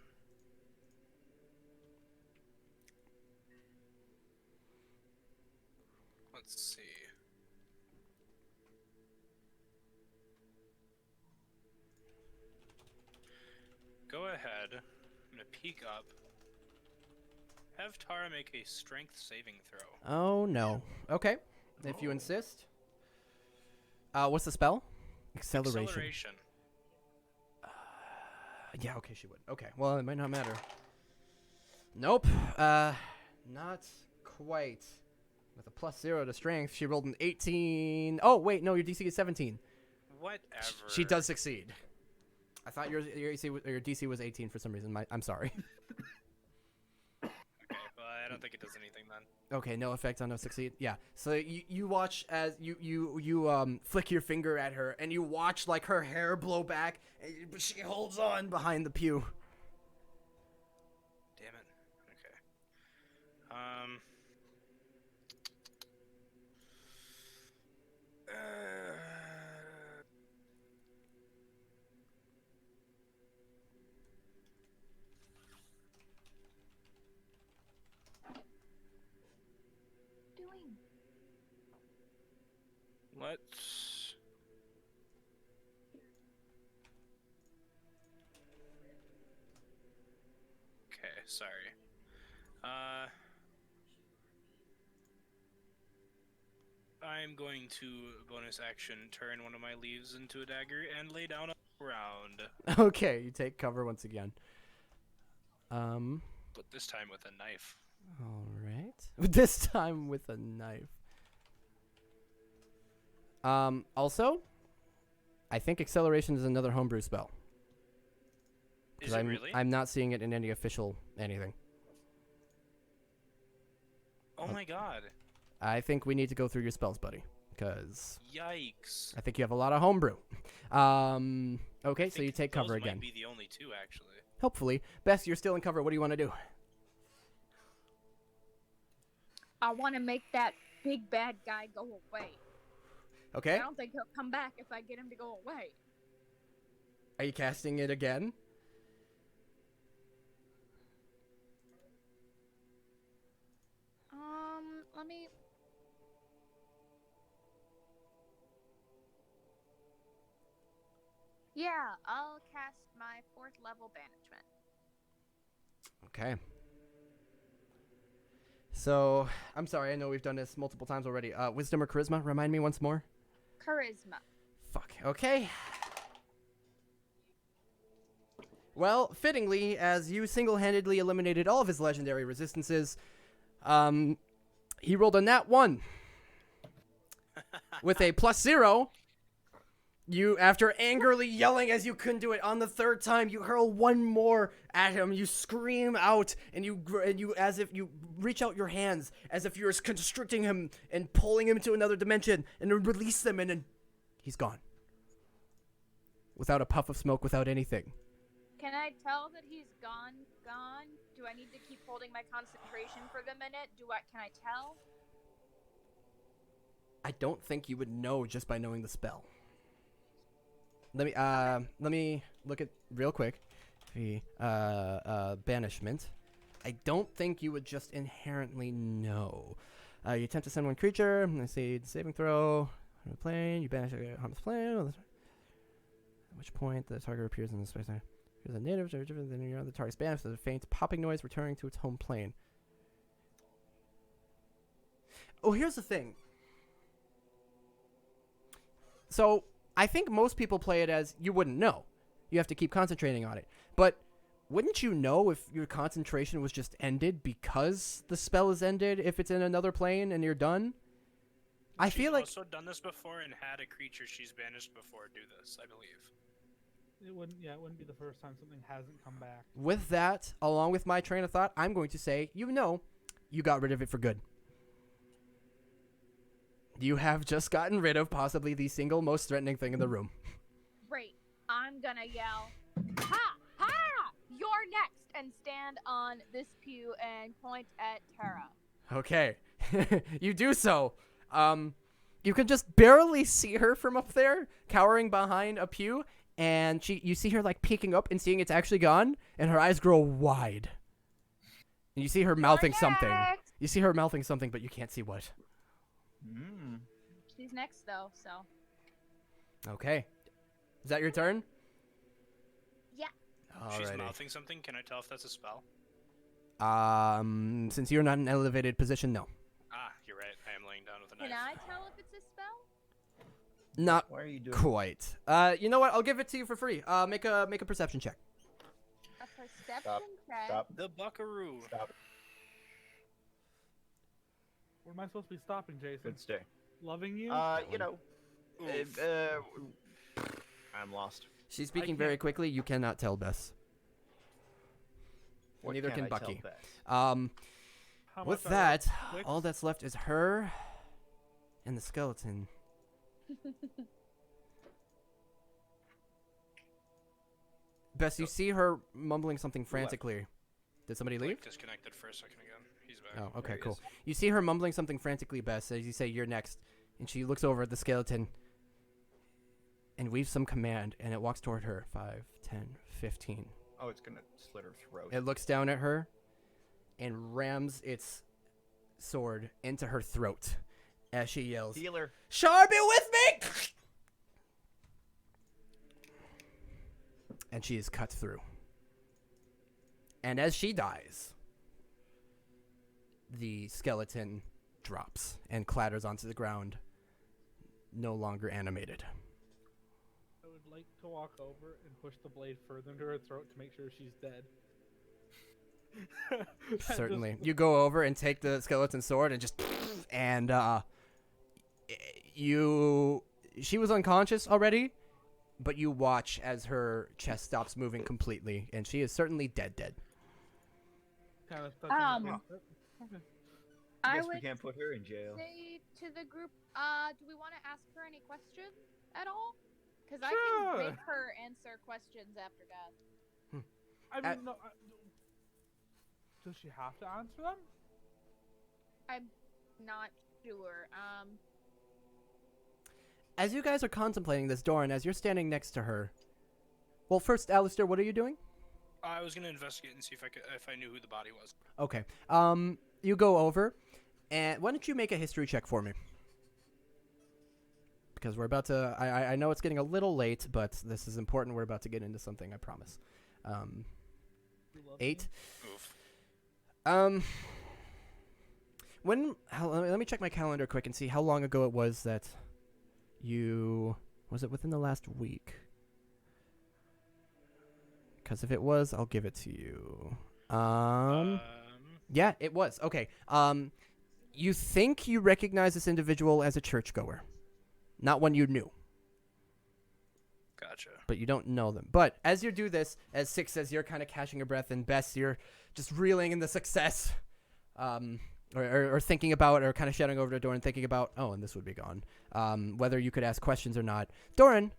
Let's see. Go ahead. I'm gonna peek up. Have Tara make a strength saving throw. Oh, no. Okay. If you insist. What's the spell? Acceleration. Yeah, okay, she would. Okay, well, it might not matter. Nope. Not quite. With a +0 to strength, she rolled an 18. Oh, wait, no, your DC is 17. Whatever. She does succeed. I thought your DC was 18 for some reason. I'm sorry. Okay, well, I don't think it does anything then. Okay, no effect on no succeed. Yeah. So you watch as you flick your finger at her, and you watch like her hair blow back, but she holds on behind the pew. Damn it. Okay. Doing. Let's... Okay, sorry. I'm going to bonus action turn one of my leaves into a dagger and lay down on the ground. Okay, you take cover once again. But this time with a knife. All right. This time with a knife. Also, I think acceleration is another homebrew spell. Is it really? I'm not seeing it in any official anything. Oh my god. I think we need to go through your spells, buddy, because Yikes. I think you have a lot of homebrew. Okay, so you take cover those again. Might be the only two, actually. Hopefully. Bess, you're still in cover. What do you want to do? I want to make that big bad guy go away. Okay. I don't think he'll come back if I get him to go away. Are you casting it again? Let me... Yeah, I'll cast my 4th level banishment. Okay. So, I'm sorry, I know we've done this multiple times already. Wisdom or charisma? Remind me once more. Charisma. Fuck. Okay. Well, fittingly, as you single-handedly eliminated all of his legendary resistances, he rolled a nat 1. With a +0, you, after angrily yelling as you couldn't do it on the 3rd time, you hurl one more at him. You scream out, and you as if you reach out your hands, as if you're constricting him and pulling him to another dimension, and then release them, and then he's gone. Without a puff of smoke, without anything. Can I tell that he's gone? Do I need to keep holding my concentration for the minute? Can I tell? I don't think you would know just by knowing the spell. Let me look at real quick. The banishment. I don't think you would just inherently know. You attempt to send one creature. Let's see, saving throw. On the plane, you banish a harmless plane. At which point the target appears in the space. Here's a native, different than your other target's banished. There's a faint popping noise returning to its home plane. Oh, here's the thing. So, I think most people play it as you wouldn't know. You have to keep concentrating on it. But wouldn't you know if your concentration was just ended because the spell is ended if it's in another plane and you're done? I feel like... She's also done this before and had a creature she's banished before do this, I believe. It wouldn't be the first time something hasn't come back. With that, along with my train of thought, I'm going to say, you got rid of it for good. You have just gotten rid of possibly the single most threatening thing in the room. Great. I'm gonna yell, "Ha! Ha! You're next!" and stand on this pew and point at Tara. Okay. You do so. You can just barely see her from up there, cowering behind a pew, and you see her like peeking up and seeing it's actually gone, and her eyes grow wide. And you see her mouthing something. Next. You see her mouthing something, but you can't see what. She's next, though, so. Okay. Is that your turn? Yeah. She's Alrighty. mouthing something. Can I tell if that's a spell? Since you're not in an elevated position, no. Ah, you're right. I am laying down with a knife. Can I tell if it's a spell? Not Why are you doing quite. You know what? I'll give it to you for free. Make a perception check. A perception Stop. check? Stop. The buckaroo. Stop. Where am I supposed to be stopping, Jason? Good stay. Loving you? Oof. I'm lost. She's speaking can't- very quickly. You cannot tell Bess. What Neither can can I tell Bucky. Bess? How With much are that, they? Clicks? all that's left is her and the skeleton. Bess, you see her mumbling something frantically. Did somebody leave? Blake disconnected for a second again. He's back. Oh, okay, There he cool. is. You see her mumbling something frantically, Bess, as you say, you're next. And she looks over at the skeleton and weaves some command, and it walks toward her. 5, 10, 15. Oh, it's gonna slit her throat. It looks down at her and rams its sword into her throat as she yells, Healer. "Shar, be with me!" And she is cut through. And as she dies, the skeleton drops and clatters onto the ground, no longer animated. I would like to walk over and push the blade further into her throat to make sure she's dead. That Certainly. just- You go over and take the skeleton sword and just... And, she was unconscious already, but you watch as her chest stops moving completely, and she is certainly dead. Kind of okay. I I guess we would can't put her in jail. say to the group, do we want to ask her any questions at all? Because I Sure. can make her answer questions after death. I mean, no. Does she have to answer them? I'm not sure. As you guys are contemplating this, Doran, as you're standing next to her, well, first, Alistair, what are you doing? I was gonna investigate and see if I knew who the body was. Okay. You go over, and why don't you make a history check for me? Because we're about to. I know it's getting a little late, but this is important. We're about to get into something. I promise. 8. Oof. Let me check my calendar quick and see how long ago it was that was it within the last week? Because if it was, I'll give it to you. Yeah, it was. Okay. You think you recognize this individual as a churchgoer, not one you knew, Gotcha. but you don't know them. But as you do this, as Six says, you're kind of catching your breath, and Bess, you're just reeling in the success, or thinking about, or kind of shouting over to Doran, thinking about, oh, and this would be gone. Whether you could ask questions or not. Doran,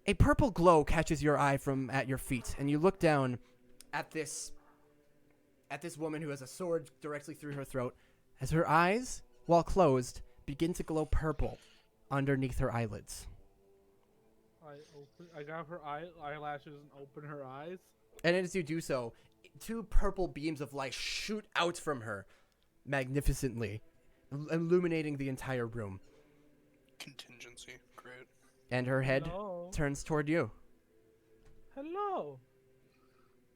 a purple glow catches your eye from at your feet, and you look down at this woman who has a sword directly through her throat, as her eyes, while closed, begin to glow purple underneath her eyelids. I grab her eyelashes and open her eyes. And as you do so, 2 purple beams of light shoot out from her magnificently, illuminating the entire room. Contingency. Great. And her head Hello. turns toward you. Hello.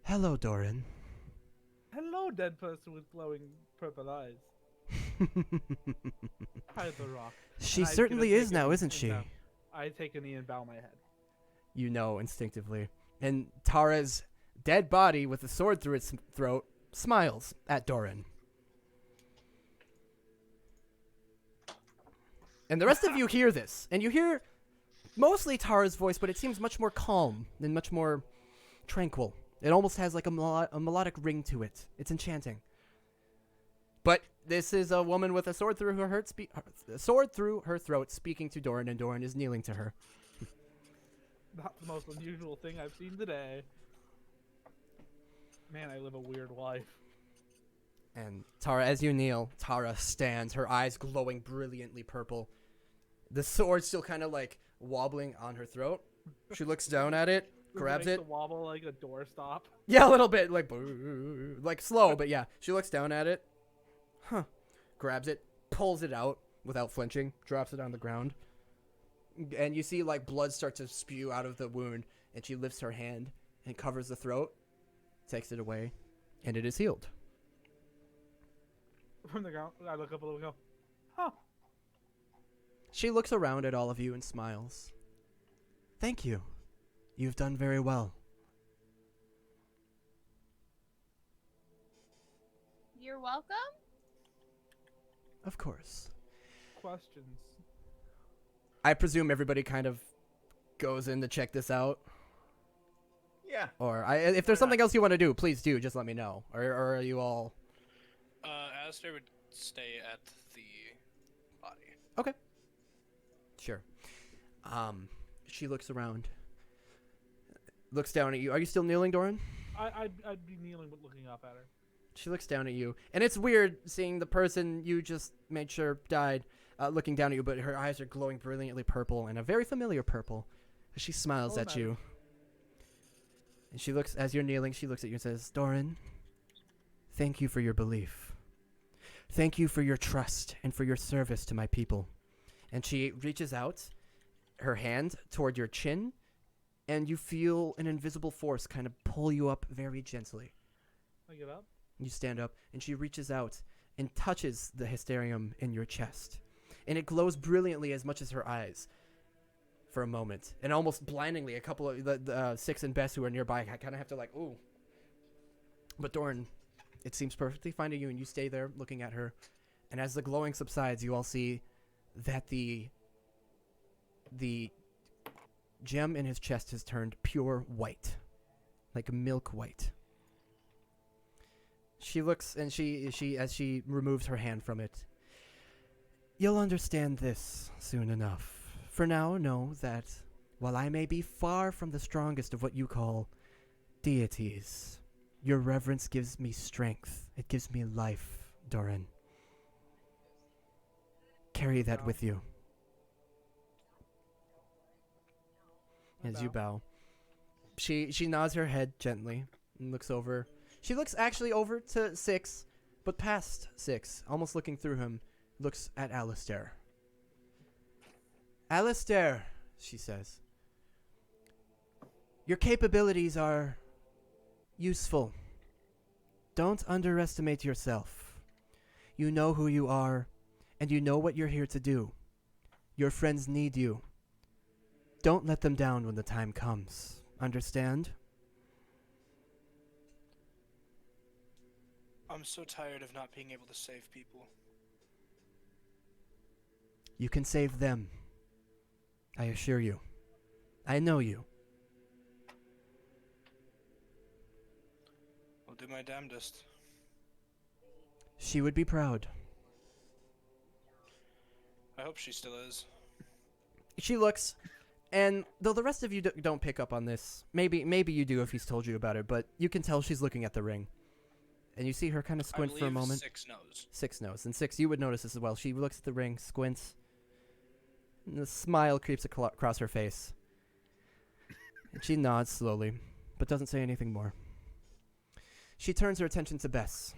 Hello, Doran. Hello, dead person with glowing purple eyes. Hi, the rock. She And I certainly take is a now, knee isn't and she? bow. I take a knee and bow my head. You know instinctively. And Tara's dead body with a sword through its throat smiles at Doran. And the rest of you hear this, and you hear mostly Tara's voice, but it seems much more calm and much more tranquil. It almost has like a melodic ring to it. It's enchanting. But this is a woman with a sword through her throat, speaking to Doran, and Doran is kneeling to her. Not the most unusual thing I've seen today. Man, I live a weird life. And Tara, as you kneel, Tara stands, her eyes glowing brilliantly purple. The sword still kind of like wobbling on her throat. She looks down at it, grabs Makes it. the wobble like a doorstop. Yeah, a little bit, like slow, but yeah. She looks down at it, grabs it, pulls it out without flinching, drops it on the ground. And you see like blood start to spew out of the wound, and she lifts her hand and covers the throat, takes it away, and it is healed. From the ground, I look up a little and go, huh. She looks around at all of you and smiles. Thank you. You've done very well. You're welcome. Of course. Questions. I presume everybody kind of goes in to check this out. Yeah. Or if there's something else you want to do, please do. Just let me know. Or are you all... Alistair would stay at the body. Okay. Sure. She looks around. Looks down at you. Are you still kneeling, Doran? I'd be kneeling but looking up at her. She looks down at you. And it's weird seeing the person you just made sure died looking down at you, but her eyes are glowing brilliantly purple, and a very familiar purple. She smiles at you. And she looks, as you're kneeling, she looks at you and says, Doran, thank you for your belief. Thank you for your trust and for your service to my people. And she reaches out her hand toward your chin, and you feel an invisible force kind of pull you up very gently. I get up. You stand up, and she reaches out and touches the hysterium in your chest. And it glows brilliantly as much as her eyes for a moment. And almost blindingly, a couple of the Six and Bess who are nearby kind of have to like, ooh. But Doran, it seems perfectly fine to you, and you stay there looking at her. And as the glowing subsides, you all see that the gem in his chest has turned pure white, like milk white. She looks, and she as she removes her hand from it, you'll understand this soon enough. For now, know that while I may be far from the strongest of what you call deities, your reverence gives me strength. It gives me life, Doran. Carry that with you. As you bow. She nods her head gently and looks over. She looks actually over to Six, but past Six, almost looking through him, looks at Alistair. Alistair, she says, your capabilities are useful. Don't underestimate yourself. You know who you are, and you know what you're here to do. Your friends need you. Don't let them down when the time comes. Understand? I'm so tired of not being able to save people. You can save them. I assure you. I know you. I'll do my damnedest. She would be proud. I hope she still is. She looks, and though the rest of you don't pick up on this, maybe you do if he's told you about it, but you can tell she's looking at the ring. And you see her kind of squint for a moment. Six knows. Six knows. And Six, you would notice this as well. She looks at the ring, squints, and the smile creeps across her face. And she nods slowly, but doesn't say anything more. She turns her attention to Bess.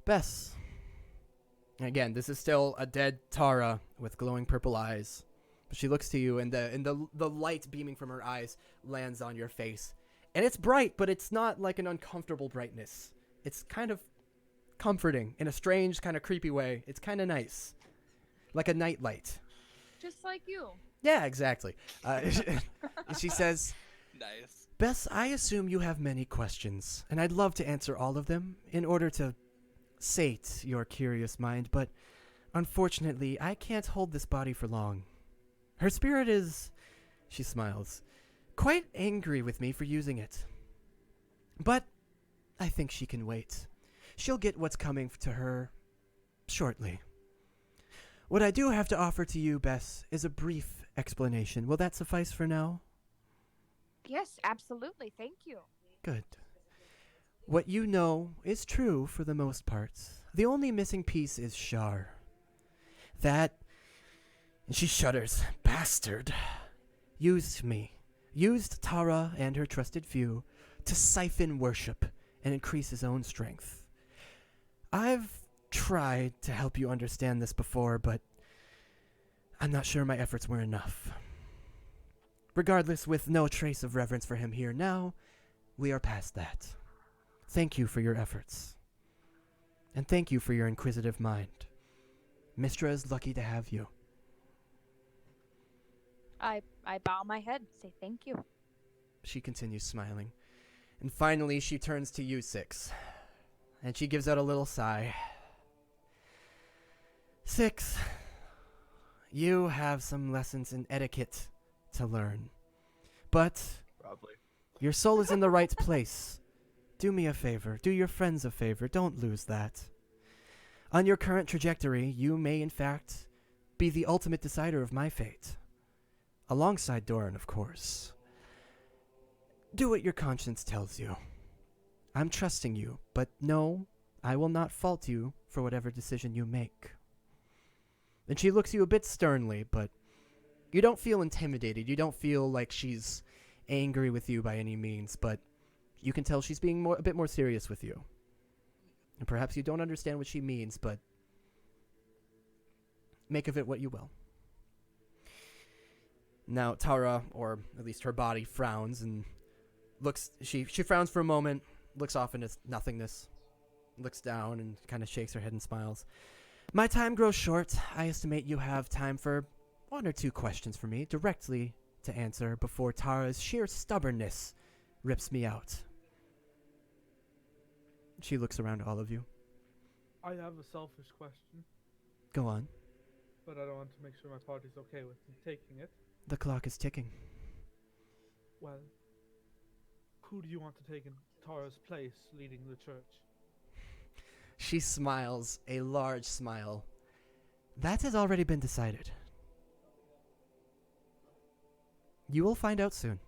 Bess. And again, this is still a dead Tara with glowing purple eyes. But she looks to you, and the light beaming from her eyes lands on your face. And it's bright, but it's not like an uncomfortable brightness. It's kind of comforting in a strange, kind of creepy way. It's kind of nice. Like a nightlight. Just like you. Yeah, exactly. She says, Nice. Bess, I assume you have many questions, and I'd love to answer all of them in order to sate your curious mind, but unfortunately, I can't hold this body for long. Her spirit is, she smiles, quite angry with me for using it. But I think she can wait. She'll get what's coming to her shortly. What I do have to offer to you, Bess, is a brief explanation. Will that suffice for now? Yes, absolutely. Thank you. Good. What you know is true for the most part. The only missing piece is Shar. That, and she shudders, bastard, used me. Used Tara and her trusted few to siphon worship and increase his own strength. I've tried to help you understand this before, but I'm not sure my efforts were enough. Regardless, with no trace of reverence for him here now, we are past that. Thank you for your efforts. And thank you for your inquisitive mind. Mistra is lucky to have you. I bow my head, say thank you. She continues smiling. And finally, she turns to you, Six. And she gives out a little sigh. Six, you have some lessons in etiquette to learn. But Probably. your soul is in the right place. Do me a favor. Do your friends a favor. Don't lose that. On your current trajectory, you may, in fact, be the ultimate decider of my fate. Alongside Doran, of course. Do what your conscience tells you. I'm trusting you, but no, I will not fault you for whatever decision you make. And she looks at you a bit sternly, but you don't feel intimidated. You don't feel like she's angry with you by any means, but you can tell she's being a bit more serious with you. And perhaps you don't understand what she means, but make of it what you will. Now Tara, or at least her body, frowns and looks. She frowns for a moment, looks off into nothingness, looks down and kind of shakes her head and smiles. My time grows short. I estimate you have time for one or two questions for me directly to answer before Tara's sheer stubbornness rips me out. She looks around all of you. I have a selfish question, Go on. but I don't want to make sure my party's okay with me taking it. The clock is ticking. Well, who do you want to take in Tara's place leading the church? She smiles, a large smile. That has already been decided. You will find out soon.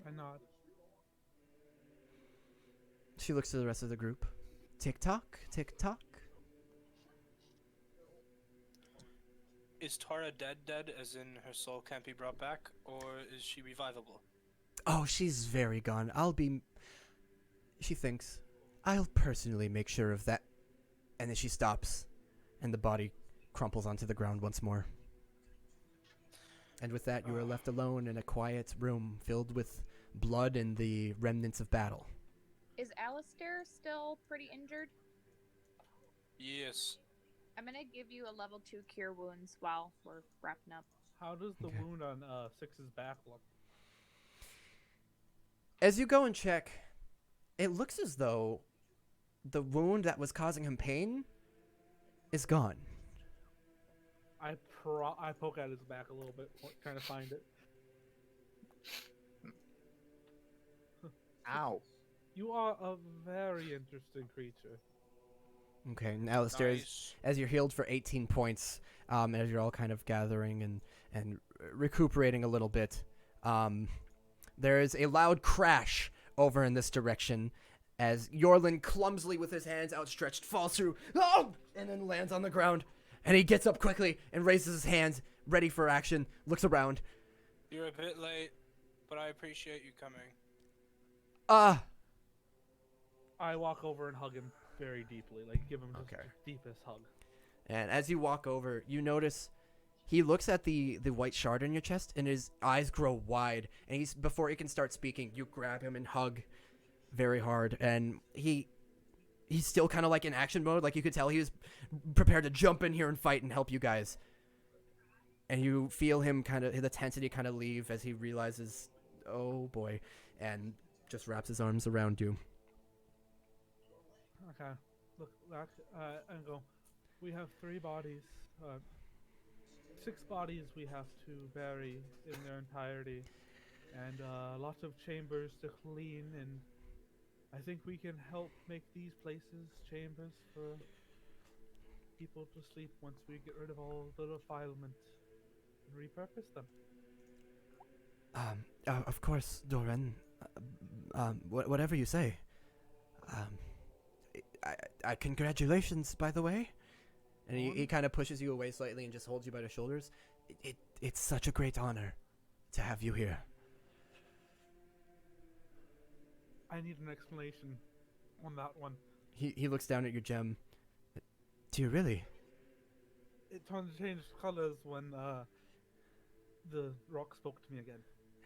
I nod. She looks to the rest of the group. Tick tock, tick tock. Is Tara dead, as in her soul can't be brought back, or is she revivable? Oh, she's very gone. She thinks, I'll personally make sure of that. And then she stops, and the body crumples onto the ground once more. And with that, you are left alone in a quiet room filled with blood and the remnants of battle. Is Alistair still pretty injured? Yes. I'm gonna give you a level 2 cure wounds while we're wrapping up. How does the Okay. wound on Six's back look? As you go and check, it looks as though the wound that was causing him pain is gone. I poke at his back a little bit, trying to find it. Ow. You are a very interesting creature. Okay, and Alistair, Nice. as you're healed for 18 points, as you're all kind of gathering and recuperating a little bit, there is a loud crash over in this direction as Yorlin clumsily with his hands outstretched falls through, and then lands on the ground. And he gets up quickly and raises his hands, ready for action, looks around. You're a bit late, but I appreciate you coming. I walk over and hug him very deeply, like give him just Okay. the deepest hug. And as you walk over, you notice he looks at the white shard on your chest, and his eyes grow wide. And before he can start speaking, you grab him and hug very hard. And he's still kind of like in action mode. Like you could tell he was prepared to jump in here and fight and help you guys. And you feel him the tensity kind of leave as he realizes, oh boy, and just wraps his arms around you. Okay, look back and go. We have 3 bodies. 6 bodies we have to bury in their entirety, and lots of chambers to clean. And I think we can help make these places chambers for people to sleep once we get rid of all the defilement and repurpose them. Of course, Doran. Whatever you say. Congratulations, by the way. And he kind of pushes you away slightly and just holds you by the shoulders. It's such a great honor to have you here. I need an explanation on that one. He looks down at your gem. Do you really? It changed colors when the rock spoke to me again.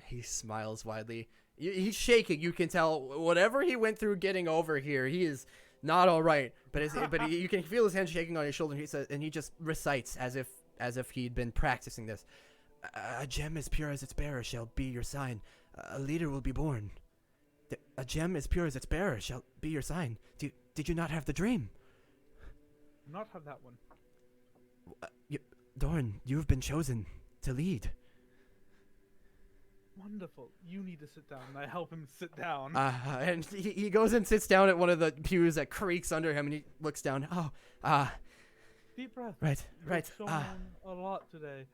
He smiles widely. He's shaking. You can tell whatever he went through getting over here, he is not all right. But you can feel his hand shaking on his shoulder. And he says, and he just recites as if he'd been practicing this. A gem as pure as its bearer shall be your sign. A leader will be born. A gem as pure as its bearer shall be your sign. Did you not have the dream? Not have that one. Dorn, you've been chosen to lead. Wonderful. You need to sit down. And I help him sit down. And he goes and sits down at one of the pews that creaks under him, and he looks down. Deep breath. Right. You've shown a lot today.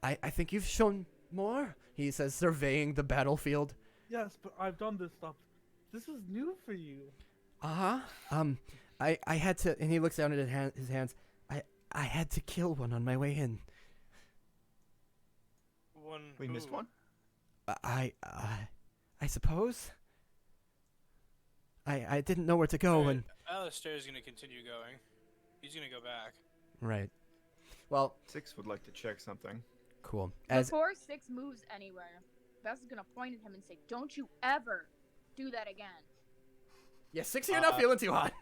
I think you've shown more, he says, surveying the battlefield. Yes, but I've done this stuff. This is new for you. I had to, and he looks down at his hands. I had to kill one on my way in. We missed one? I suppose. I didn't know where to go Alright, and. Alistair's gonna continue going. He's gonna go back. Right. Well, 6 would like to check something. cool. As Before 6 moves anywhere, Bess is gonna point at him and say, "Don't you ever do that again." yeah, 6, you're not feeling too hot.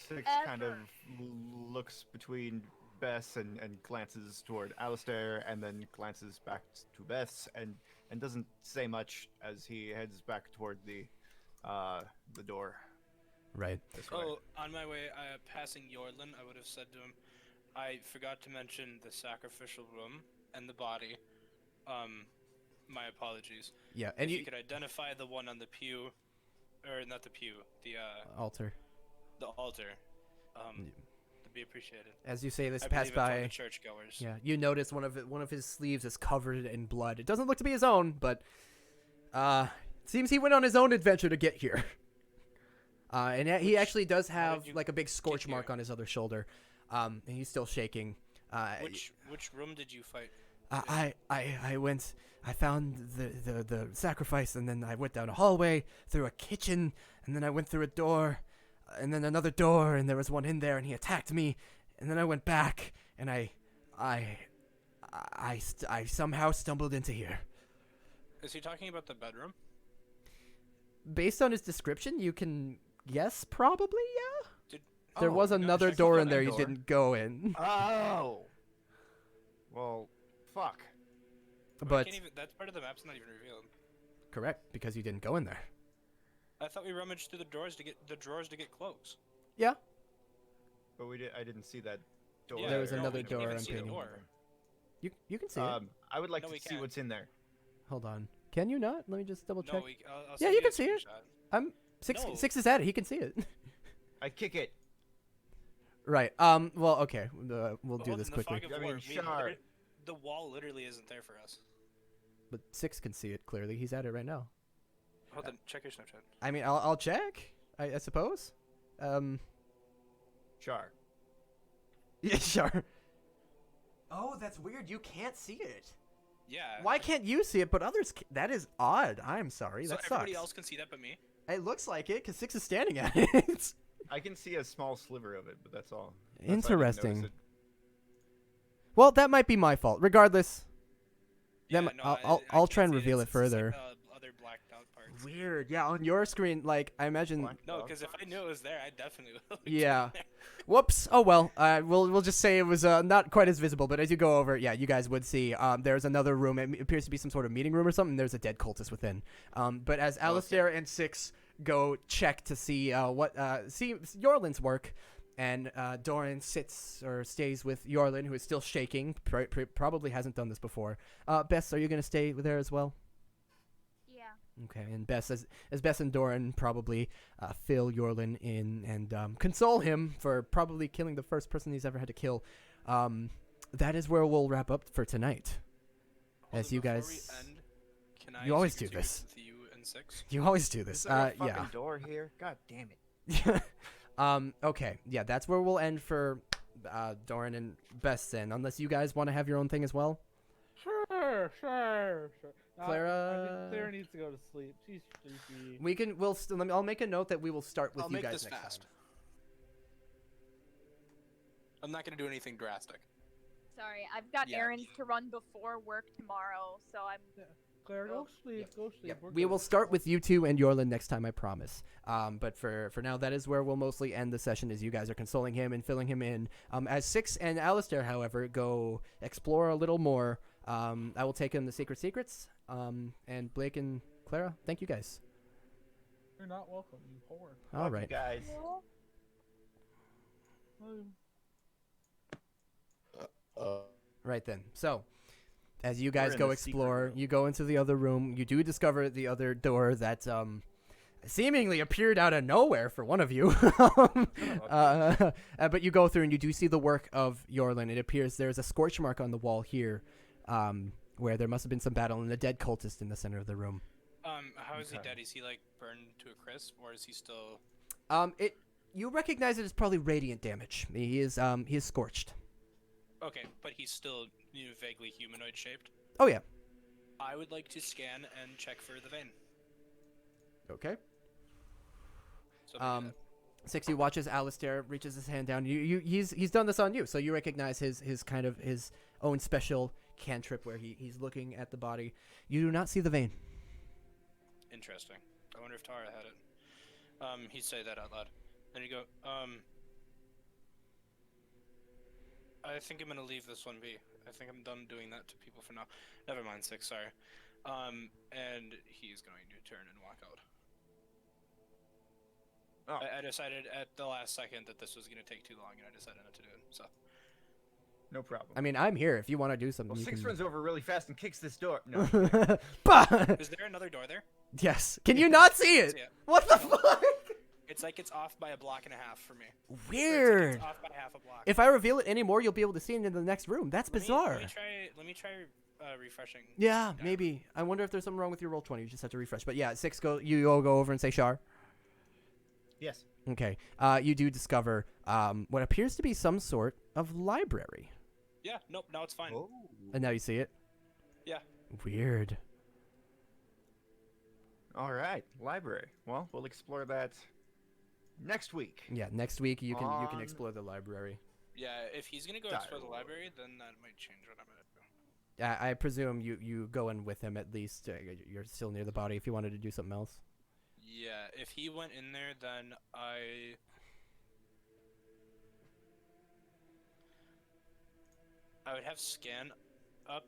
6 kind of looks between Bess and glances toward Alistair, and then glances back to Bess, and doesn't say much as he heads back toward the door. Right. This way. Oh, on my way, passing Yorlin, I would have said to him, I forgot to mention the sacrificial room. and the body. My apologies. Yeah, and If you could identify the one on the pew, or not the pew, altar. the altar, Yeah. that'd be appreciated. As you say this, I pass believe it's one of by. the churchgoers. Yeah, you notice one of his sleeves is covered in blood. It doesn't look to be his own, but seems he went on his own adventure to get here. And he actually does have you like a big scorch here? mark on his other shoulder. And he's still shaking. Which room did you fight? I went. I found the sacrifice, and then I went down a hallway through a kitchen, and then I went through a door, and then another door, and there was one in there, and he attacked me, and then I went back, and I somehow stumbled into here. Is he talking about the bedroom? Based on his description, you can guess probably, yeah. There Oh, was no, another check door the in there you door. didn't go in. Oh. Well, fuck. But That part of the map's not even revealed. correct, because you didn't go in there. I thought we rummaged through the drawers to get cloaks. Yeah. But I didn't see that door. Yeah, There was no, another we can door even I'm see the pinging. door. You can see it. I would like No, to we see can't. what's in there. Hold on. Can you not? Let me just double check. No, I'll Yeah, send you a can see it. screenshot. I'm six. No. Six is at it. He can see it. I kick it. Right. Well. Okay. We'll do Hold this in the quickly. fog of I mean, war, sure. the wall literally isn't there for us. But Six can see it clearly. He's at it right now. Hold on, check your Snapchat. I mean, I'll check. I suppose. Char. Yeah. Sure. Oh, that's weird. You can't see it. Yeah. Why can't you see it, but others? That is odd. I'm sorry. So That everybody sucks. else can see that but me? It looks like it, because Six is standing at it. I can see a small sliver of it, but that's all. That's why I didn't Interesting. notice it. Well, that might be my fault. Regardless, Yeah, Then no, I'll can't try and see reveal It's it just, further. Other blacked out parts. weird. Yeah, on your screen, like I imagine. Black No, dog because if I parts? knew it was there, I definitely would. Yeah. Whoops. Oh well. We'll just say it was not quite as visible, but as you go over, yeah, you guys would see. There's another room. It appears to be some sort of meeting room or something. There's a dead cultist within. But as Alistair and Six go check to see see Yorlin's work, and Doran sits or stays with Yorlin, who is still shaking. Probably hasn't done this before. Bess, are you gonna stay there as well? Yeah. Okay, and Bess, as Bess and Doran probably fill Yorlin in and console him for probably killing the first person he's ever had to kill. That is where we'll wrap up for tonight. Hold As on, you before guys- we end, can I you always secret do this. with you and Six? You always do Is this. there a fucking Yeah. door here? God damn it. Okay, yeah, that's where we'll end for Doran and Bess then, unless you guys want to have your own thing as well. Sure. I Clara- think Clara needs to go to sleep. She's sleepy. We can. I'll make a note that we will start with I'll you make guys this next fast. time. I'm not gonna do anything drastic. Sorry, I've got Yeah. errands to run before work tomorrow, so I'm. Clara, go sleep. Yep. Go sleep. Yep. We're We good. will start with you two and Yorlin next time, I promise. But for now, that is where we'll mostly end the session, as you guys are consoling him and filling him in. As Six and Alistair, however, go explore a little more, I will take him the secrets. And Blake and Clara, thank you guys. You're not welcome, you whore. All Fuck you right. guys. Right then. So, as you guys in go the secret explore, room. you go into the other room. You do discover the other door that seemingly appeared out of nowhere for one of you. But you go through and you do see the work of Yorlin. It appears there's a scorch mark on the wall here, where there must have been some battle and a dead cultist in the center of the room. How is he Okay. dead? Is he like burned to a crisp, or is he still? You recognize it as probably radiant damage. He is scorched. Okay, but he's still vaguely humanoid shaped. Oh yeah. I would like to scan and check for the vein. Okay. So let me do Six, you watch as Alistair reaches his hand down. He's done this on you, so you recognize his kind of his own special cantrip where he's looking at the body. You do not see the vein. that. Interesting. I wonder if Tara had it. He'd say that out loud. Then you go. I think I'm gonna leave this one be. I think I'm done doing that to people for now. Never mind, Six. Sorry. And he's going to turn and walk out. Oh. I decided at the last second that this was gonna take too long, and I decided not to do it. So. No problem. I mean, I'm here if you want to do something. Well, you Six can... runs over really fast and kicks this door. No. Bah! Is there another door there? Yes. Can you not see it? See it. What the fuck? It's like it's off by a block and a half for me. Or it's like Weird. it's off by half a block. If I reveal it anymore, you'll be able to see it in the next room. That's Let me- bizarre. Let me try refreshing. Yeah, maybe. I wonder if there's something wrong with your roll 20. You just have to refresh. But yeah, 6 go. You all go over and say Shar. Yes. Okay. You do discover what appears to be some sort of library, Yeah. Nope. Now it's fine. Oh. and now you see it. Yeah. Weird. All right. Library. Well, we'll explore that next week. Yeah. Next week you can On- explore the library. Yeah. If he's gonna go explore the Direwood. library, then that might change what I'm gonna do. I presume you go in with him at least. You're still near the body. If you wanted to do something else. Yeah. If he went in there, then I would have scan up,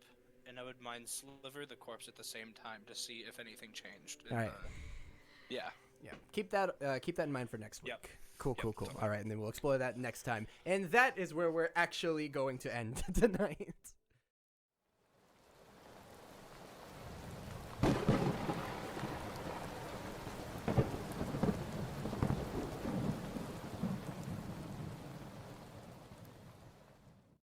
and I would mind sliver the corpse at the same time to see if anything changed. in Alright. Yeah. Yeah. Keep that in mind for next week. Yep. Cool. Yep, Cool. Cool. totally. All right, and then we'll explore that next time. And that is where we're actually going to end tonight.